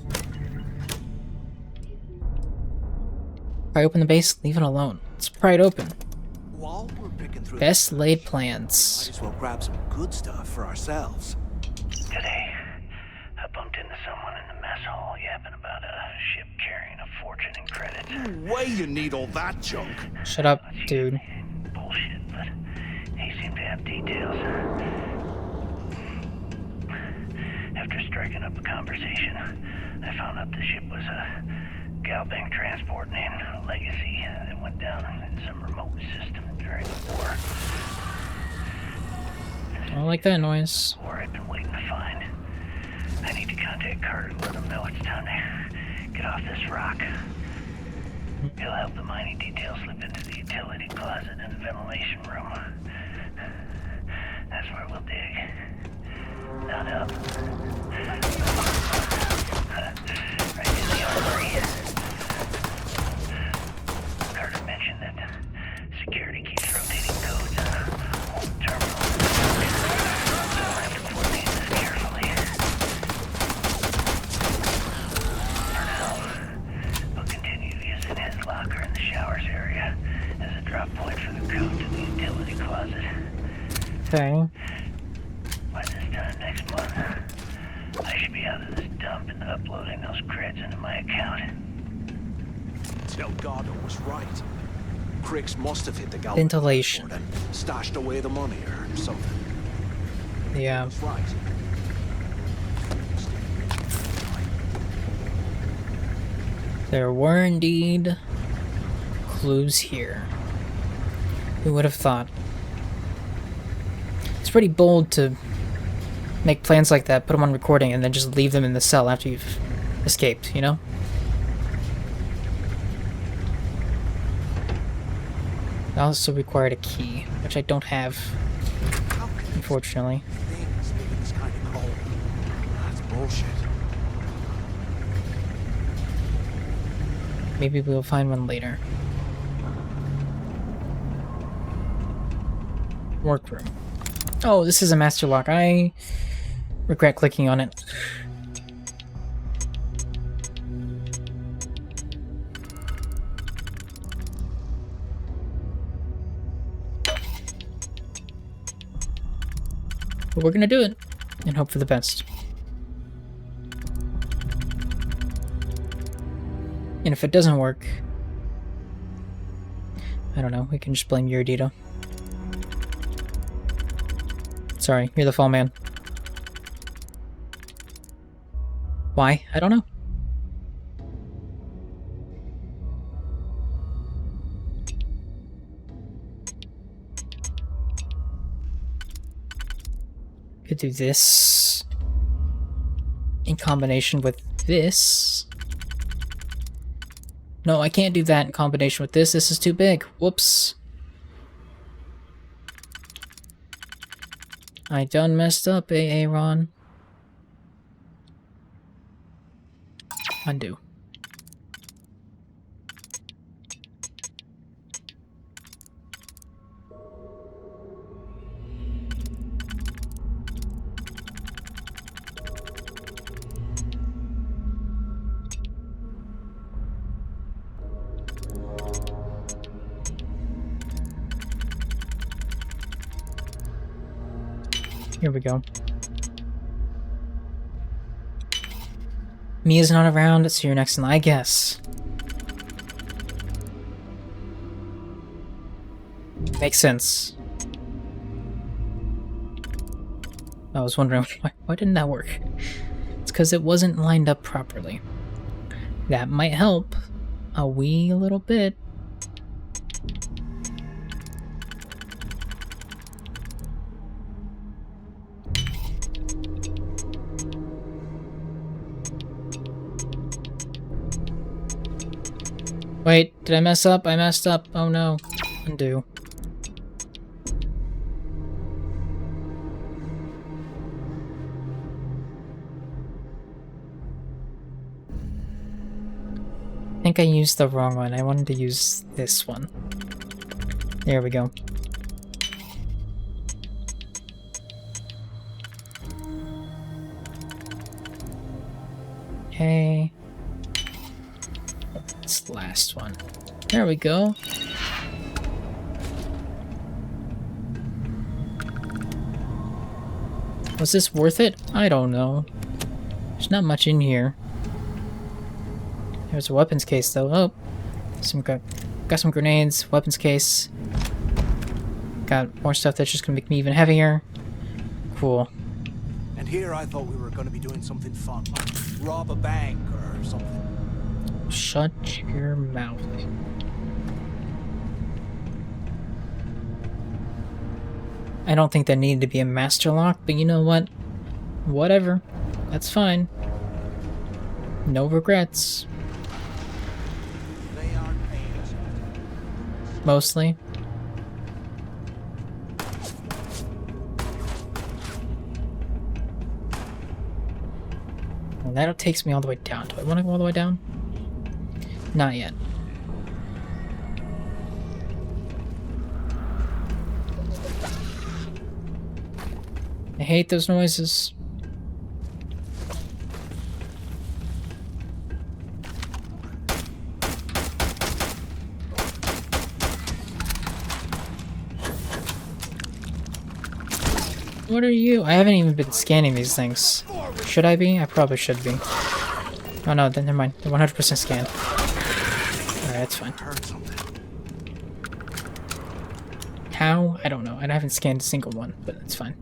Pry open the base, leave it alone. Let's pry it open. While we're picking through Best laid plans. might as well grab some good stuff for ourselves. Today, I bumped into someone in the mess hall yapping about a ship carrying a fortune in credits. No way you need all that junk. Shut up, dude. Bullshit, but he seemed to have details. After striking up a conversation, I found out the ship was a Galbank transport named Legacy that went down in some remote system during the war. I don't like that noise. War I've been waiting to find. I need to contact Carter and let him know it's time to get off this rock. He'll help the mining details slip into the utility closet in the ventilation room. That's where we'll dig. Not up. Right in the armory. Carter mentioned that security keeps rotating codes in all the terminals. So I'll have to coordinate this carefully. For now, we'll continue using his locker in the showers area as a drop point for the code to the utility closet. Okay. By this time next month, I should be out of this dump and uploading those creds into my account. Delgado was right. Cricks must have hit the Galbank Ventilation. and stashed away the money or something. Yeah. That's right. There were indeed clues here. Who would have thought? It's pretty bold to make plans like that, put them on recording, and then just leave them in the cell after you've escaped, you know? I also required a key, which I don't have, unfortunately. Things making this kind of cold. That's bullshit. Maybe we'll find one later. Workroom. Oh, this is a master lock. I regret clicking on it. But we're gonna do it and hope for the best. And if it doesn't work, I don't know, we can just blame Eurodito. Sorry, you're the fall man. Why? I don't know. Could do this in combination with this. No, I can't do that in combination with this. This is too big. Whoops. I done messed up, Aaron. Undo. Here we go. Mia's not around, so you're next in line, I guess. Makes sense. I was wondering why didn't that work? It's because it wasn't lined up properly. That might help a wee little bit. Wait, did I mess up? I messed up. Oh no. Undo. I think I used the wrong one. I wanted to use this one. There we go. Okay. It's the last one. There we go. Was this worth it? I don't know. There's not much in here. There's a weapons case though. Oh, got some grenades, weapons case. Got more stuff that's just gonna make me even heavier. Cool. And here I thought we were gonna be doing something fun, like rob a bank or something. Shut your mouth. I don't think there needed to be a master lock, but you know what? Whatever. That's fine. No regrets. They aren't paying us. Mostly. Well, that takes me all the way down. Do I want to go all the way down? Not yet. I hate those noises. What are you? I haven't even been scanning these things. Should I be? I probably should be. Oh no, then never mind. They're 100% scanned. Alright, that's fine. How? I don't know. I haven't scanned a single one, but that's fine.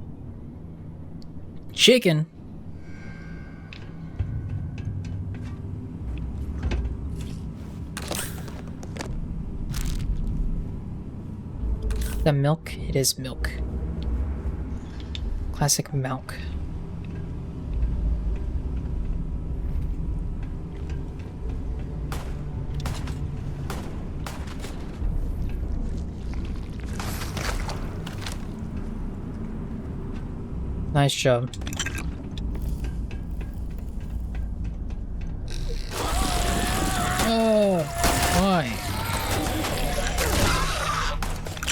Chicken! The milk? It is milk. Classic milk. Nice job. Oh, why?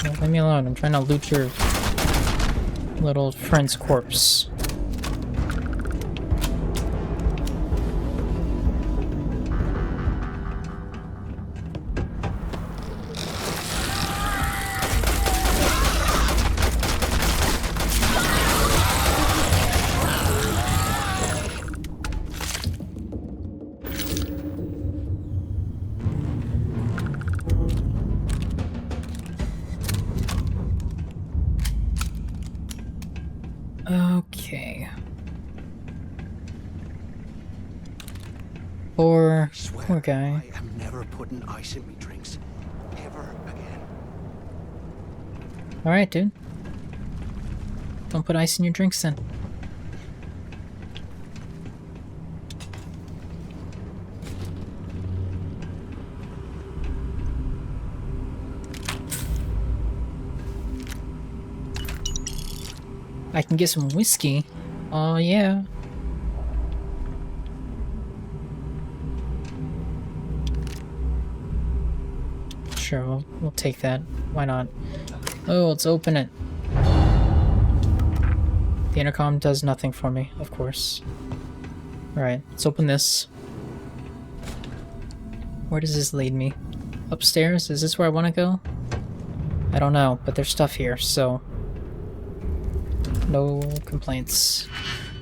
Well, leave me alone. I'm trying to loot your little friend's corpse. Okay. Poor guy. I am never putting ice in me drinks. Ever again. Alright, dude. Don't put ice in your drinks then. I can get some whiskey. Oh, yeah. Sure, we'll take that. Why not? Oh, let's open it. The intercom does nothing for me, of course. Alright, let's open this. Where does this lead me? Upstairs? Is this where I want to go? I don't know, but there's stuff here, so... no complaints.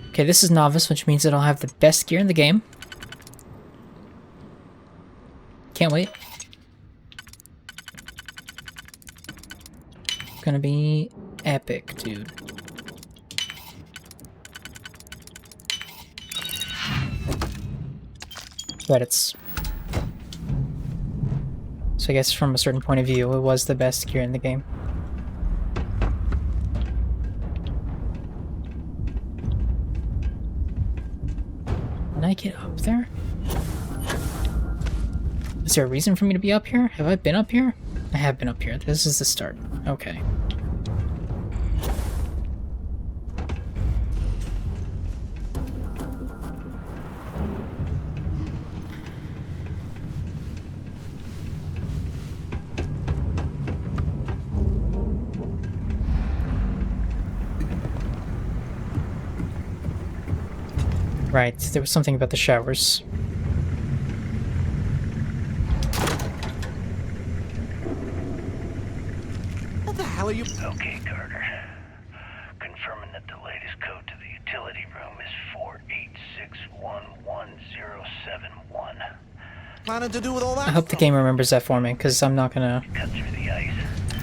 Okay, this is Novice, which means that I'll have the best gear in the game. Can't wait. Gonna be epic, dude. Credits. So I guess from a certain point of view, it was the best gear in the game. Can I get up there? Is there a reason for me to be up here? Have I been up here? I have been up here. This is the start. Okay. Right, there was something about the showers. What the hell are you... Okay, Carter. Confirming that the latest code to the utility room is 486111071. Planning to do with all that? I hope the game remembers that for me, because I'm not gonna... Cut through the ice.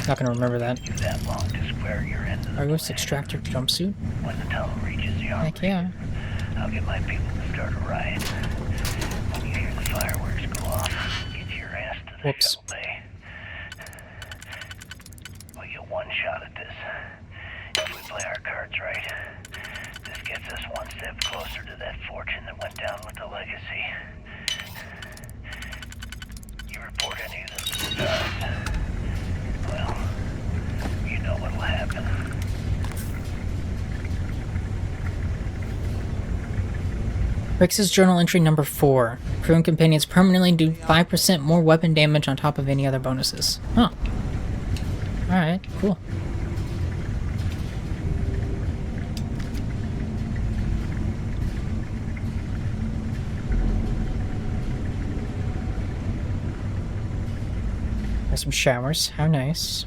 Not gonna remember that. Do that long to square your end of the Argos extractor jumpsuit? When the tunnel reaches the armory, Heck yeah. I'll get my people to start a riot. When you hear the fireworks go off, get your ass to the shuttle bay. We'll get one shot at this. If we play our cards right, this gets us one step closer to that fortune that went down with the legacy. You report any of this to the guards, well, you know what'll happen. Rix's journal entry number 4. Crew and companions permanently do 5% more weapon damage on top of any other bonuses. Huh. Alright, cool. There's some showers. How nice.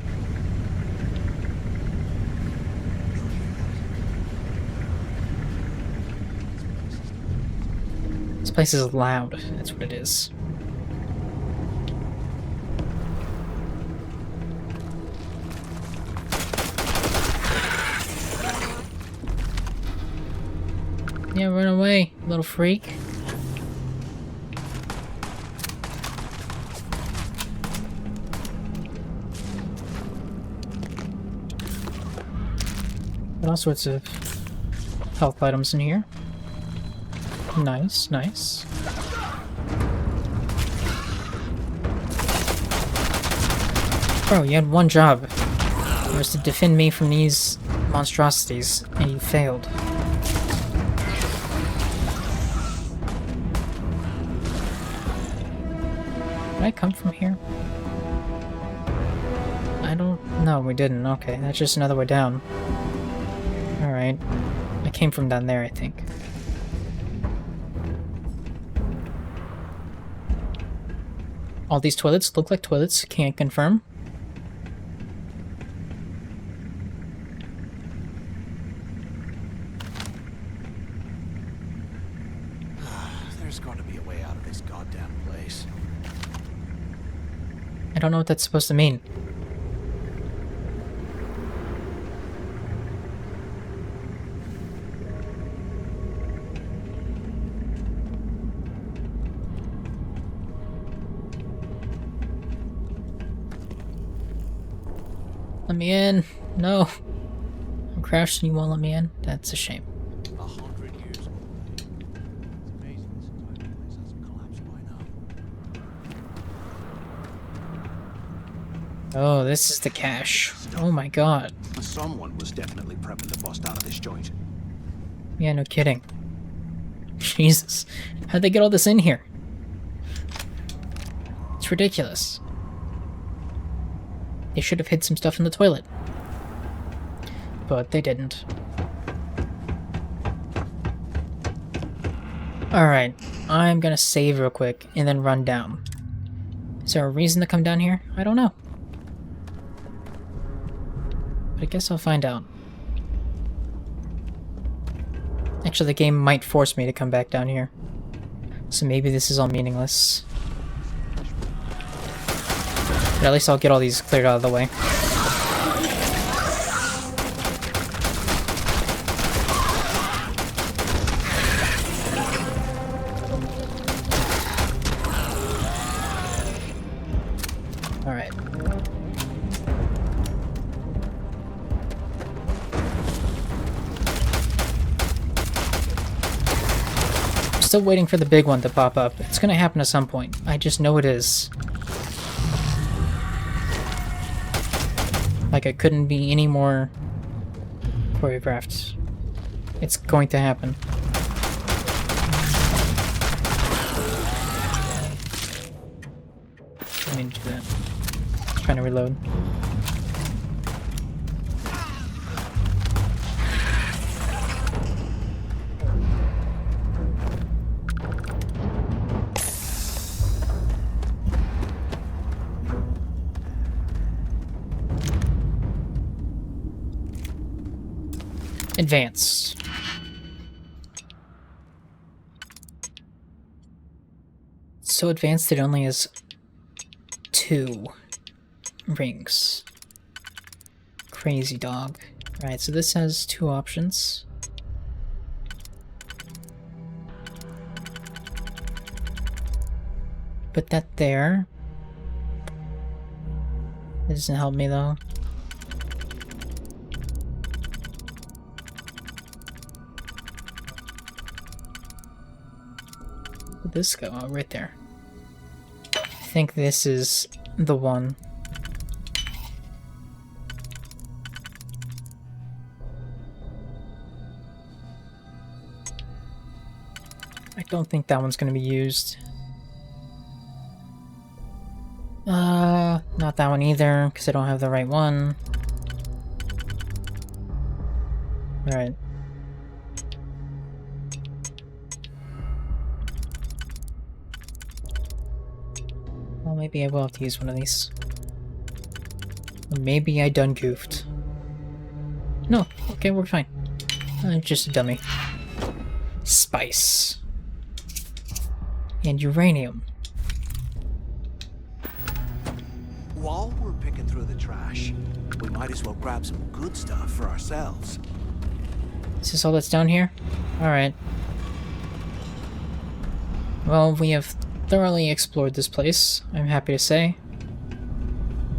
This place is loud. That's what it is. Yeah, run away, little freak. All sorts of health items in here. Nice, nice. Bro, you had one job. It was to defend me from these monstrosities, and you failed. Did I come from here? I don't... No, we didn't. Okay, that's just another way down. Alright. I came from down there, I think. All these toilets look like toilets, can't confirm. There's got to be a way out of this goddamn place. I don't know what that's supposed to mean. Let me in. No. I'm crashed and you won't let me in? That's a shame. 100 years old. It's amazing this entire place hasn't collapsed by now. Oh, this is the cache. Oh my god. Someone was definitely prepping to bust out of this joint. Yeah, no kidding. Jesus. How'd they get all this in here? It's ridiculous. They should have hid some stuff in the toilet. But they didn't. Alright, I'm gonna save real quick and then run down. Is there a reason to come down here? I don't know. But I guess I'll find out. Actually, the game might force me to come back down here. So maybe this is all meaningless. But at least I'll get all these cleared out of the way. Alright. I'm still waiting for the big one to pop up. It's gonna happen at some point. I just know it is. Like, I couldn't be any more choreographed. It's going to happen. I need to do that. Trying to reload. Advance. So advanced it only has 2 rings. Crazy dog. Right, so this has 2 options. Put that there. That doesn't help me though. Where'd this go? Oh, right there. I think this is the one. I don't think that one's gonna be used. Not that one either, because I don't have the right one. Alright. Well, maybe I will have to use one of these. Or maybe I done goofed. No, okay, we're fine. Just a dummy. Spice. And uranium. While we're picking through the trash, we might as well grab some good stuff for ourselves. Is this all that's down here? Alright. Well, we have thoroughly explored this place, I'm happy to say.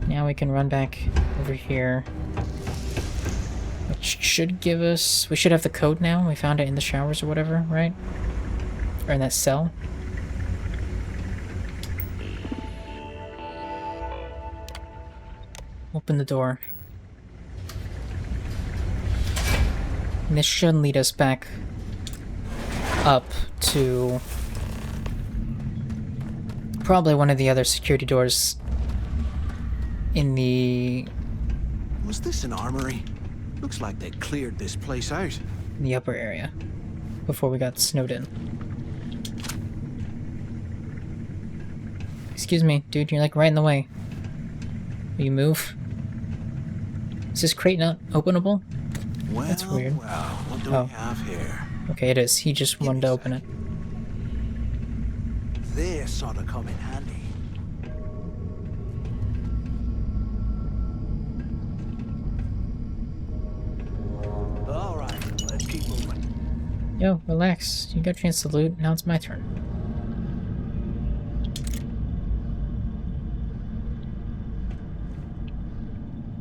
Now we can run back over here. Which should give us... We should have the code now. We found it in the showers or whatever, right? Or in that cell. Open the door. And this should lead us back up to probably one of the other security doors in the... Was this an armory? Looks like they cleared this place out. In the upper area before we got snowed in. Excuse me, dude, you're like right in the way. Will you move? Is this crate not openable? Well, that's weird. Well, what do we have here? Okay, it is. He just wanted to open it. This ought to come in handy. Alright, let's keep moving. Yo, relax. You got a chance to loot. Now it's my turn.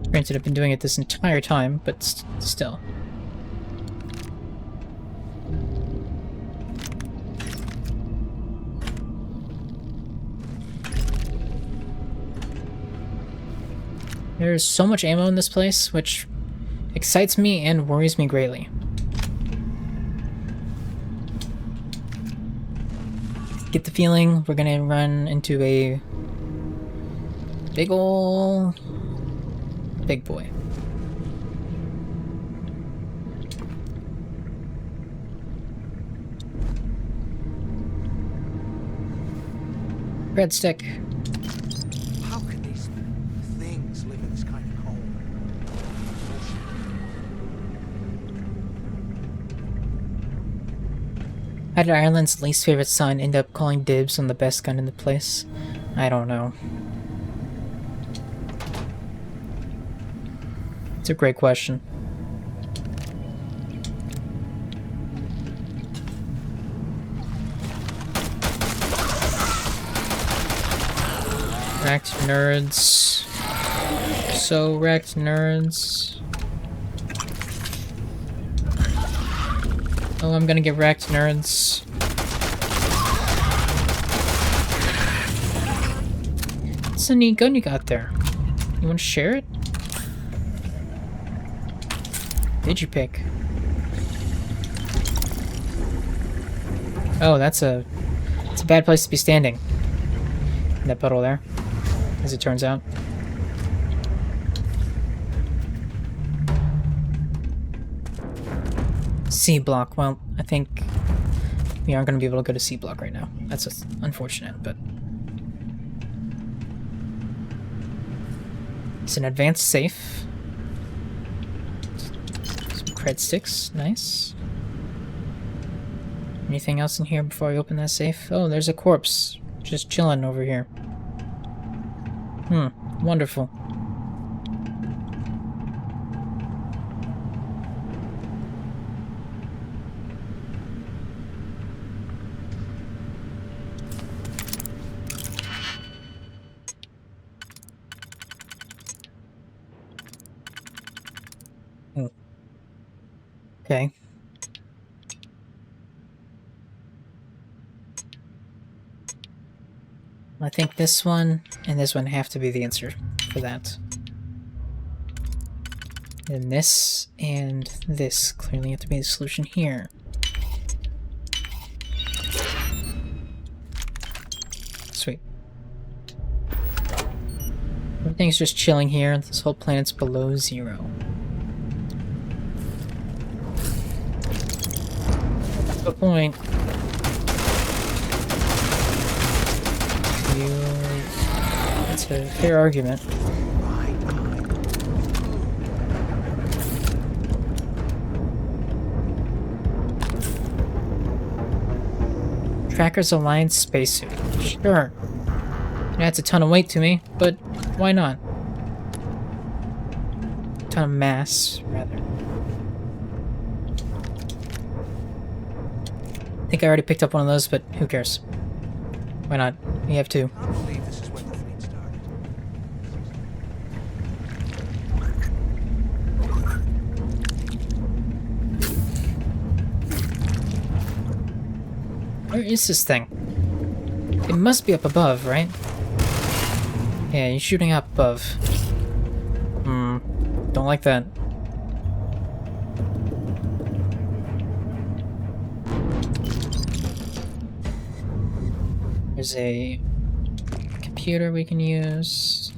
Granted, I've been doing it this entire time, but still. There's so much ammo in this place, which excites me and worries me greatly. Get the feeling we're gonna run into a big ol' big boy. Breadstick. How can these things live in this kind of cold? How did Ireland's least favorite son end up calling dibs on the best gun in the place? I don't know. It's a great question. Wrecked nerds. So wrecked nerds. Oh, I'm gonna get wrecked, nerds. It's a neat gun you got there. You wanna share it? Did you pick? Oh, it's a bad place to be standing. In that puddle there, as it turns out. C block. Well, I think we aren't going to be able to go to C block right now. That's just unfortunate, but it's an advanced safe. Some cred sticks, nice. Anything else in here before I open that safe? Oh, there's a corpse just chilling over here. Wonderful. Okay. I think this one and this one have to be the answer for that. And this and this clearly have to be the solution here. Sweet. Everything's just chilling here. This whole planet's below zero. Good point. That's a fair argument. Tracker's Alliance spacesuit. Sure. It adds a ton of weight to me, but why not? A ton of mass, rather. I think I already picked up one of those, but who cares? Why not? We have two. I believe this is where the fleet started. Where is this thing? It must be up above, right? Yeah, you're shooting up above. Don't like that. There's a computer we can use.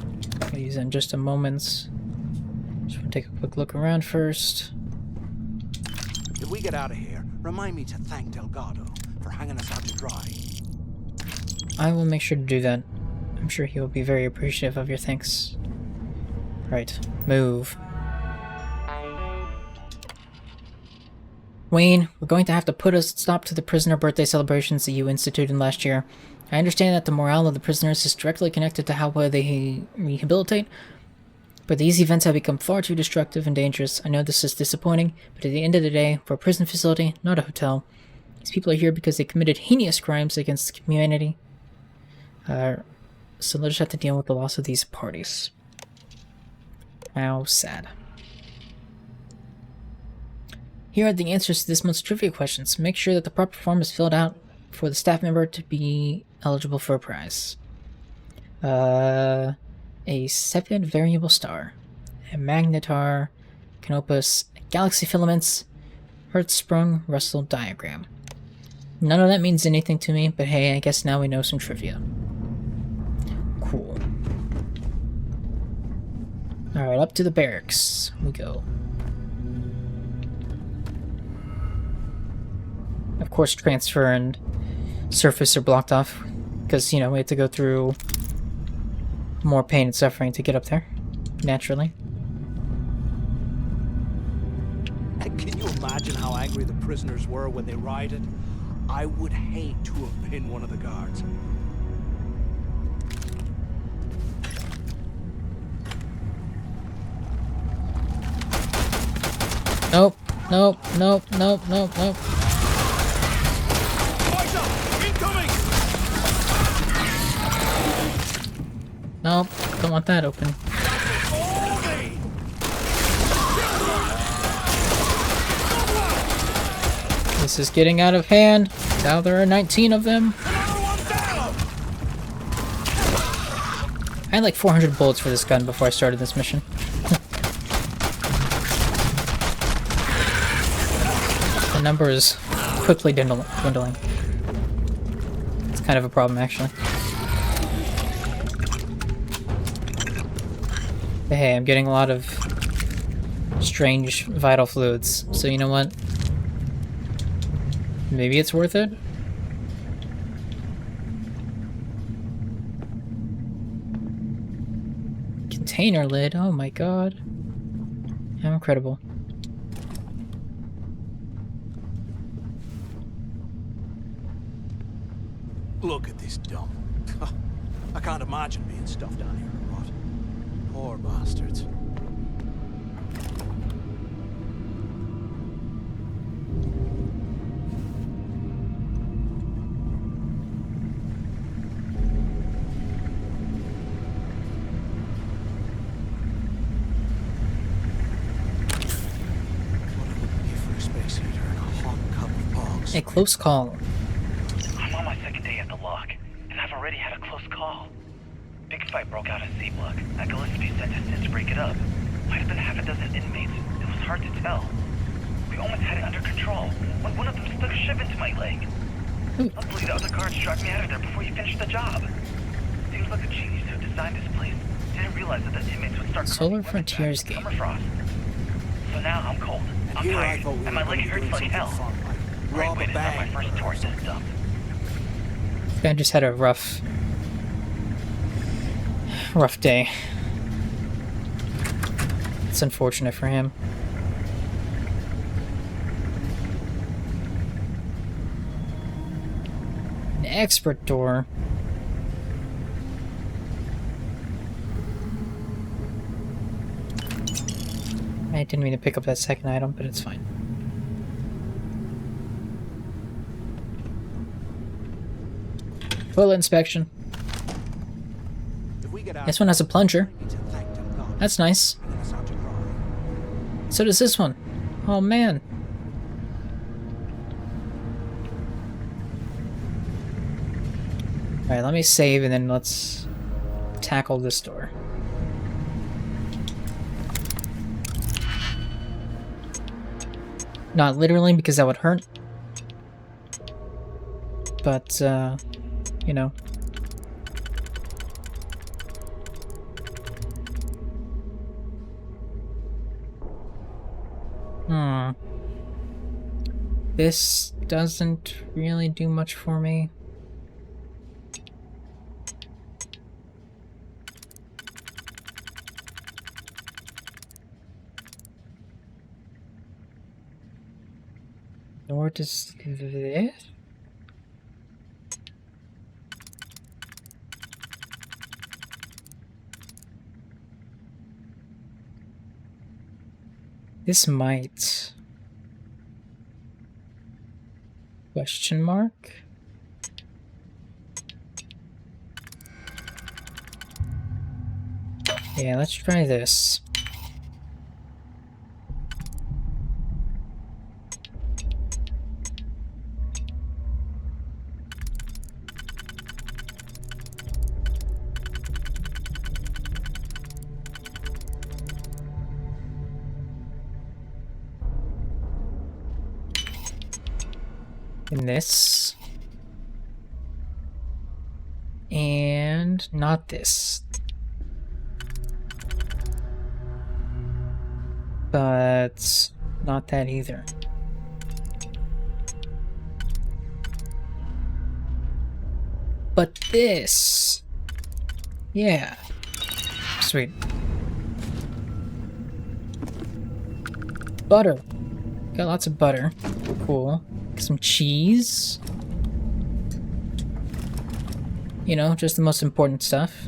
I'll use that in just a moment. Just want to take a quick look around first. If we get out of here, remind me to thank Delgado for hanging us out to dry. I will make sure to do that. I'm sure he will be very appreciative of your thanks. Right, move. Wayne, we're going to have to put a stop to the prisoner birthday celebrations that you instituted last year. I understand that the morale of the prisoners is directly connected to how well they rehabilitate, but these events have become far too destructive and dangerous. I know this is disappointing, but at the end of the day, we're a prison facility, not a hotel. These people are here because they committed heinous crimes against the community. So let's just have to deal with the loss of these parties. How sad. Here are the answers to this month's trivia questions. Make sure that the proper form is filled out for the staff member to be eligible for a prize. A Cepheid variable star, a magnetar, canopus, galaxy filaments, Hertzsprung Russell diagram. None of that means anything to me, but hey, I guess now we know some trivia. Cool. Alright, up to the barracks we go. Of course, transfer and surface are blocked off, because, you know, we have to go through more pain and suffering to get up there, naturally. Can you imagine how angry the prisoners were when they rioted? I would hate to have been one of the guards. Nope, nope, nope, nope, nope, nope. Nope, don't want that open. This is getting out of hand. Now there are 19 of them. I had like 400 bullets for this gun before I started this mission. The number is quickly dwindling. It's kind of a problem, actually. But hey, I'm getting a lot of strange vital fluids, so you know what? Maybe it's worth it? Container lid, oh my god. How incredible. Look at this dump. I can't imagine being stuffed down here or what. Poor bastards. A close call. I'm on my second day at the lock, and I've already had a close call. Big fight broke out in C-Block. A Gillespie sent us in to break it up. Might have been half a dozen inmates. It was hard to tell. We almost had it under control when one of them stuck a shiv into my leg. Luckily, the other guards dragged me out of there before he finished the job. Seems like the genius who designed this place didn't realize that the inmates would start Solar Frontiers game. Frost. So now I'm cold. I'm tired, and my leg hurts like hell. Great way to start my first tour at this dump. Ben just had a rough day. It's unfortunate for him. An expert door. I didn't mean to pick up that second item, but it's fine. Toilet inspection. This one has a plunger. That's nice. So does this one. Oh man. Alright, let me save and then let's tackle this door. Not literally, because that would hurt. But, you know. This doesn't really do much for me. Nor does this. This might. Question mark? Yeah, let's try this. In this. And not this. But not that either. But this. Yeah. Sweet. Butter. Got lots of butter. Cool. Some cheese. You know, just the most important stuff.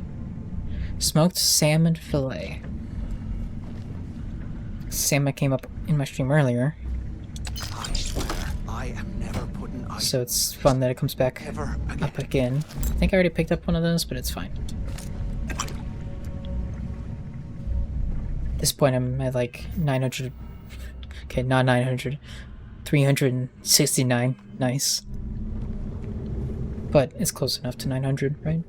Smoked salmon fillet. Salmon came up in my stream earlier. I swear, I am never putting so it's fun that it comes back up again. I think I already picked up one of those, but it's fine. At this point, I'm at like 900. Okay, not 900. 369. Nice. But it's close enough to 900, right?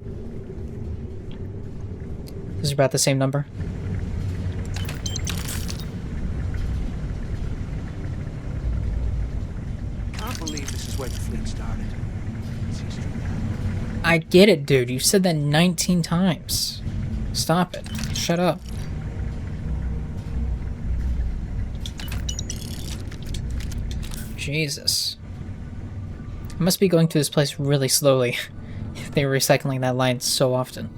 This is about the same number. Can't believe this is where the fleet started. I get it, dude. You said that 19 times. Stop it. Shut up. Jesus. I must be going to this place really slowly if they're recycling that line so often.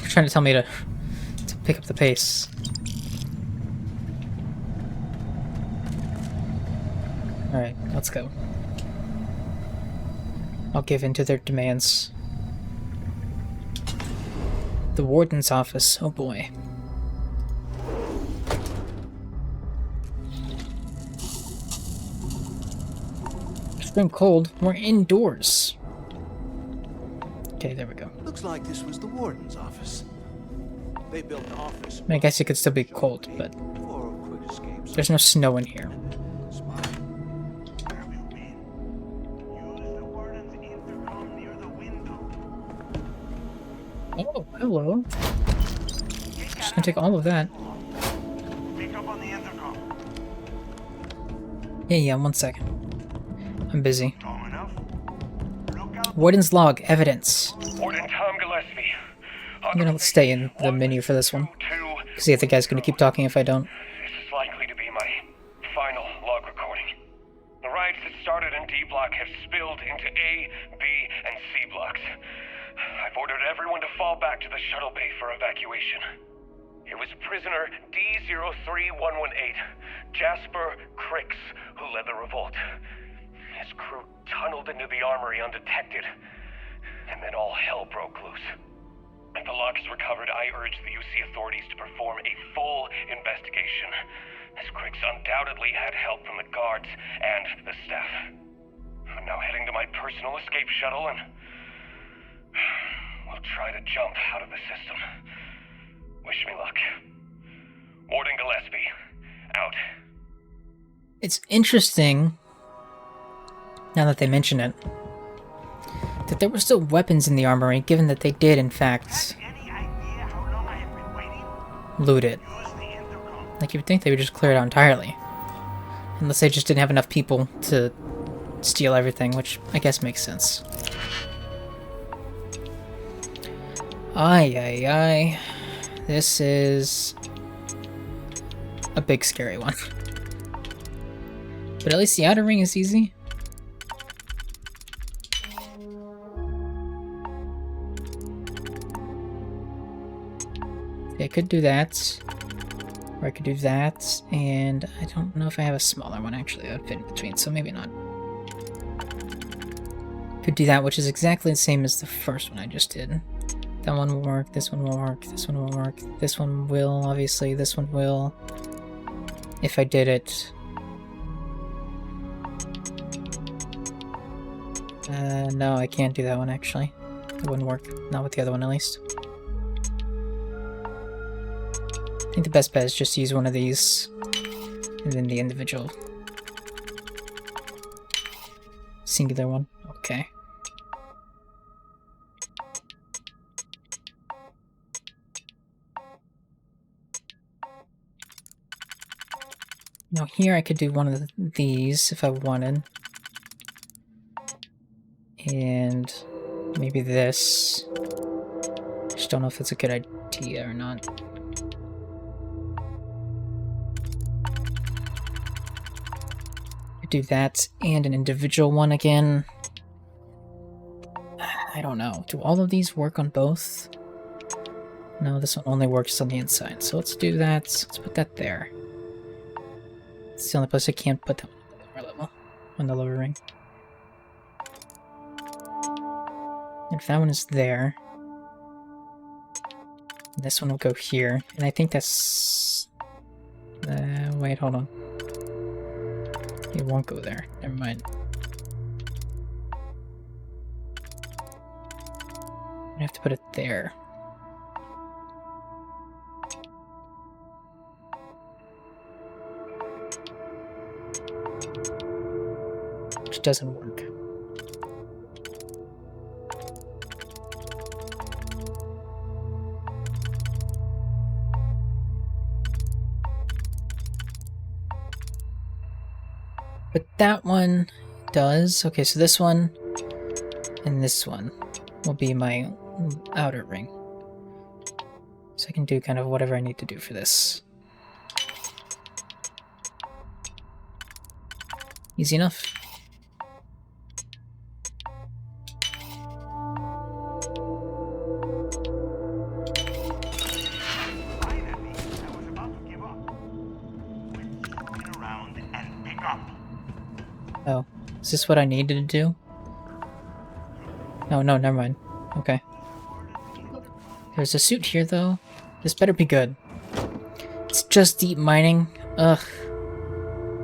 You're trying to tell me to pick up the pace. Alright, let's go. I'll give in to their demands. The warden's office. Oh boy. Extreme cold. We're indoors. Okay, there we go. Looks like this was the warden's office. They built an office. I guess it could still be cold, but there's no snow in here. Oh, hello. Just gonna take all of that. Yeah, 1 second. I'm busy. Warden's log, evidence. Warden Tom Gillespie. I'm gonna stay in the menu for this one. Because the other guy's gonna keep talking if I don't. This is likely to be my final log recording. The riots that started in D block have spilled into A, B, and C blocks. I've ordered everyone to fall back to the shuttle bay for evacuation. It was prisoner D-03118, Jasper Cricks, who led the revolt. His crew tunneled into the armory undetected, and then all hell broke loose. If the log is recovered, I urge the UC authorities to perform a full investigation, as Cricks undoubtedly had help from the guards and the staff. I'm now heading to my personal escape shuttle, and we'll try to jump out of the system. Wish me luck. Warden Gillespie, out. It's interesting, now that they mention it, that there were still weapons in the armory, given that they did, in fact, loot it. Like, you would think they would just clear it out entirely. Unless they just didn't have enough people to steal everything, which I guess makes sense. Ay, ay, ay. This is a big scary one. But at least the outer ring is easy. Okay, I could do that. Or I could do that, and I don't know if I have a smaller one actually that would fit in between, so maybe not. Could do that, which is exactly the same as the first one I just did. That one will work, this one will work, this one will work, this one will, obviously, this one will. If I did it. No, I can't do that one actually. It wouldn't work, not with the other one at least. I think the best bet is just to use one of these, and then the individual singular one. Okay. Now here I could do one of these if I wanted. And maybe this. Just don't know if it's a good idea or not. I do that and an individual one again. I don't know. Do all of these work on both? No, this one only works on the inside. So let's do that. Let's put that there. It's the only place I can't put that on the lower level. On the lower ring. If that one is there, this one will go here, and I think that's... wait, hold on. It won't go there. Never mind. I have to put it there. Which doesn't work. But that one does. Okay, so this one and this one will be my outer ring. So I can do kind of whatever I need to do for this. Easy enough. Oh, is this what I needed to do? No, never mind. Okay. There's a suit here, though. This better be good. It's just deep mining. Ugh.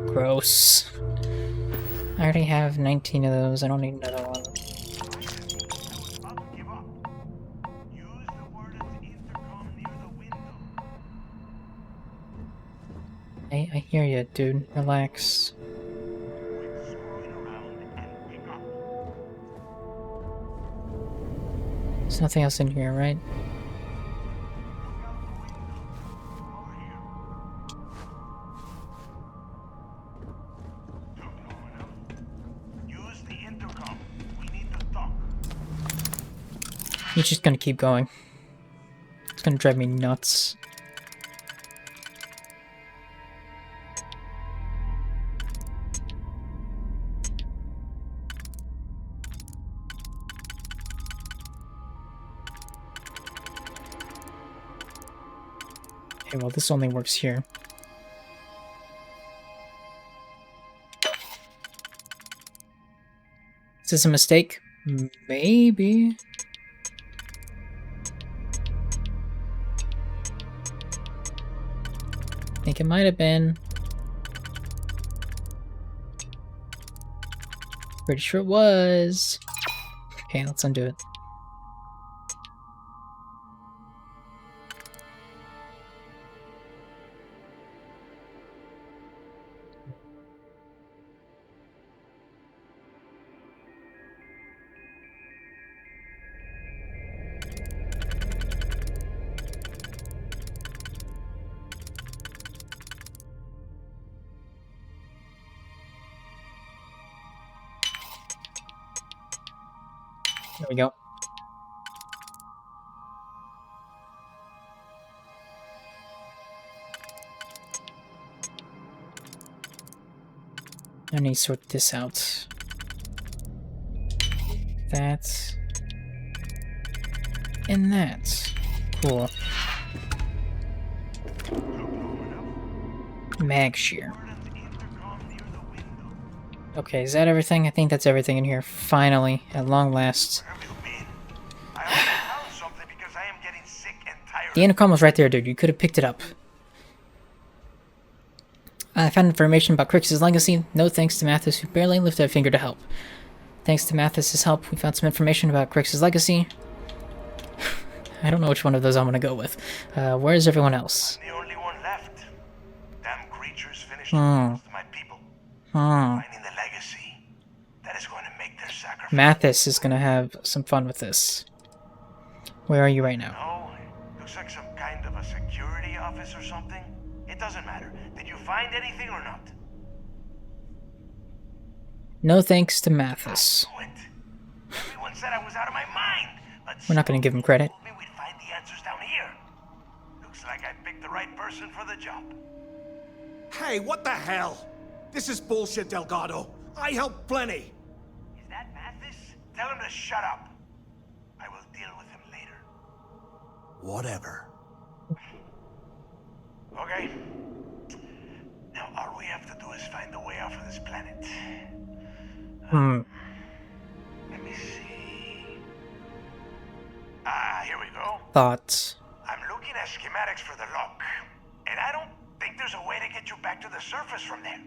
Gross. I already have 19 of those. I don't need another one. I hear you, dude. Relax. There's nothing else in here, right? He's just gonna keep going. It's gonna drive me nuts. Okay, well, this only works here. Is this a mistake? Maybe. I think it might have been. Pretty sure it was. Okay, let's undo it. There we go. I need to sort this out. That. And that. Cool. Mag shear. Okay, is that everything? I think that's everything in here. Finally, at long last. The intercom was right there, dude. You could have picked it up. I found information about Crix's legacy. No thanks to Mathis, who barely lifted a finger to help. Thanks to Mathis's help, we found some information about Crix's legacy. I don't know which one of those I'm gonna go with. Where is everyone else? I'm the only one left. Damn creatures finished my people. Finding the legacy. That is going to make their sacrifice. Mathis is gonna have some fun with this. Where are you right now? No, looks like some kind of a security office or something. It doesn't matter. Did you find anything or not? No thanks to Mathis. Everyone said I was out of my mind, but We're not going to give him credit. told me we'd find the answers down here. Looks like I picked the right person for the job. Hey, what the hell? This is bullshit, Delgado. I helped plenty. Is that Mathis? Tell him to shut up. I will deal with him later. Whatever. Okay. Now all we have to do is find a way off of this planet. Let me see. Here we go. Thoughts. I'm looking at schematics for the lock, and I don't think there's a way to get you back to the surface from there.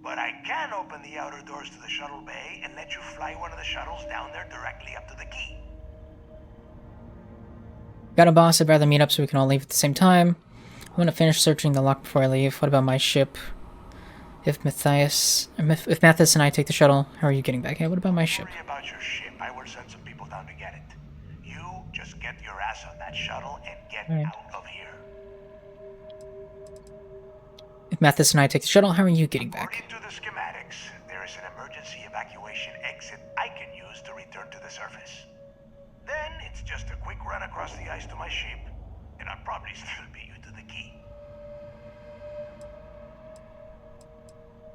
But I can open the outer doors to the shuttle bay and let you fly one of the shuttles down there directly up to the key. Got a boss, I'd rather meet up so we can all leave at the same time. I want to finish searching the lock before I leave. What about my ship? If Mathis and I take the shuttle, how are you getting back? Hey, what about my ship? Don't worry about your ship. I will send some people down to get it. You just get your ass on that shuttle and get out of here. If Mathis and I take the shuttle, how are you getting back? According to the schematics, there is an emergency evacuation exit I can use to return to the surface. Then it's just a quick run across the ice to my ship, and I'll probably still beat you to the key.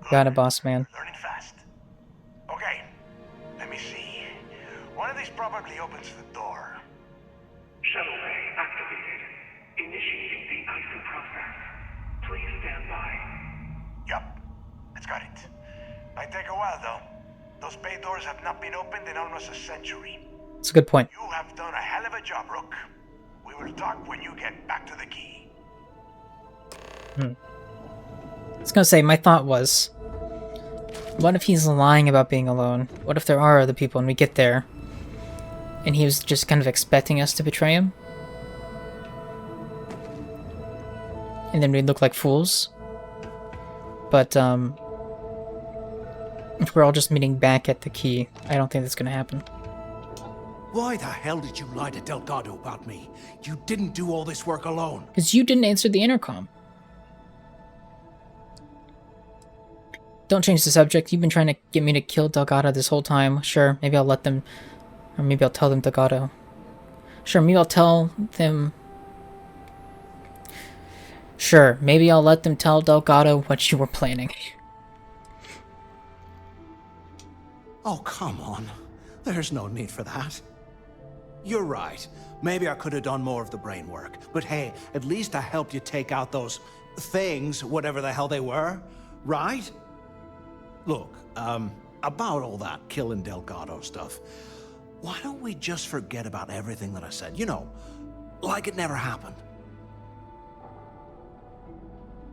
Got it, boss man. Learning fast. Okay, let me see. One of these probably opens the door. Shuttle bay activated. Initiating the icing process. Please stand by. Yup, it's got it. Might take a while though. Those bay doors have not been opened in almost a century. That's a good point. You have done a hell of a job, Rook. We will talk when you get back to the key. I was gonna say, my thought was, what if he's lying about being alone? What if there are other people and we get there, and he was just kind of expecting us to betray him? And then we'd look like fools? But, if we're all just meeting back at the key, I don't think that's gonna happen. Why the hell did you lie to Delgado about me? You didn't do all this work alone. Because you didn't answer the intercom. Don't change the subject. You've been trying to get me to kill Delgado this whole time. Sure, maybe I'll let them... Or maybe I'll tell them Delgado. Sure, maybe I'll tell them... Sure, maybe I'll let them tell Delgado what you were planning. Oh, come on. There's no need for that. You're right. Maybe I could have done more of the brain work. But hey, at least I helped you take out those things, whatever the hell they were, right? Look, about all that killing Delgado stuff, why don't we just forget about everything that I said? You know, like it never happened.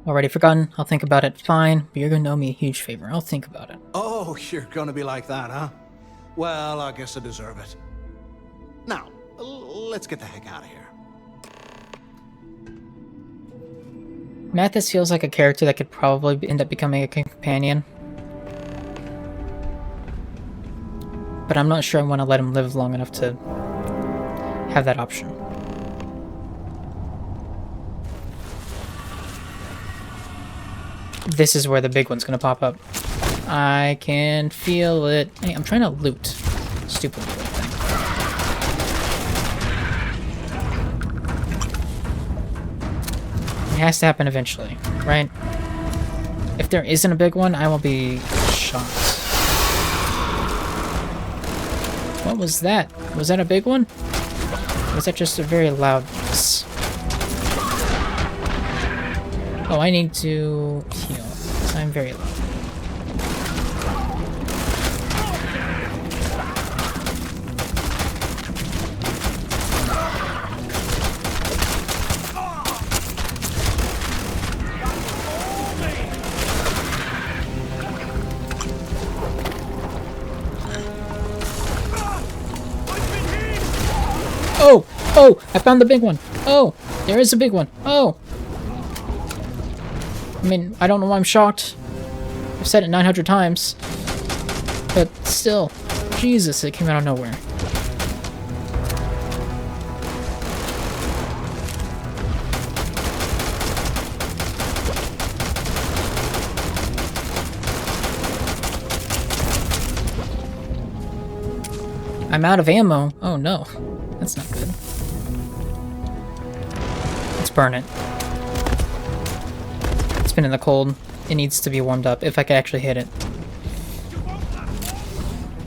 Already forgotten. I'll think about it. Fine, but you're gonna owe me a huge favor. I'll think about it. Oh, you're gonna be like that, huh? Well, I guess I deserve it. Now, let's get the heck out of here. Mathis feels like a character that could probably end up becoming a companion. But I'm not sure I want to let him live long enough to have that option. This is where the big one's gonna pop up. I can feel it. Hey, I'm trying to loot. Stupid little thing. It has to happen eventually, right? If there isn't a big one, I will be shocked. What was that? Was that a big one? Or was that just a very loud noise? Oh, I need to heal. I'm very low. Oh! Oh! I found the big one! Oh! There is a big one! Oh! I mean, I don't know why I'm shocked. I've said it 900 times. But still, Jesus, it came out of nowhere. I'm out of ammo. Oh no. That's not good. Let's burn it. It's been in the cold. It needs to be warmed up if I could actually hit it.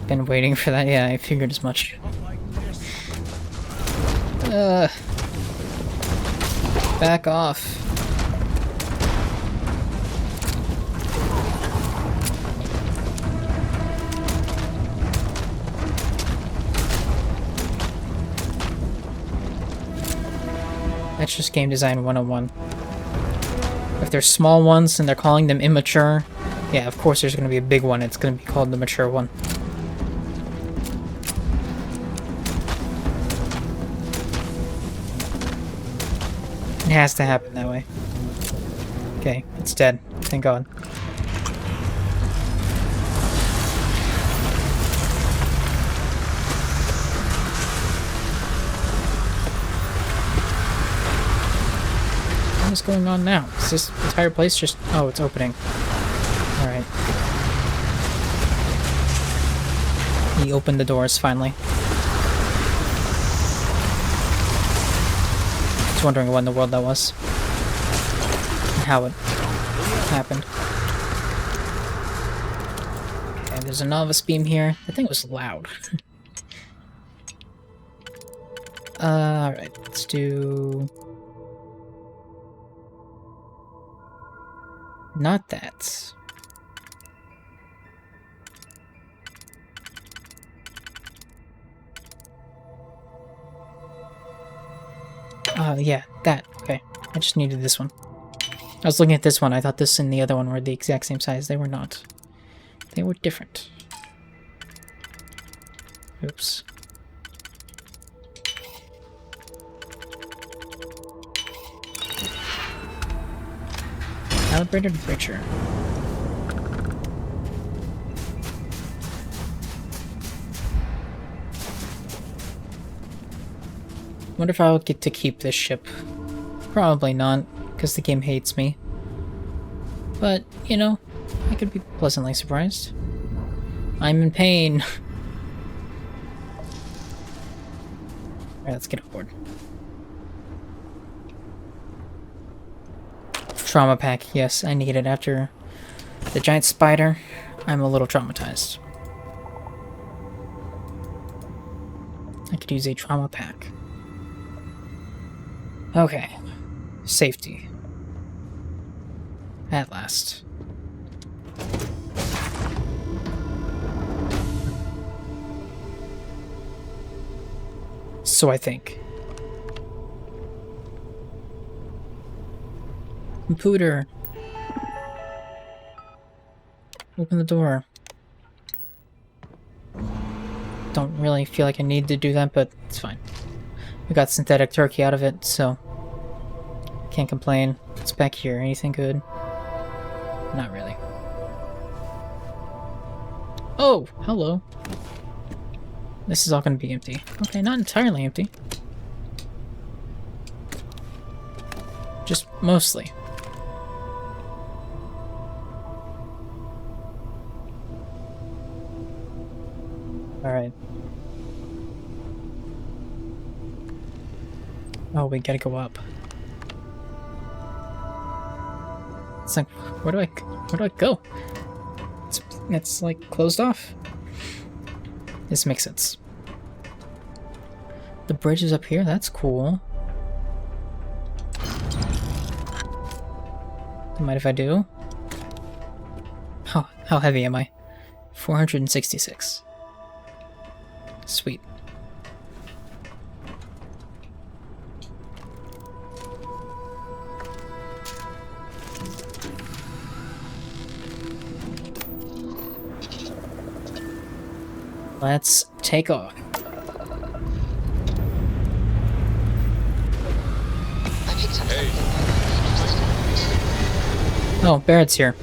Been waiting for that. Yeah, I figured as much. Back off. That's just game design 101. If they're small ones and they're calling them immature, yeah, of course there's going to be a big one. It's going to be called the mature one. It has to happen that way. Okay, it's dead. Thank God. What is going on now? Is this entire place just... Oh, it's opening. Alright. He opened the doors, finally. I was wondering what in the world that was. And how it happened. Okay, there's a novice beam here. I think it was loud. Alright, let's do... Not that. Yeah, that. Okay. I just needed this one. I was looking at this one. I thought this and the other one were the exact same size. They were not. They were different. Oops. Calibrated picture. Wonder if I'll get to keep this ship. Probably not, because the game hates me. But, you know, I could be pleasantly surprised. I'm in pain. Alright, let's get aboard. Trauma pack, yes, I need it after the giant spider. I'm a little traumatized. I could use a trauma pack. Okay. Safety. At last. So I think. Computer. Open the door. Don't really feel like I need to do that, but it's fine. We got synthetic turkey out of it, so can't complain. What's back here? Anything good? Not really. Oh, hello. This is all gonna be empty. Okay, not entirely empty. Just mostly. Alright. Oh, we gotta go up. It's like, where do I go? It's like closed off. This makes sense. The bridge is up here, that's cool. Mind if I do? How heavy am I? 466. Sweet. Let's take off. Oh, Barrett's here.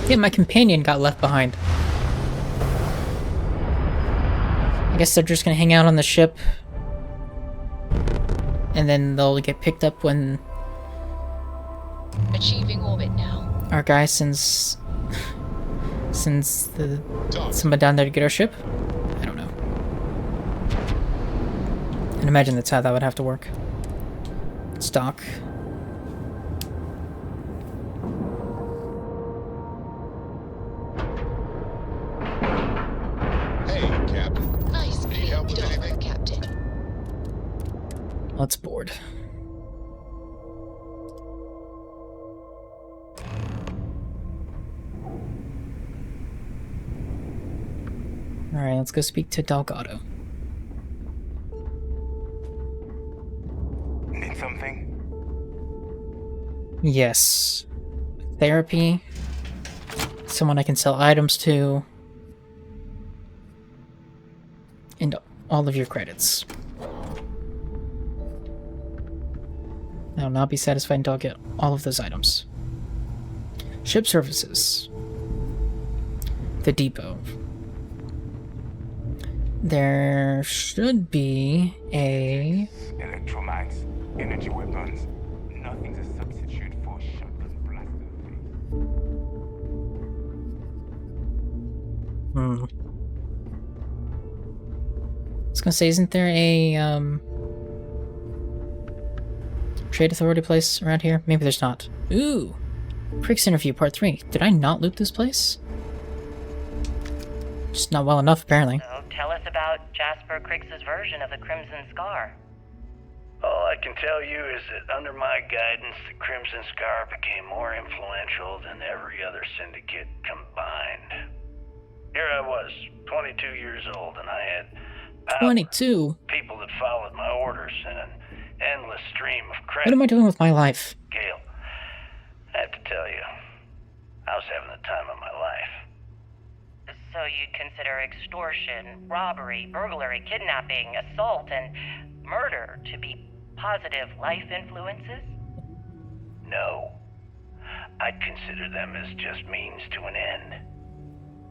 Yeah, my companion got left behind. I guess they're just gonna hang out on the ship. And then they'll get picked up when... Achieving orbit now. Our guy sends someone down there to get our ship? I don't know. can imagine that's how that would have to work. Stock. Hey, Captain. Nice Need help with anything? Captain. Let's board. Alright, let's go speak to Delgado. Need something? Yes. Therapy. Someone I can sell items to. And all of your credits. I will not be satisfied until I get all of those items. Ship services. The depot. There should be a... Electromines, energy weapons. Nothing's a substitute for shotgun blaster. I was gonna say, isn't there a, Trade Authority place around here? Maybe there's not. Ooh! Crix interview part 3. Did I not loot this place? Just not well enough, apparently. So tell us about Jasper Crix's version of the Crimson Scar. All I can tell you is that under my guidance, the Crimson Scar became more influential than every other syndicate combined. Here I was, 22 years old, and I had power, 22? people that followed my orders, and an endless stream of credit. What am I doing with my life? Gale, I have to tell you, I was having the time of my life. So you'd consider extortion, robbery, burglary, kidnapping, assault, and murder to be positive life influences? No. I'd consider them as just means to an end.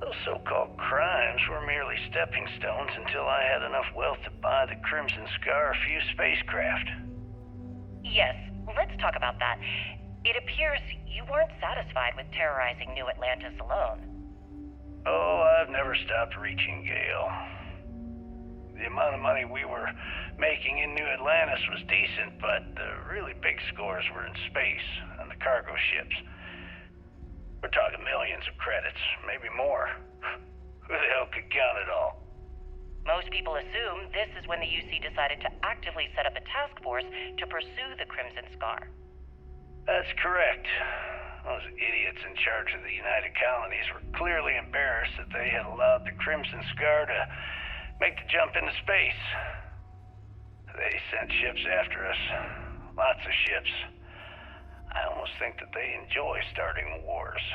Those so-called crimes were merely stepping stones until I had enough wealth to buy the Crimson Scar a few spacecraft. Yes, let's talk about that. It appears you weren't satisfied with terrorizing New Atlantis alone. Oh, I've never stopped reaching, Gale. The amount of money we were making in New Atlantis was decent, but the really big scores were in space, on the cargo ships. We're talking millions of credits, maybe more. Who the hell could count it all? Most people assume this is when the UC decided to actively set up a task force to pursue the Crimson Scar. That's correct. Those idiots in charge of the United Colonies were clearly embarrassed that they had allowed the Crimson Scar to make the jump into space. They sent ships after us. Lots of ships. I almost think that they enjoy starting wars.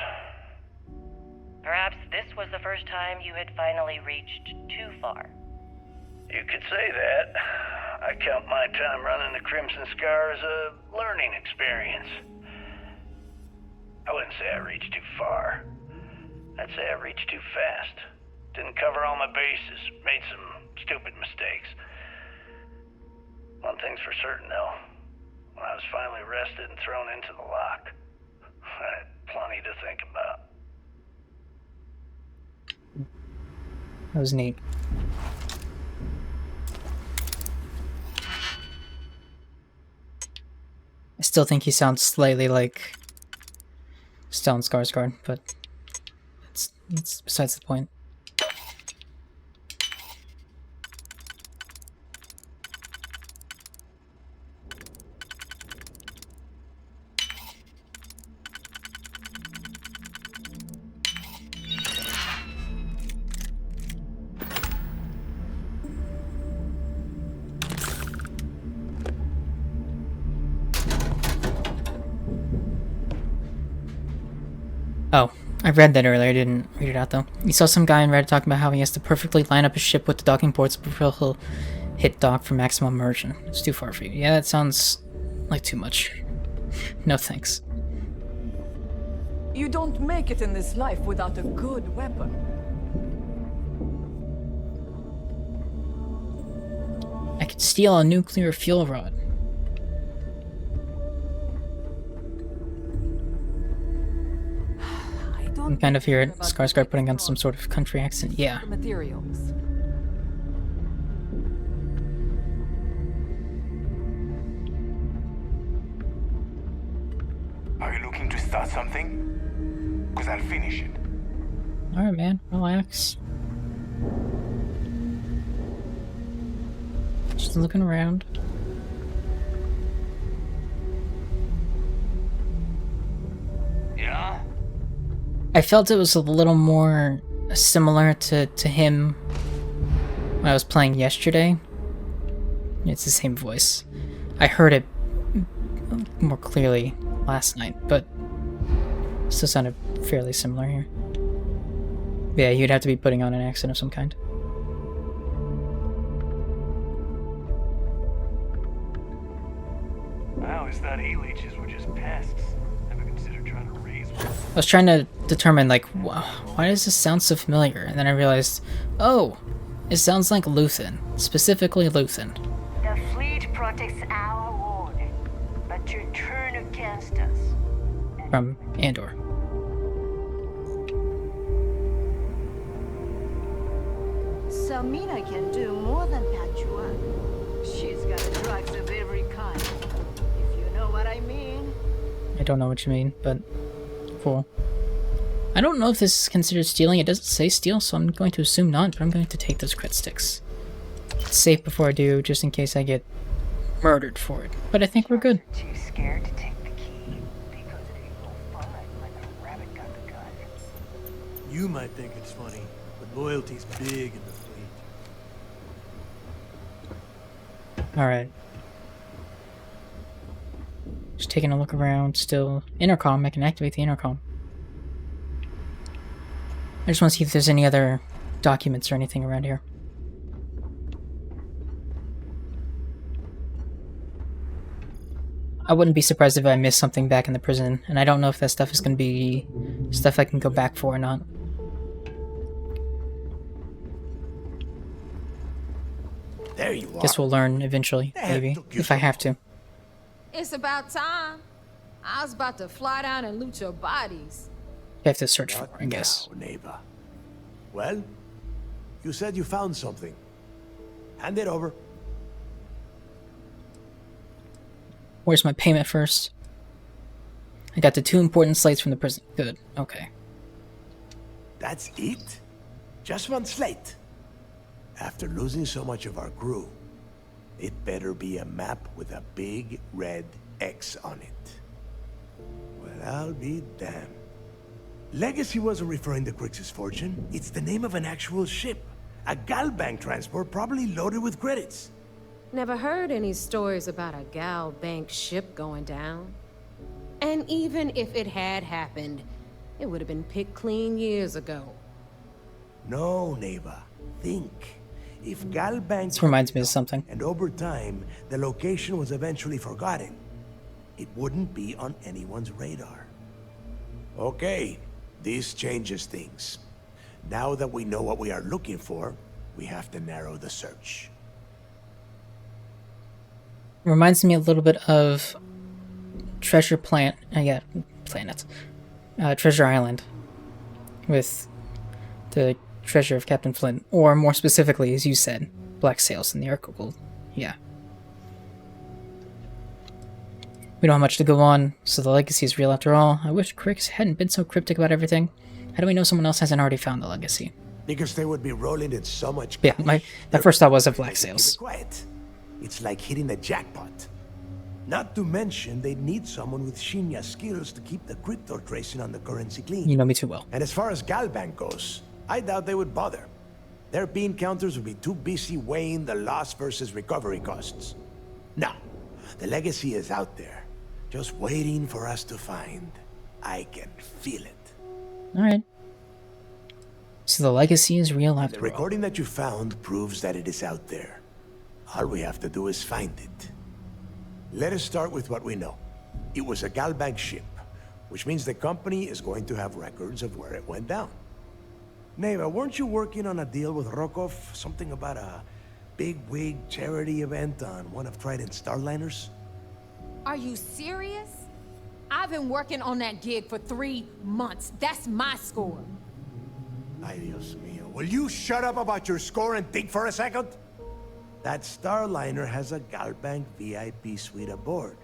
Perhaps this was the first time you had finally reached too far. You could say that. I count my time running the Crimson Scar as a learning experience. I wouldn't say I reached too far. I'd say I reached too fast. Didn't cover all my bases. Made some stupid mistakes. One thing's for certain, though. When I was finally arrested and thrown into the lock, I had plenty to think about. That was neat. I still think he sounds slightly like Stellan Skarsgård, but it's besides the point. Oh, I read that earlier. I didn't read it out though. You saw some guy in Reddit talking about how he has to perfectly line up his ship with the docking ports before he'll hit dock for maximum immersion. It's too far for you. Yeah, that sounds like too much. No thanks. You don't make it in this life without a good weapon. I could steal a nuclear fuel rod. I can kind of hear it. Skarsgård putting on some sort of country accent. Yeah. Materials. Are you looking to start something? Because I'll finish it. Alright, man. Relax. Just looking around. Yeah? I felt it was a little more similar to him when I was playing yesterday. It's the same voice. I heard it more clearly last night, but still sounded fairly similar here. Yeah, you'd have to be putting on an accent of some kind. I always thought e-leeches were just pests. Never considered trying to raise one. I was trying to determine, like, why does this sound so familiar? And then I realized, oh, it sounds like Luthen. Specifically Luthen. The fleet protects our world, but you turn against us. From Andor. Selmina can do more than patch you up. She's got drugs of every kind, if you know what I mean. I don't know what you mean, but cool. I don't know if this is considered stealing. It doesn't say steal, so I'm going to assume not, but I'm going to take those crit sticks. It's safe before I do, just in case I get murdered for it. But I think we're good. Too scared to take the key because it ain't no fun when the rabbit got the gun. You might think it's funny, but loyalty's big in the fleet. Alright. Just taking a look around still. Intercom, I can activate the intercom. I just want to see if there's any other documents or anything around here. I wouldn't be surprised if I missed something back in the prison, and I don't know if that stuff is going to be stuff I can go back for or not. There you are. Guess we'll learn eventually, maybe, if I have to. It's about time. I was about to fly down and loot your bodies. I have to search for it, I guess. Now, neighbor. Well, you said you found something. Hand it over. Where's my payment first? I got the 2 important slates from the prison. Good, okay. That's it? Just 1 slate? After losing so much of our crew, it better be a map with a big red X on it. Well, I'll be damned. Legacy wasn't referring to Crix's fortune. It's the name of an actual ship. A Galbank transport probably loaded with credits. Never heard any stories about a Gal Bank ship going down. And even if it had happened, it would have been picked clean years ago. No, neighbor. Think. If Galbank... This reminds me of something. And over time, the location was eventually forgotten, it wouldn't be on anyone's radar. Okay, this changes things. Now that we know what we are looking for, we have to narrow the search. Reminds me a little bit of Treasure Planet, Treasure Island, with the treasure of Captain Flint, or more specifically, as you said, Black Sails in the Archipel. Yeah. We don't have much to go on, so the legacy is real after all. I wish Crix hadn't been so cryptic about everything. How do we know someone else hasn't already found the legacy? Because they would be rolling in so much... Yeah, my first thought was of Black Sails. Quiet. It's like hitting the jackpot. Not to mention, they need someone with Shinya skills to keep the crypto tracing on the currency clean. You know me too well. And as far as Galbank goes, I doubt they would bother. Their bean counters would be too busy weighing the loss versus recovery costs. No, the legacy is out there, just waiting for us to find. I can feel it. Alright. So the legacy is real after all. The recording that you found proves that it is out there. All we have to do is find it. Let us start with what we know. It was a Galbank ship, which means the company is going to have records of where it went down. Neva, weren't you working on a deal with Rokov? Something about a big-wig charity event on one of Trident's starliners? Are you serious? I've been working on that gig for 3 months. That's my score. Ay, Dios mío. Will you shut up about your score and think for a second? That starliner has a Galbank VIP suite aboard,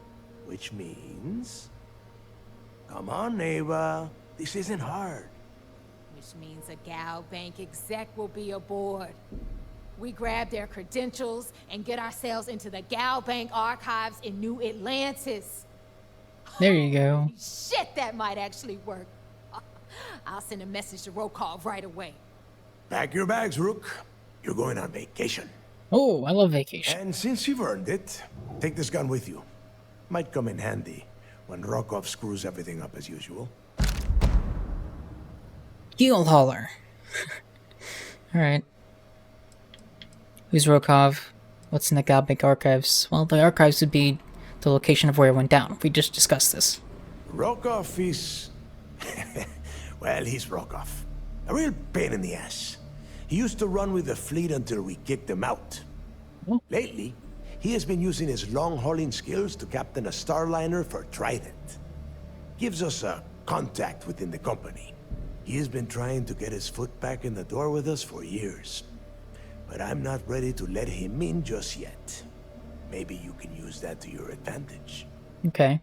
which means... Come on, Ava. This isn't hard. Which means a Gal Bank exec will be aboard. We grab their credentials and get ourselves into the Gal Bank archives in New Atlantis. There you go. Shit, that might actually work. I'll send a message to Rokov right away. Pack your bags, Rook. You're going on vacation. Oh, I love vacation. And since you've earned it, take this gun with you. Might come in handy when Rokov screws everything up as usual. Heel hauler. Alright. Who's Rokov? What's in the Gal Bank archives? Well, the archives would be the location of where it went down. We just discussed this. Rokov is... well, he's Rokov. A real pain in the ass. He used to run with the fleet until we kicked him out. Lately, he has been using his long-hauling skills to captain a starliner for Trident. Gives us a contact within the company. He has been trying to get his foot back in the door with us for years. But I'm not ready to let him in just yet. Maybe you can use that to your advantage. Okay.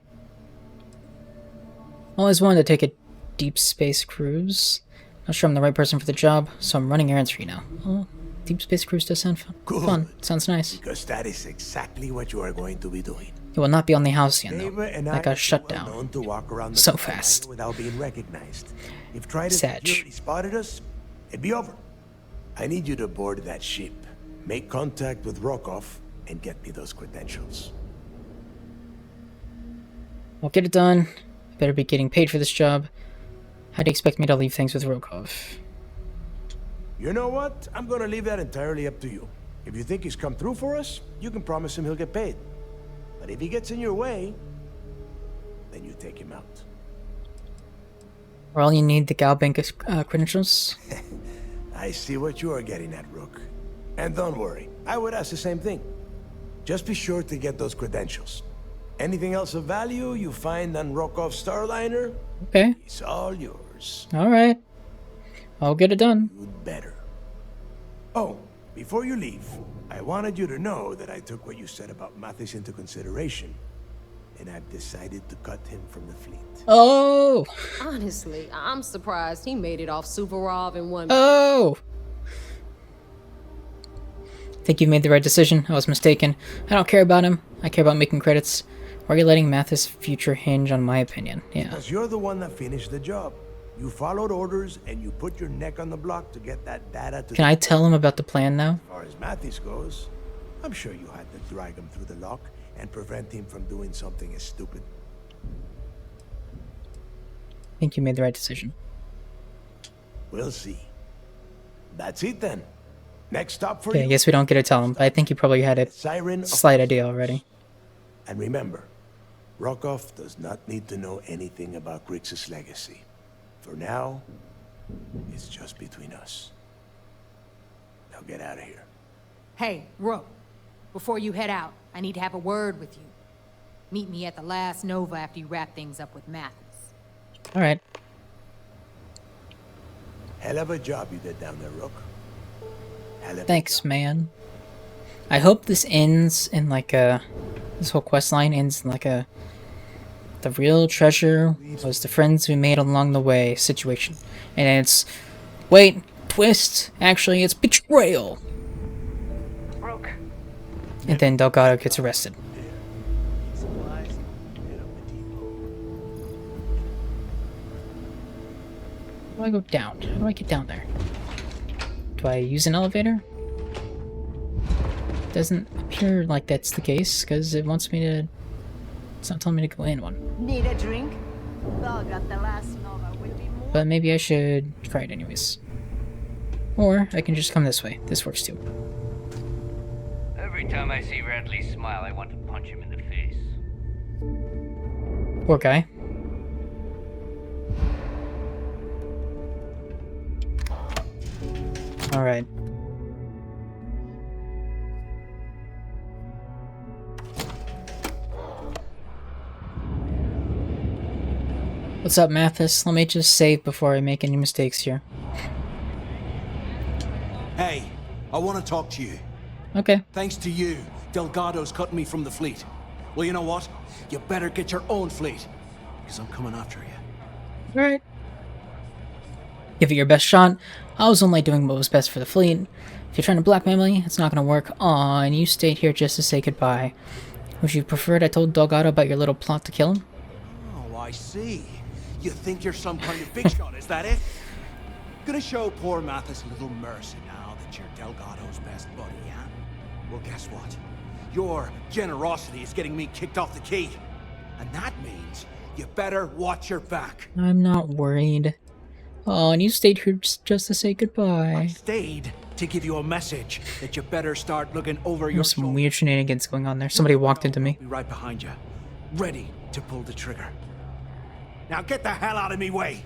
Always wanted to take a deep space cruise. Not sure I'm the right person for the job, so I'm running errands for you now. Oh, deep space cruise does sound fun. Good. Fun. Sounds nice. Because that is exactly what you are going to be doing. It will not be on the Halcyon, though. Ava and I got shut well down. known to walk around the So fast. without being recognized. If Trident Sag. security spotted us, it'd be over. I need you to board that ship, make contact with Rokov, and get me those credentials. I'll get it done. Better be getting paid for this job. How do you expect me to leave things with Rokov? You know what? I'm gonna leave that entirely up to you. If you think he's come through for us, you can promise him he'll get paid. But if he gets in your way, then you take him out. Well, you need the Gal Bank credentials? I see what you are getting at, Rook. And don't worry, I would ask the same thing. Just be sure to get those credentials. Anything else of value you find on Rokov's Starliner, Okay. it's all yours. Alright. I'll get it done. You'd better. Oh, before you leave, I wanted you to know that I took what you said about Mathis into consideration, and I've decided to cut him from the fleet. Oh! Honestly, I'm surprised he made it off Suvorov in one... Oh! I think you made the right decision. I was mistaken. I don't care about him. I care about making credits. Why are you letting Mathis' future hinge on my opinion? Yeah. Because you're the one that finished the job. You followed orders, and you put your neck on the block to get that data to... Can I tell him about the plan now? As far as Mathis goes, I'm sure you had to drag him through the lock and prevent him from doing something as stupid. I think you made the right decision. We'll see. That's it then. Next stop for Okay, you. I guess we don't get to tell him, but I think you probably had a slight idea already. And remember, Rokov does not need to know anything about Grixis' legacy. For now, it's just between us. Now get out of here. Hey, Rook, before you head out, I need to have a word with you. Meet me at the last Nova after you wrap things up with Mathis. Alright. Hell of a job you did down there, Rook. Thanks, man. I hope this ends in like a... This whole quest line ends in like a... The real treasure was the friends we made along the way situation. And it's... Wait, twist! Actually, it's betrayal! Rook. And then Delgado gets arrested. How do I go down? How do I get down there? Do I use an elevator? Doesn't appear like that's the case, because it wants me to... It's not telling me to go in one. Need a drink? Dog at the last Nova will be more. But maybe I should try it anyways. Or I can just come this way. This works too. Every time I see Radley smile, I want to punch him in the face. Poor guy. Alright. What's up, Mathis? Let me just save before I make any mistakes here. Hey, I want to talk to you. Okay. Thanks to you, Delgado's cutting me from the fleet. Well, you know what? You better get your own fleet. because I'm coming after you. Alright. Give it your best shot. I was only doing what was best for the fleet. If you're trying to blackmail me, it's not gonna work. Aw, and you stayed here just to say goodbye. Would you prefer I told Delgado about your little plot to kill him? Oh, I see. You think you're some kind of big shot, is that it? Gonna show poor Mathis a little mercy now that you're Delgado's best buddy, huh? Well, guess what? Your generosity is getting me kicked off the key. And that means you better watch your back. I'm not worried. Oh, and you stayed here just to say goodbye. I stayed to give you a message that you better start looking over your There's some weird shenanigans going on there. Somebody walked into me. Be right behind you, ready to pull the trigger. Now get the hell out of me way.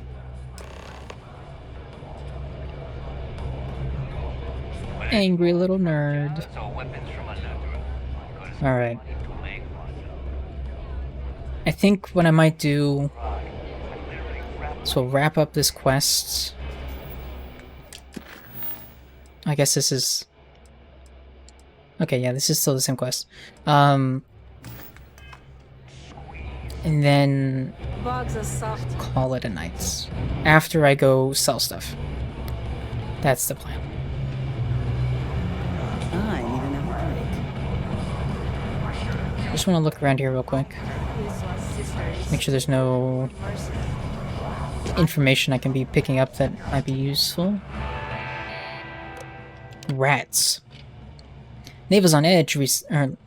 Angry little nerd. Alright. I think what I might do... So wrap up this quest. I guess this is... Okay, yeah, this is still the same quest. And then... call it a night. After I go sell stuff. That's the plan. I need another break. Just want to look around here real quick. Make sure there's no information I can be picking up that might be useful. Rats. Neva's on edge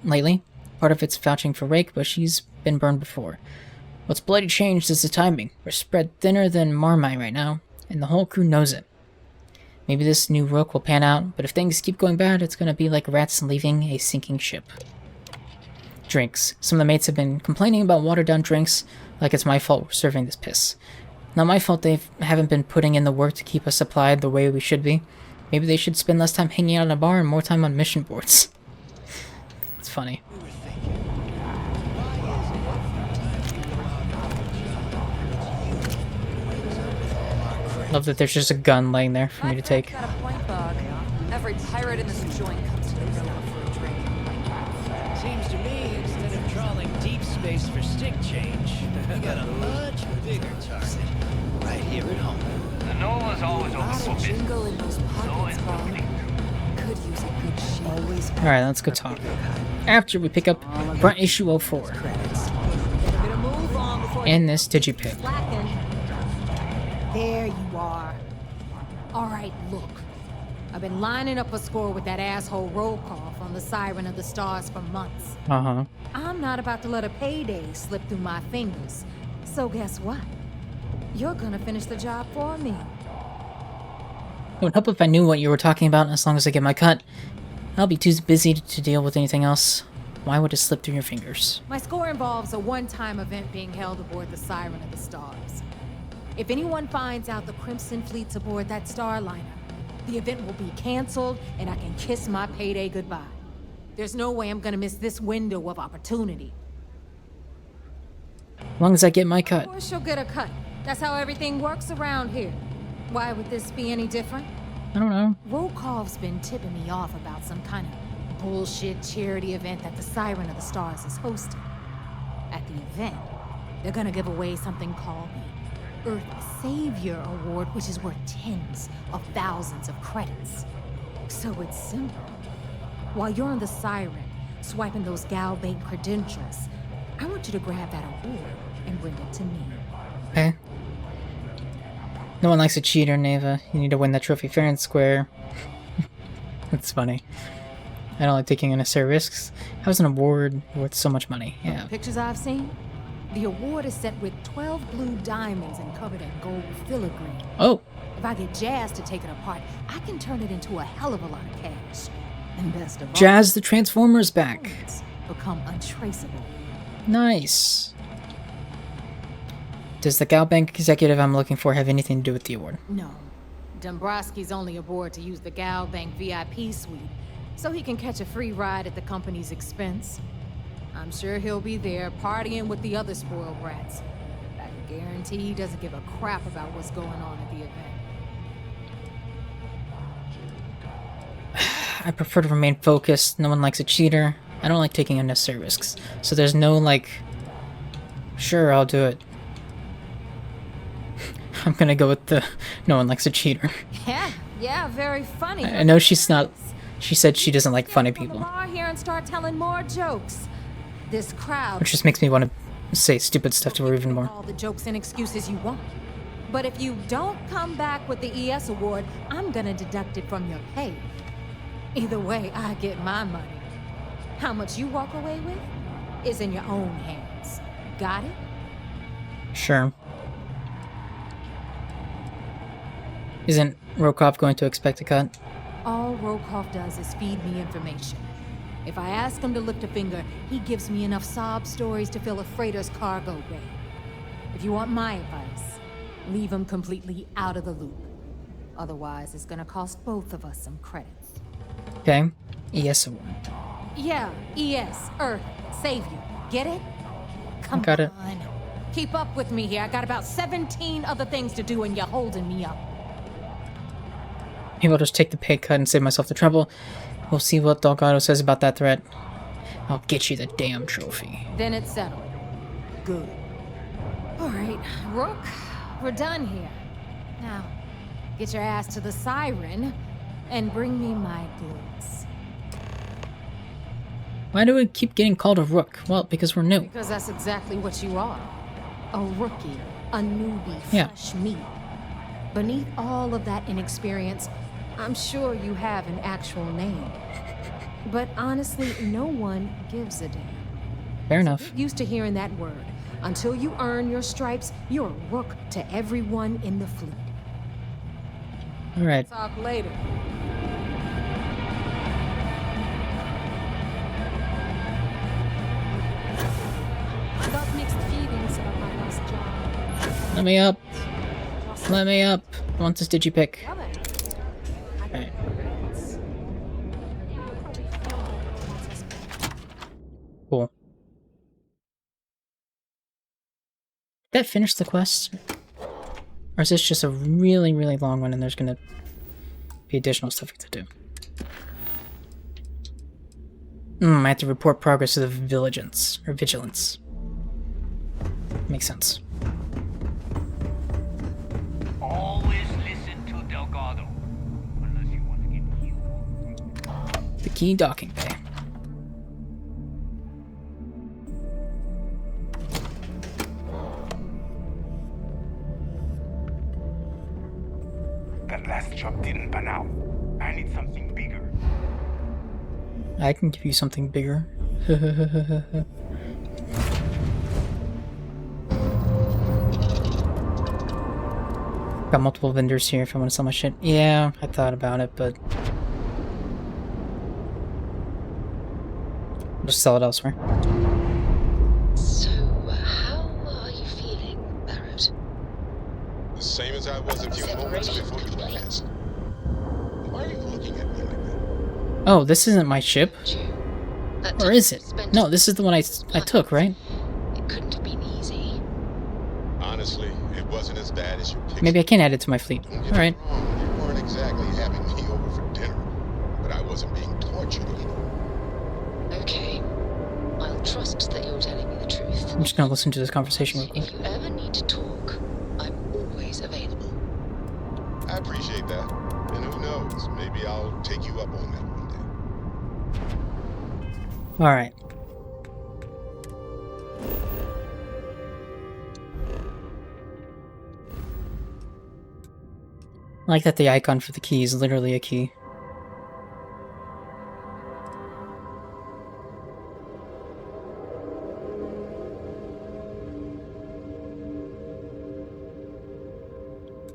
lately. Part of it's vouching for Rake, but she's been burned before. What's bloody changed is the timing. We're spread thinner than Marmite right now, and the whole crew knows it. Maybe this new rook will pan out, but if things keep going bad, it's gonna be like rats leaving a sinking ship. Drinks. Some of the mates have been complaining about watered-down drinks, like it's my fault we're serving this piss. Not my fault they haven't been putting in the work to keep us supplied the way we should be. Maybe they should spend less time hanging out in a bar and more time on mission boards. It's funny. Love that there's just a gun laying there for me to take. Got a point, Bug. Every pirate in this joint comes to the villa for a drink. Seems to me, instead of trawling deep space for stick change, we got a much bigger target right here at home. The Nola's always open for business. In those pockets, Bug. Could use a good shake. Alright, let's go talk. After we pick up front issue 04. And this Digipick. There you are. Alright, look. I've been lining up a score with that asshole roll call on the Siren of the Stars for months. Uh-huh. I'm not about to let a payday slip through my fingers. So guess what? You're gonna finish the job for me. It would help if I knew what you were talking about as long as I get my cut. I'll be too busy to deal with anything else. Why would it slip through your fingers? My score involves a one-time event being held aboard the Siren of the Stars. If anyone finds out the Crimson Fleet's aboard that Starliner, the event will be canceled and I can kiss my payday goodbye. There's no way I'm gonna miss this window of opportunity. As long as I get my cut. Of course you'll get a cut. That's how everything works around here. Why would this be any different? I don't know. Volkov's been tipping me off about some kind of bullshit charity event that the Siren of the Stars is hosting. At the event, they're gonna give away something called the Earth Savior Award, which is worth tens of thousands of credits. So it's simple. While you're on the Siren, swiping those gal bank credentials, I want you to grab that award and bring it to me. Okay. No one likes a cheater, Neva. You need to win that trophy fair and square. That's funny. I don't like taking unnecessary risks. How's an award worth so much money? Yeah. Pictures I've seen? The award is set with 12 blue diamonds and covered in gold filigree. Oh. If I get Jazz to take it apart, I can turn it into a hell of a lot of cash. And best of all, Jazz the Transformer's back. Become untraceable. Nice. Does the Gal Bank executive I'm looking for have anything to do with the award? No. Dombrowski's only aboard to use the Gal Bank VIP suite, so he can catch a free ride at the company's expense. I'm sure he'll be there partying with the other spoiled brats. I can guarantee he doesn't give a crap about what's going on at the event. I prefer to remain focused. No one likes a cheater. I don't like taking unnecessary risks. So there's no like, sure, I'll do it. I'm gonna go with the no one likes a cheater. Yeah, very funny. I know she's not. She said she doesn't like funny From the people, bar here and start telling more jokes. This crowd. which just makes me want to say stupid stuff to her even more. All the jokes and excuses you want. But if you don't come back with the ES award, I'm gonna deduct it from your pay. Either way, I get my money. How much you walk away with is in your own hands. Got it? Sure. Isn't Rokov going to expect a cut? All Rokov does is feed me information. If I ask him to lift a finger, he gives me enough sob stories to fill a freighter's cargo bay. If you want my advice, leave him completely out of the loop. Otherwise, it's gonna cost both of us some credits. Okay. ES award. Yeah, ES, Earth, Savior. Get it? Come Got it. on. Keep up with me here. I got about 17 other things to do and you're holding me up. Maybe I'll just take the pay cut and save myself the trouble. We'll see what Delgado says about that threat. I'll get you the damn trophy. Then it's settled. Good. Alright, Rook, we're done here. Now, get your ass to the siren and bring me my goods. Why do we keep getting called a rook? Well, because we're new. Because that's exactly what you are. A rookie, a newbie, Yeah. fresh meat. Beneath all of that inexperience, I'm sure you have an actual name. But honestly, no one gives a damn. Fair enough. Get used to hearing that word. Until you earn your stripes, you're a rook to everyone in the fleet. Alright. Talk later. I got mixed feelings about my last job. Let me up. Let me up. I want this digipick. Alright. Cool. Did that finish the quest? Or is this just a really, really long one and there's gonna be additional stuff to do? I have to report progress to the vigilance. Makes sense. Always listen to Delgado. Unless you want to get killed. The key docking bay. That last job didn't pan out. I need something bigger. I can give you something bigger. Got multiple vendors here if I want to sell my shit. Yeah, I thought about it, but I'll just sell it elsewhere. So, how are you feeling, Barrett? The same as I was a few moments before you asked. Why are you looking at me like that? Oh, this isn't my ship. Or is it? No, this is the one I took, right? It couldn't have been easy. Honestly, it wasn't as bad as you pictured. Maybe I can add it to my fleet. Alright. You weren't exactly having me over for dinner, but I wasn't being tortured either. Okay. I'll trust that you're telling me the truth. I'm just gonna listen to this conversation real quick. If you ever need to talk, I'm always available. I appreciate that. And who knows, maybe I'll take you up on that one day. Alright. I like that the icon for the key is literally a key.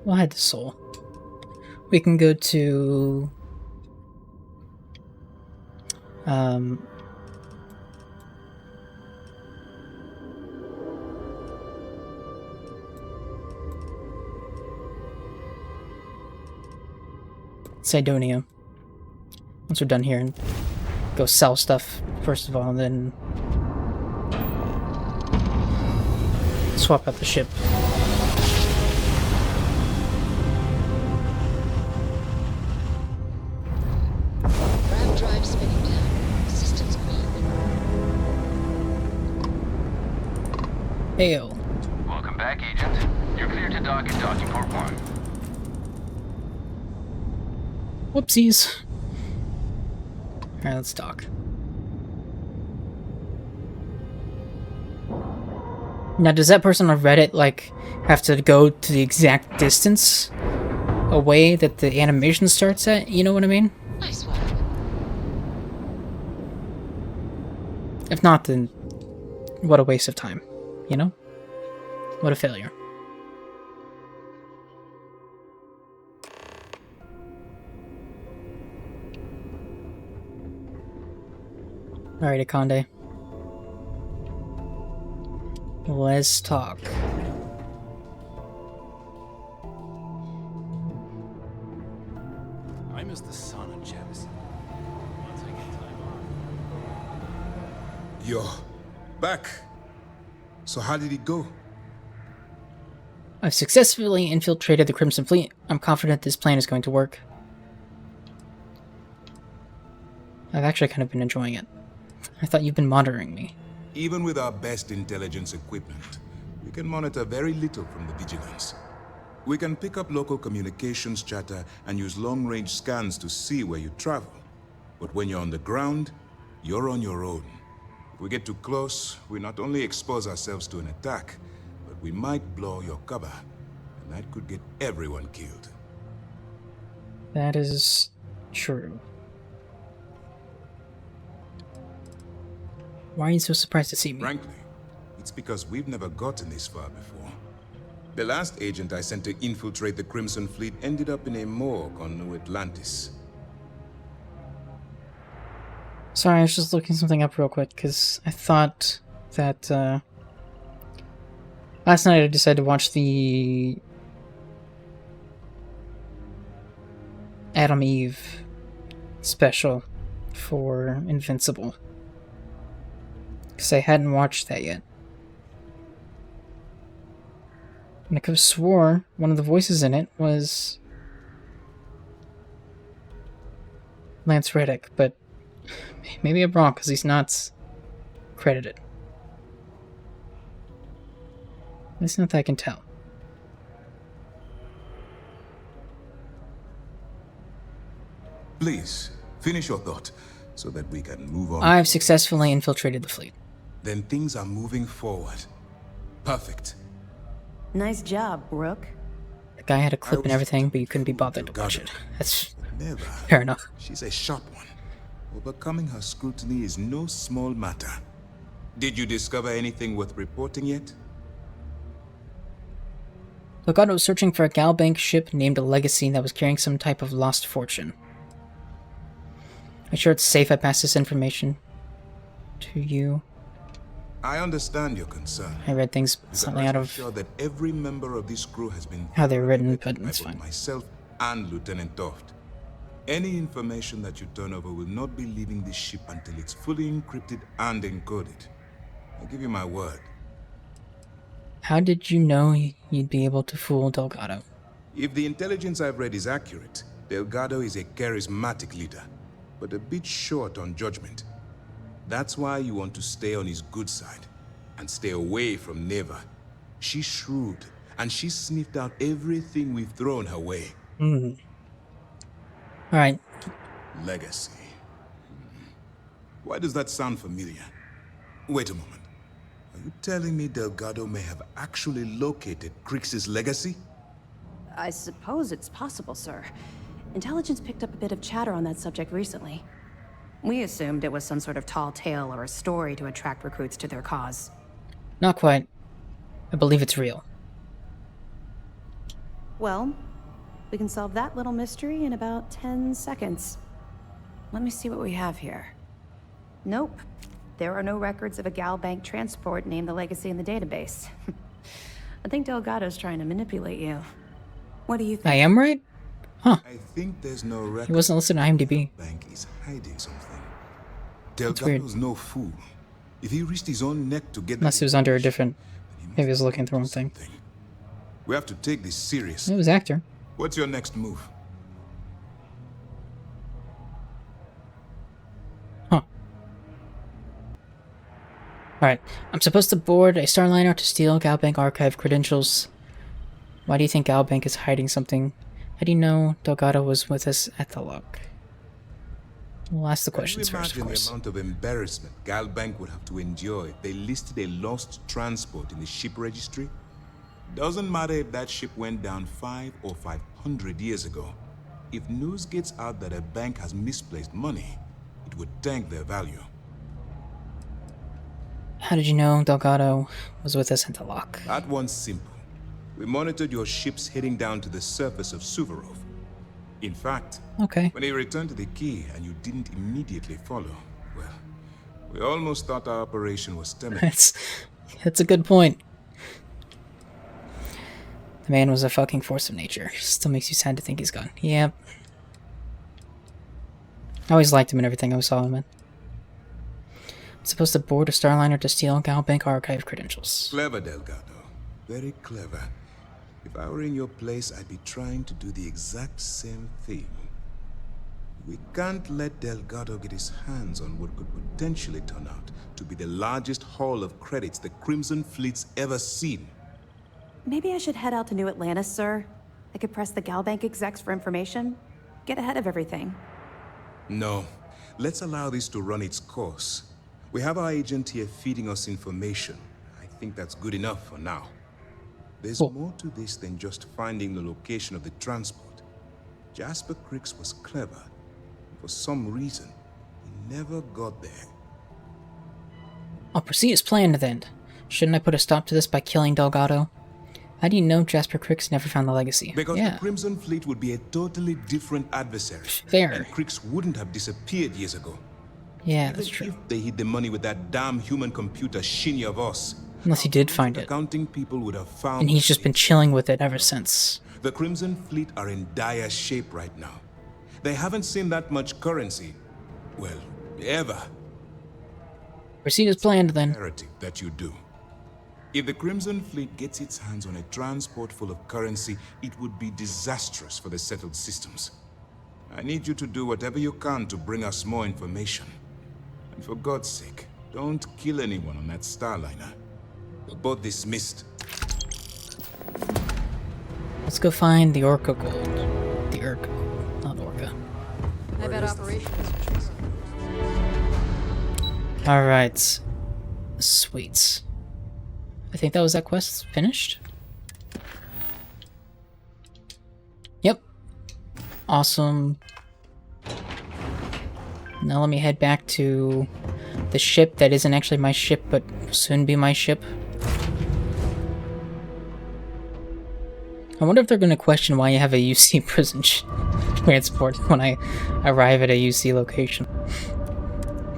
We'll head to Seoul. We can go to Cydonia. Once we're done here and go sell stuff first of all, and then swap out the ship. Ram drive spinning down. Systems green. Heyo. Welcome back, Agent. You're clear to dock in docking port 1. Whoopsies. Alright, let's dock. Now, does that person on Reddit, like, have to go to the exact distance away that the animation starts at? You know what I mean? Nice work. If not, then what a waste of time, you know? What a failure. Alright, Akande. Let's talk. I miss the sun on Jemison. Once I get time off. You're back. So how did it go? I've successfully infiltrated the Crimson Fleet. I'm confident this plan is going to work. I've actually kind of been enjoying it. I thought you've been monitoring me. Even with our best intelligence equipment, we can monitor very little from the vigilance. We can pick up local communications chatter and use long-range scans to see where you travel. But when you're on the ground, you're on your own. If we get too close, we not only expose ourselves to an attack, but we might blow your cover, and that could get everyone killed. That is true. Why are you so surprised to see me? Frankly, it's because we've never gotten this far before. The last agent I sent to infiltrate the Crimson Fleet ended up in a morgue on New Atlantis. Sorry, I was just looking something up real quick, because I thought that, last night I decided to watch the Adam Eve special for Invincible. Because I hadn't watched that yet. And I could have swore one of the voices in it was Lance Reddick, but maybe I'm wrong because he's not credited. At least not that I can tell. Please, finish your thought so that we can move on. I've successfully infiltrated the fleet. Then things are moving forward. Perfect. Nice job, Rook. The guy had a clip and everything, but you couldn't be bothered to watch it. That's fair enough. She's a sharp one. Overcoming her scrutiny is no small matter. Did you discover anything worth reporting yet? Legato was searching for a Galbank ship named a Legacy that was carrying some type of lost fortune. I'm sure it's safe I pass this information to you. I understand your concern. I read things slightly out of sure that every member of this crew has been how they're written, but it's fine. Myself and Lieutenant Toft. Any information that you turn over will not be leaving this ship until it's fully encrypted and encoded. I'll give you my word. How did you know you'd be able to fool Delgado? If the intelligence I've read is accurate, Delgado is a charismatic leader, but a bit short on judgment. That's why you want to stay on his good side and stay away from Neva. She's shrewd, and she's sniffed out everything we've thrown her way. Alright. Legacy. Why does that sound familiar? Wait a moment. Are you telling me Delgado may have actually located Crix's legacy? I suppose it's possible, sir. Intelligence picked up a bit of chatter on that subject recently. We assumed it was some sort of tall tale or a story to attract recruits to their cause. Not quite. I believe it's real. Well, we can solve that little mystery in about 10 seconds. Let me see what we have here. Nope. There are no records of a Galbank transport named the Legacy in the database. I think Delgado's trying to manipulate you. What do you think? I am right? Huh. I think there's no record. He wasn't listed on IMDb. Bank is hiding something. Delgado's no fool. If he risked his own neck to get Unless it was under a different... Maybe I was looking at the wrong thing. We have to take this seriously. It was actor. What's your next move? Huh. Alright. I'm supposed to board a Starliner to steal Galbank archive credentials. Why do you think Galbank is hiding something? How do you know Delgado was with us at the lock? We'll ask the questions first, of Imagine course. the amount of embarrassment Galbank would have to endure if they listed a lost transport in the ship registry. Doesn't matter if that ship went down 5 or 500 years ago. If news gets out that a bank has misplaced money, it would tank their value. How did you know Delgado was with us at the lock? That one's simple. We monitored your ships heading down to the surface of Suvorov. In fact, okay, when they returned to the key and you didn't immediately follow, well, we almost thought our operation was terminated. That's a good point. The man was a fucking force of nature. Still makes you sad to think he's gone. Yep. I always liked him and everything I saw him in. I'm supposed to board a Starliner to steal Galbank archive credentials. Clever, Delgado. Very clever. If I were in your place, I'd be trying to do the exact same thing. We can't let Delgado get his hands on what could potentially turn out to be the largest haul of credits the Crimson Fleet's ever seen. Maybe I should head out to New Atlantis, sir. I could press the Galbank execs for information. Get ahead of everything. No. Let's allow this to run its course. We have our agent here feeding us information. I think that's good enough for now. There's more to this than just finding the location of the transport. Jasper Cricks was clever. For some reason, he never got there. I'll proceed as planned then. Shouldn't I put a stop to this by killing Delgado? How do you know Jasper Cricks never found the legacy? Because the Crimson Fleet would be a totally different adversary. Fair. And Cricks wouldn't have disappeared years ago. Yeah, that's true. If they hid the money with that damn human computer, Shinya Voss. Unless he did find it. Accounting people would have found. And he's just been chilling with it ever since. The Crimson Fleet are in dire shape right now. They haven't seen that much currency. Well, ever. Proceed as planned then. Imperative that you do. If the Crimson Fleet gets its hands on a transport full of currency, it would be disastrous for the settled systems. I need you to do whatever you can to bring us more information. And for God's sake, don't kill anyone on that Starliner. We're both dismissed. Let's go find the Orca gold. The Urca gold, not Orca. I bet operations. Alright. Sweet. I think that was that quest finished. Yep. Awesome. Now let me head back to the ship that isn't actually my ship, but will soon be my ship. I wonder if they're going to question why you have a UC prison transport when I arrive at a UC location.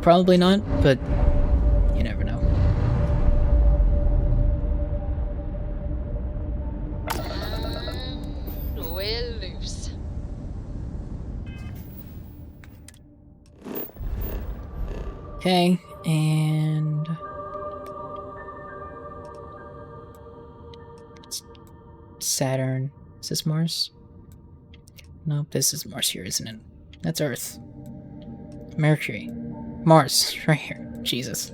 Probably not, but you never know. We're loose. Okay, and Saturn. Is this Mars? Nope, this is Mars here, isn't it? That's Earth. Mercury. Mars, right here. Jesus.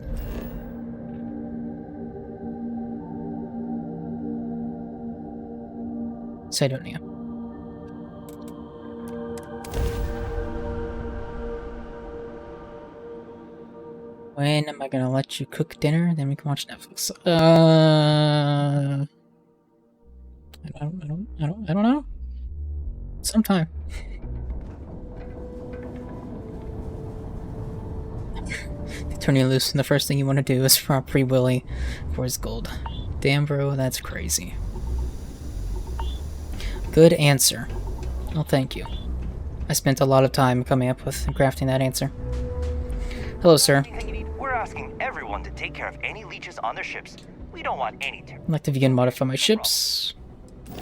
Cydonia. When am I gonna let you cook dinner? Then we can watch Netflix. I don't know. Sometime. They turn you loose, and the first thing you want to do is rob Free Willy for his gold. Damn, bro, that's crazy. Good answer. Well, thank you. I spent a lot of time coming up with and crafting that answer. Hello, sir. We're asking everyone to take care of any leeches on their ships. We don't want any to. I'd like to begin modify my ships.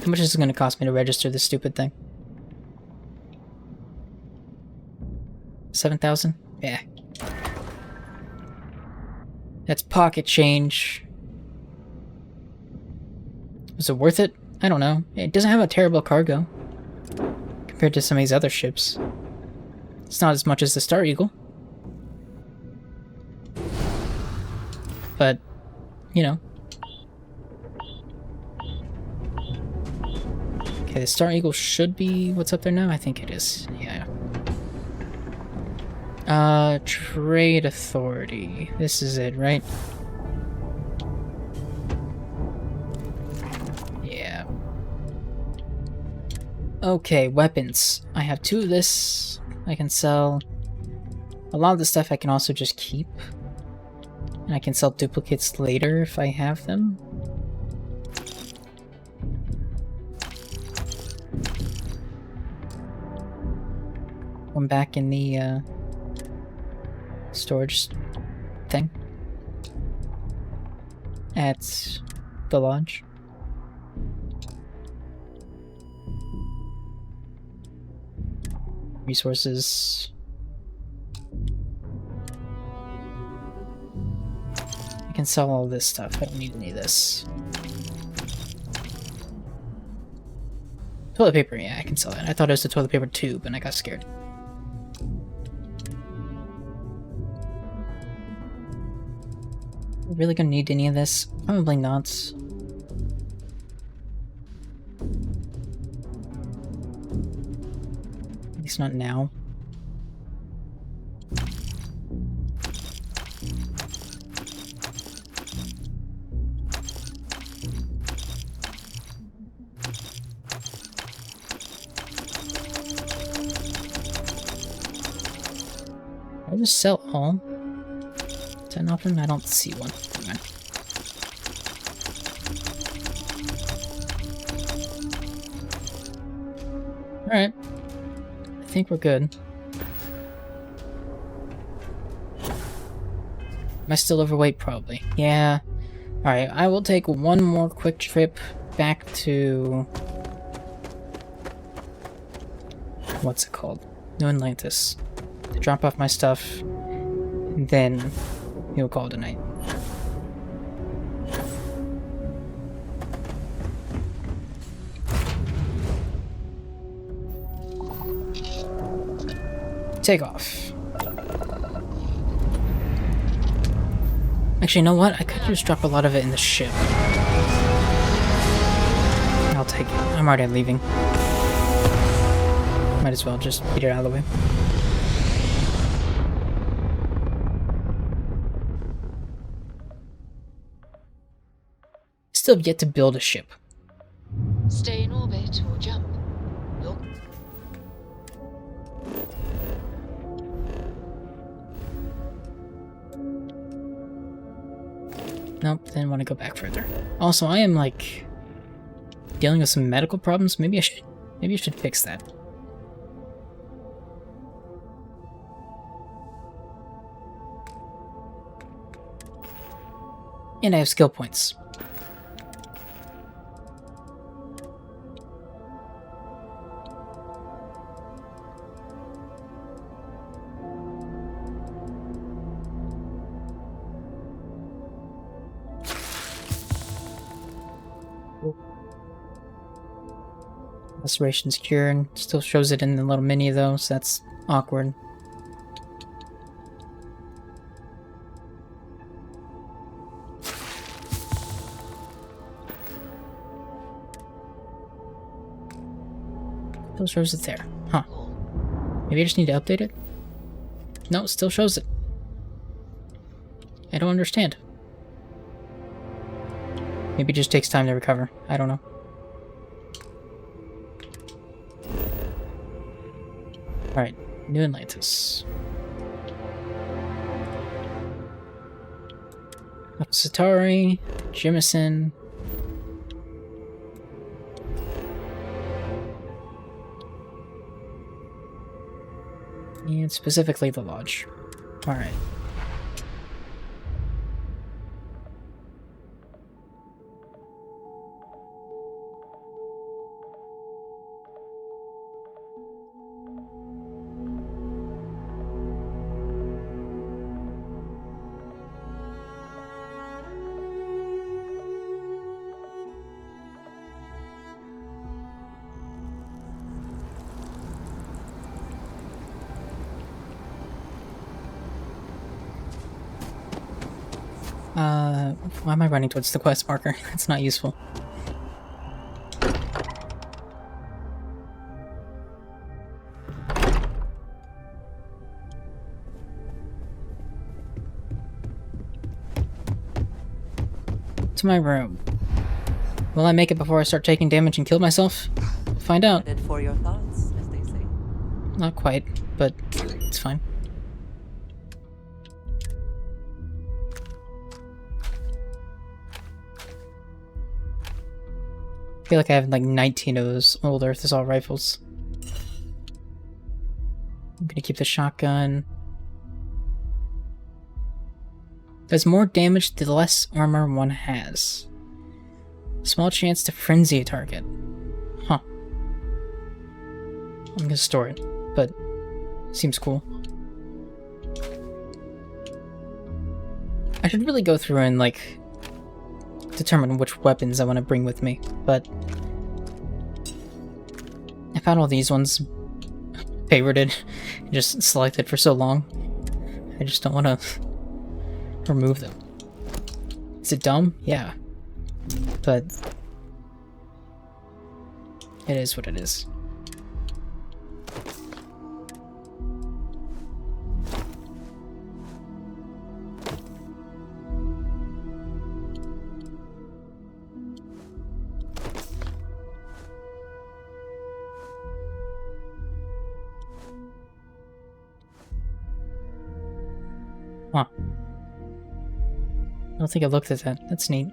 How much is it going to cost me to register this stupid thing? 7,000? Yeah. That's pocket change. Was it worth it? I don't know. It doesn't have a terrible cargo compared to some of these other ships. It's not as much as the Star Eagle. But, you know. Okay, the Star Eagle should be what's up there now? I think it is. Yeah. Trade Authority. This is it, right? Yeah. Okay, weapons. I have 2 of this I can sell. A lot of the stuff I can also just keep. And I can sell duplicates later if I have them. I'm back in the storage thing at the lodge. Resources. I can sell all this stuff. I don't need any of this. Toilet paper, yeah, I can sell that. I thought it was the toilet paper tube, and I got scared. Really gonna need any of this? Probably not. At least not now. I just sell all. 10 option? I don't see one. Okay. Alright. I think we're good. Am I still overweight? Probably. Yeah. Alright, I will take one more quick trip back to... what's it called? New Atlantis. To drop off my stuff. And then... he'll call it a night. Take off. Actually, you know what? I could just drop a lot of it in the ship. I'll take it. I'm already leaving. Might as well just beat it out of the way. Still have yet to build a ship. Stay in orbit or jump. You're... Nope, didn't want to go back further. Also, I am like dealing with some medical problems. Maybe I should fix that. And I have skill points. Laceration's cured. Still shows it in the little mini though, so that's awkward. Still shows it there. Huh. Maybe I just need to update it? No, it still shows it. I don't understand. Maybe it just takes time to recover. I don't know. Alright, New Atlantis. Satari, Jimison. And specifically the lodge. Alright. Why am I running towards the quest marker? It's not useful. to my room. Will I make it before I start taking damage and kill myself? We'll find out. For your thoughts, as they say. Not quite, but it's fine. I feel like I have like 19 of those old Earth Assault rifles. I'm gonna keep the shotgun. Does more damage the less armor one has. Small chance to frenzy a target. Huh. I'm gonna store it, but seems cool. I should really go through and like determine which weapons I want to bring with me, but I've had all these ones favorited and just selected for so long. I just don't want to remove them. Is it dumb? Yeah. But it is what it is. Huh. I don't think I looked at that. That's neat.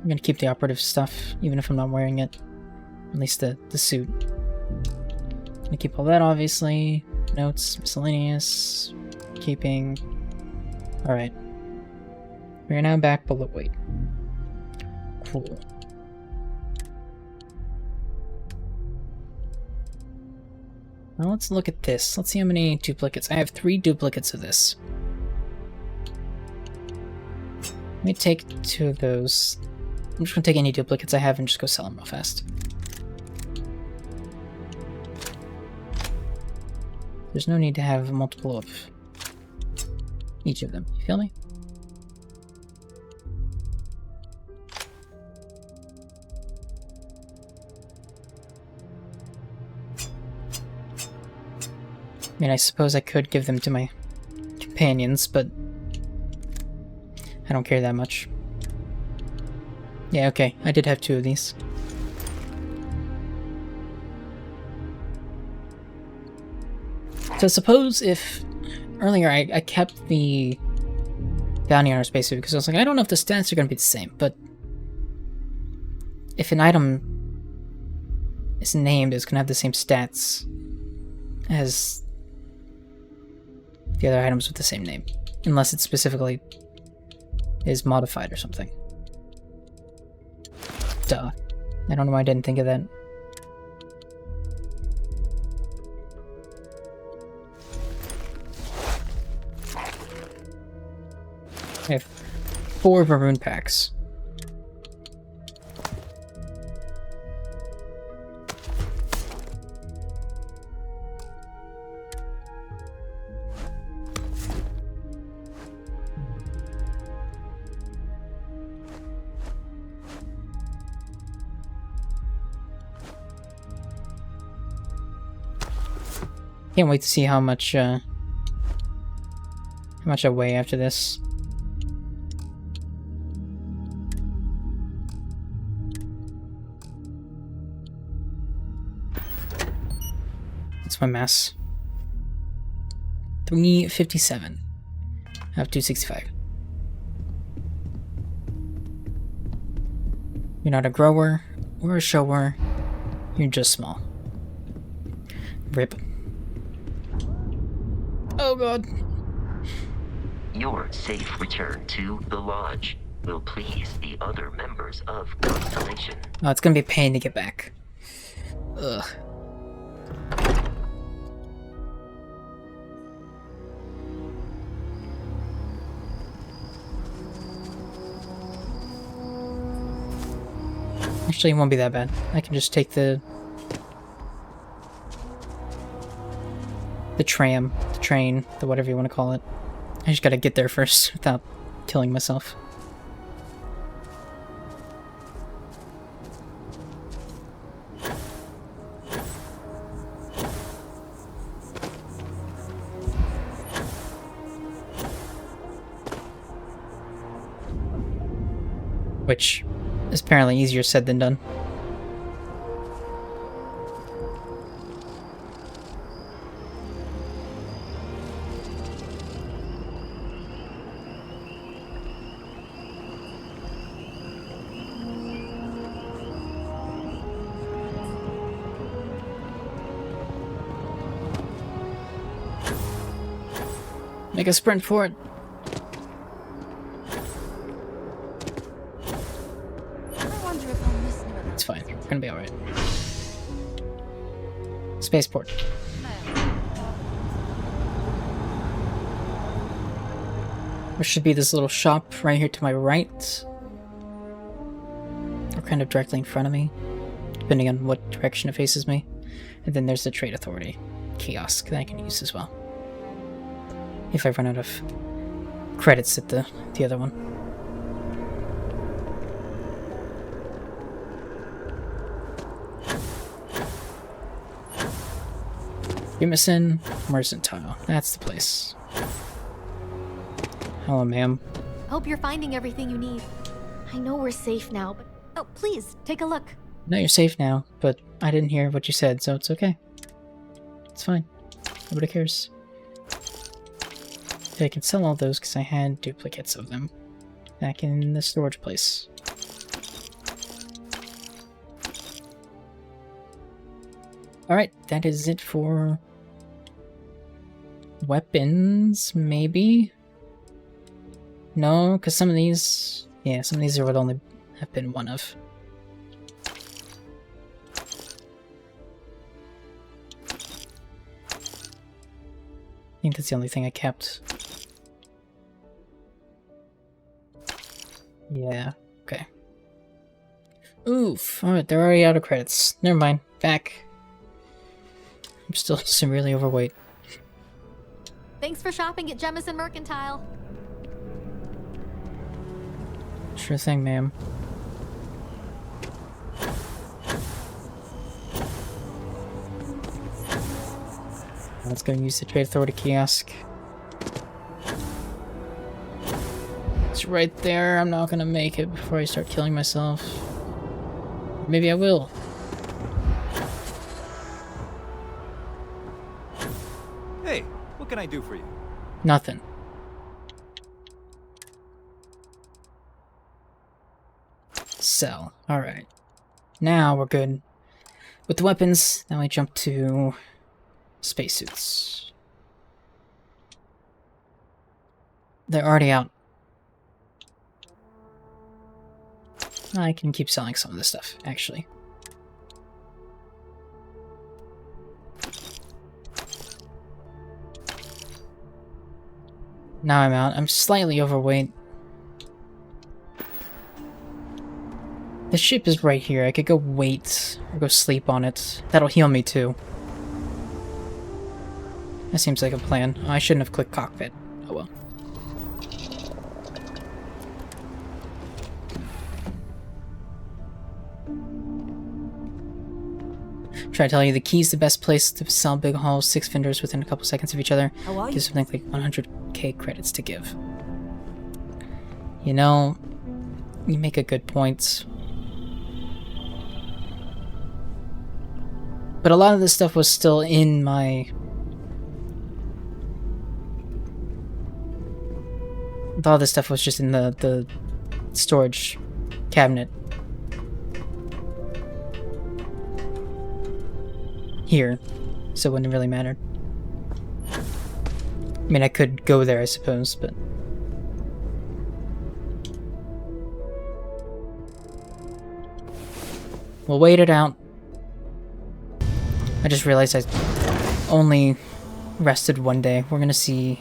I'm gonna keep the operative stuff, even if I'm not wearing it. At least the suit. I'm gonna keep all that, obviously. Notes, miscellaneous, keeping. Alright. We are now back below weight. Cool. Now let's look at this. Let's see how many duplicates. I have 3 duplicates of this. Let me take 2 of those. I'm just gonna take any duplicates I have and just go sell them real fast. There's no need to have a multiple of each of them. You feel me? I mean, I suppose I could give them to my companions, but I don't care that much. Yeah, okay, I did have 2 of these. So suppose if earlier I kept the bounty hunter spacesuit because I was like, I don't know if the stats are going to be the same, but if an item is named, it's going to have the same stats as the other items with the same name, unless it specifically is modified or something. Duh. I don't know why I didn't think of that. I have 4 Maroon packs. Can't wait to see how much I weigh after this. That's my mass. 357. I have 265. You're not a grower or a shower. You're just small. Rip. Oh god. Your safe return to the lodge will please the other members of Constellation. Oh, it's gonna be a pain to get back. Ugh. Actually, it won't be that bad. I can just take the tram, the train, the whatever you want to call it. I just gotta get there first without killing myself. Which is apparently easier said than done. Make a sprint for it. It's fine. We're gonna be alright. Spaceport. There should be this little shop right here to my right. Or kind of directly in front of me, depending on what direction it faces me. And then there's the Trade Authority kiosk that I can use as well. If I run out of credits at the other one. Jameson Mercantile. That's the place. Hello, ma'am. Hope you're finding everything you need. I know we're safe now, but oh, please take a look. No, you're safe now, but I didn't hear what you said, so it's okay. It's fine. Nobody cares. I can sell all those because I had duplicates of them back in the storage place. Alright, that is it for weapons, maybe? No, because some of these... Yeah, some of these would only have been one of. I think that's the only thing I kept. Yeah, okay. Oof, alright, they're already out of credits. Never mind, back. I'm still severely overweight. Thanks for shopping at Jemison Mercantile. Sure thing, ma'am. Let's go use the Trade Authority kiosk. It's right there. I'm not gonna make it before I start killing myself. Maybe I will. Hey, what can I do for you? Nothing. Sell. Alright. Now we're good with the weapons. Now we jump to spacesuits. They're already out. I can keep selling some of this stuff, actually. Now I'm out. I'm slightly overweight. The ship is right here. I could go wait or go sleep on it. That'll heal me too. That seems like a plan. Oh, I shouldn't have clicked cockpit. Oh well. Should I tell you the key's the best place to sell big hauls, 6 vendors within a couple seconds of each other? Gives something like 100k credits to give. You know, you make a good point. But a lot of this stuff was still in my... A lot of this stuff was just in the storage cabinet. Here, so it wouldn't really matter. I mean, I could go there, I suppose, but... We'll wait it out. I just realized I only rested one day. We're gonna see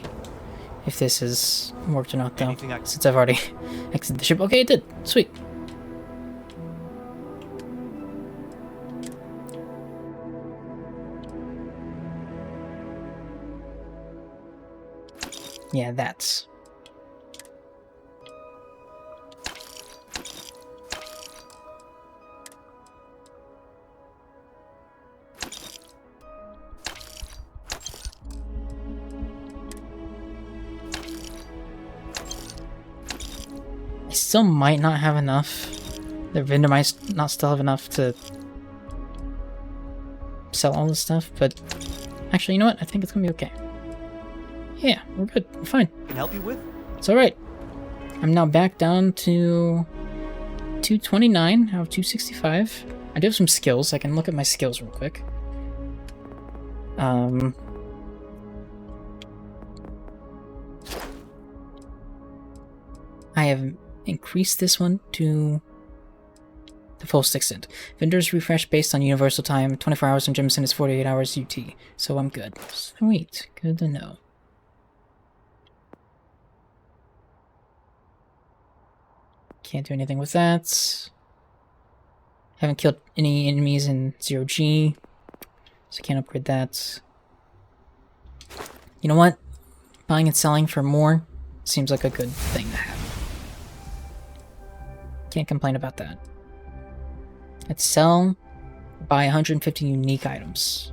if this has worked or not, though, since I've already exited the ship. Okay, it did. Sweet. Yeah, that's... still might not have enough. The vendor might not still have enough to sell all this stuff, but actually, you know what? I think it's gonna be okay. Yeah, we're good. We're fine. Can help you with? It's alright. I'm now back down to 229 out of 265. I do have some skills. I can look at my skills real quick. I have increased this one to the fullest extent. Vendors refresh based on universal time. 24 hours on Jemison is 48 hours UT. So I'm good. Sweet. Good to know. Can't do anything with that. Haven't killed any enemies in 0G. So can't upgrade that. You know what? Buying and selling for more seems like a good thing to have. Can't complain about that. Let's sell, buy 150 unique items.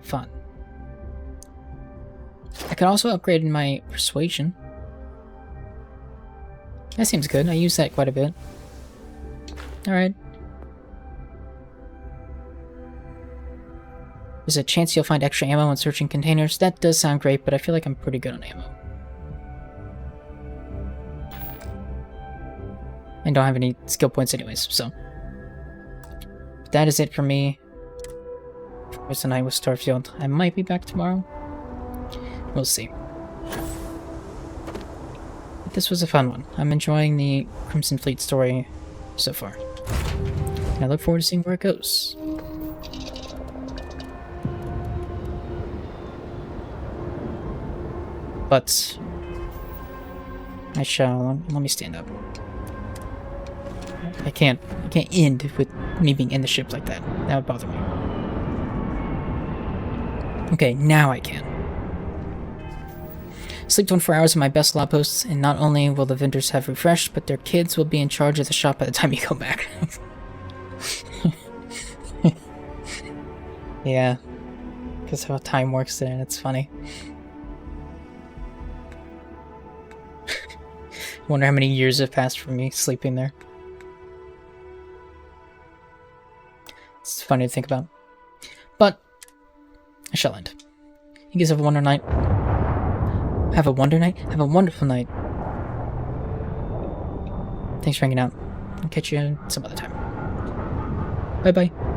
Fun. I could also upgrade my persuasion. That seems good. I use that quite a bit. Alright. There's a chance you'll find extra ammo when searching containers. That does sound great, but I feel like I'm pretty good on ammo. And don't have any skill points anyways, so. That is it for me. For tonight with Starfield. I might be back tomorrow. We'll see. But this was a fun one. I'm enjoying the Crimson Fleet story so far. And I look forward to seeing where it goes. But I shall. Let me stand up. I can't end with me being in the ship like that. That would bother me. Okay, now I can. Sleep 24 hours in my best lab posts, and not only will the vendors have refreshed, but their kids will be in charge of the shop by the time you go back. Yeah, because how time works there, and it's funny. Wonder how many years have passed from me sleeping there. It's funny to think about. But I shall end. You guys have a wonderful night. Have a wonder night? Have a wonderful night. Thanks for hanging out. I'll catch you some other time. Bye-bye.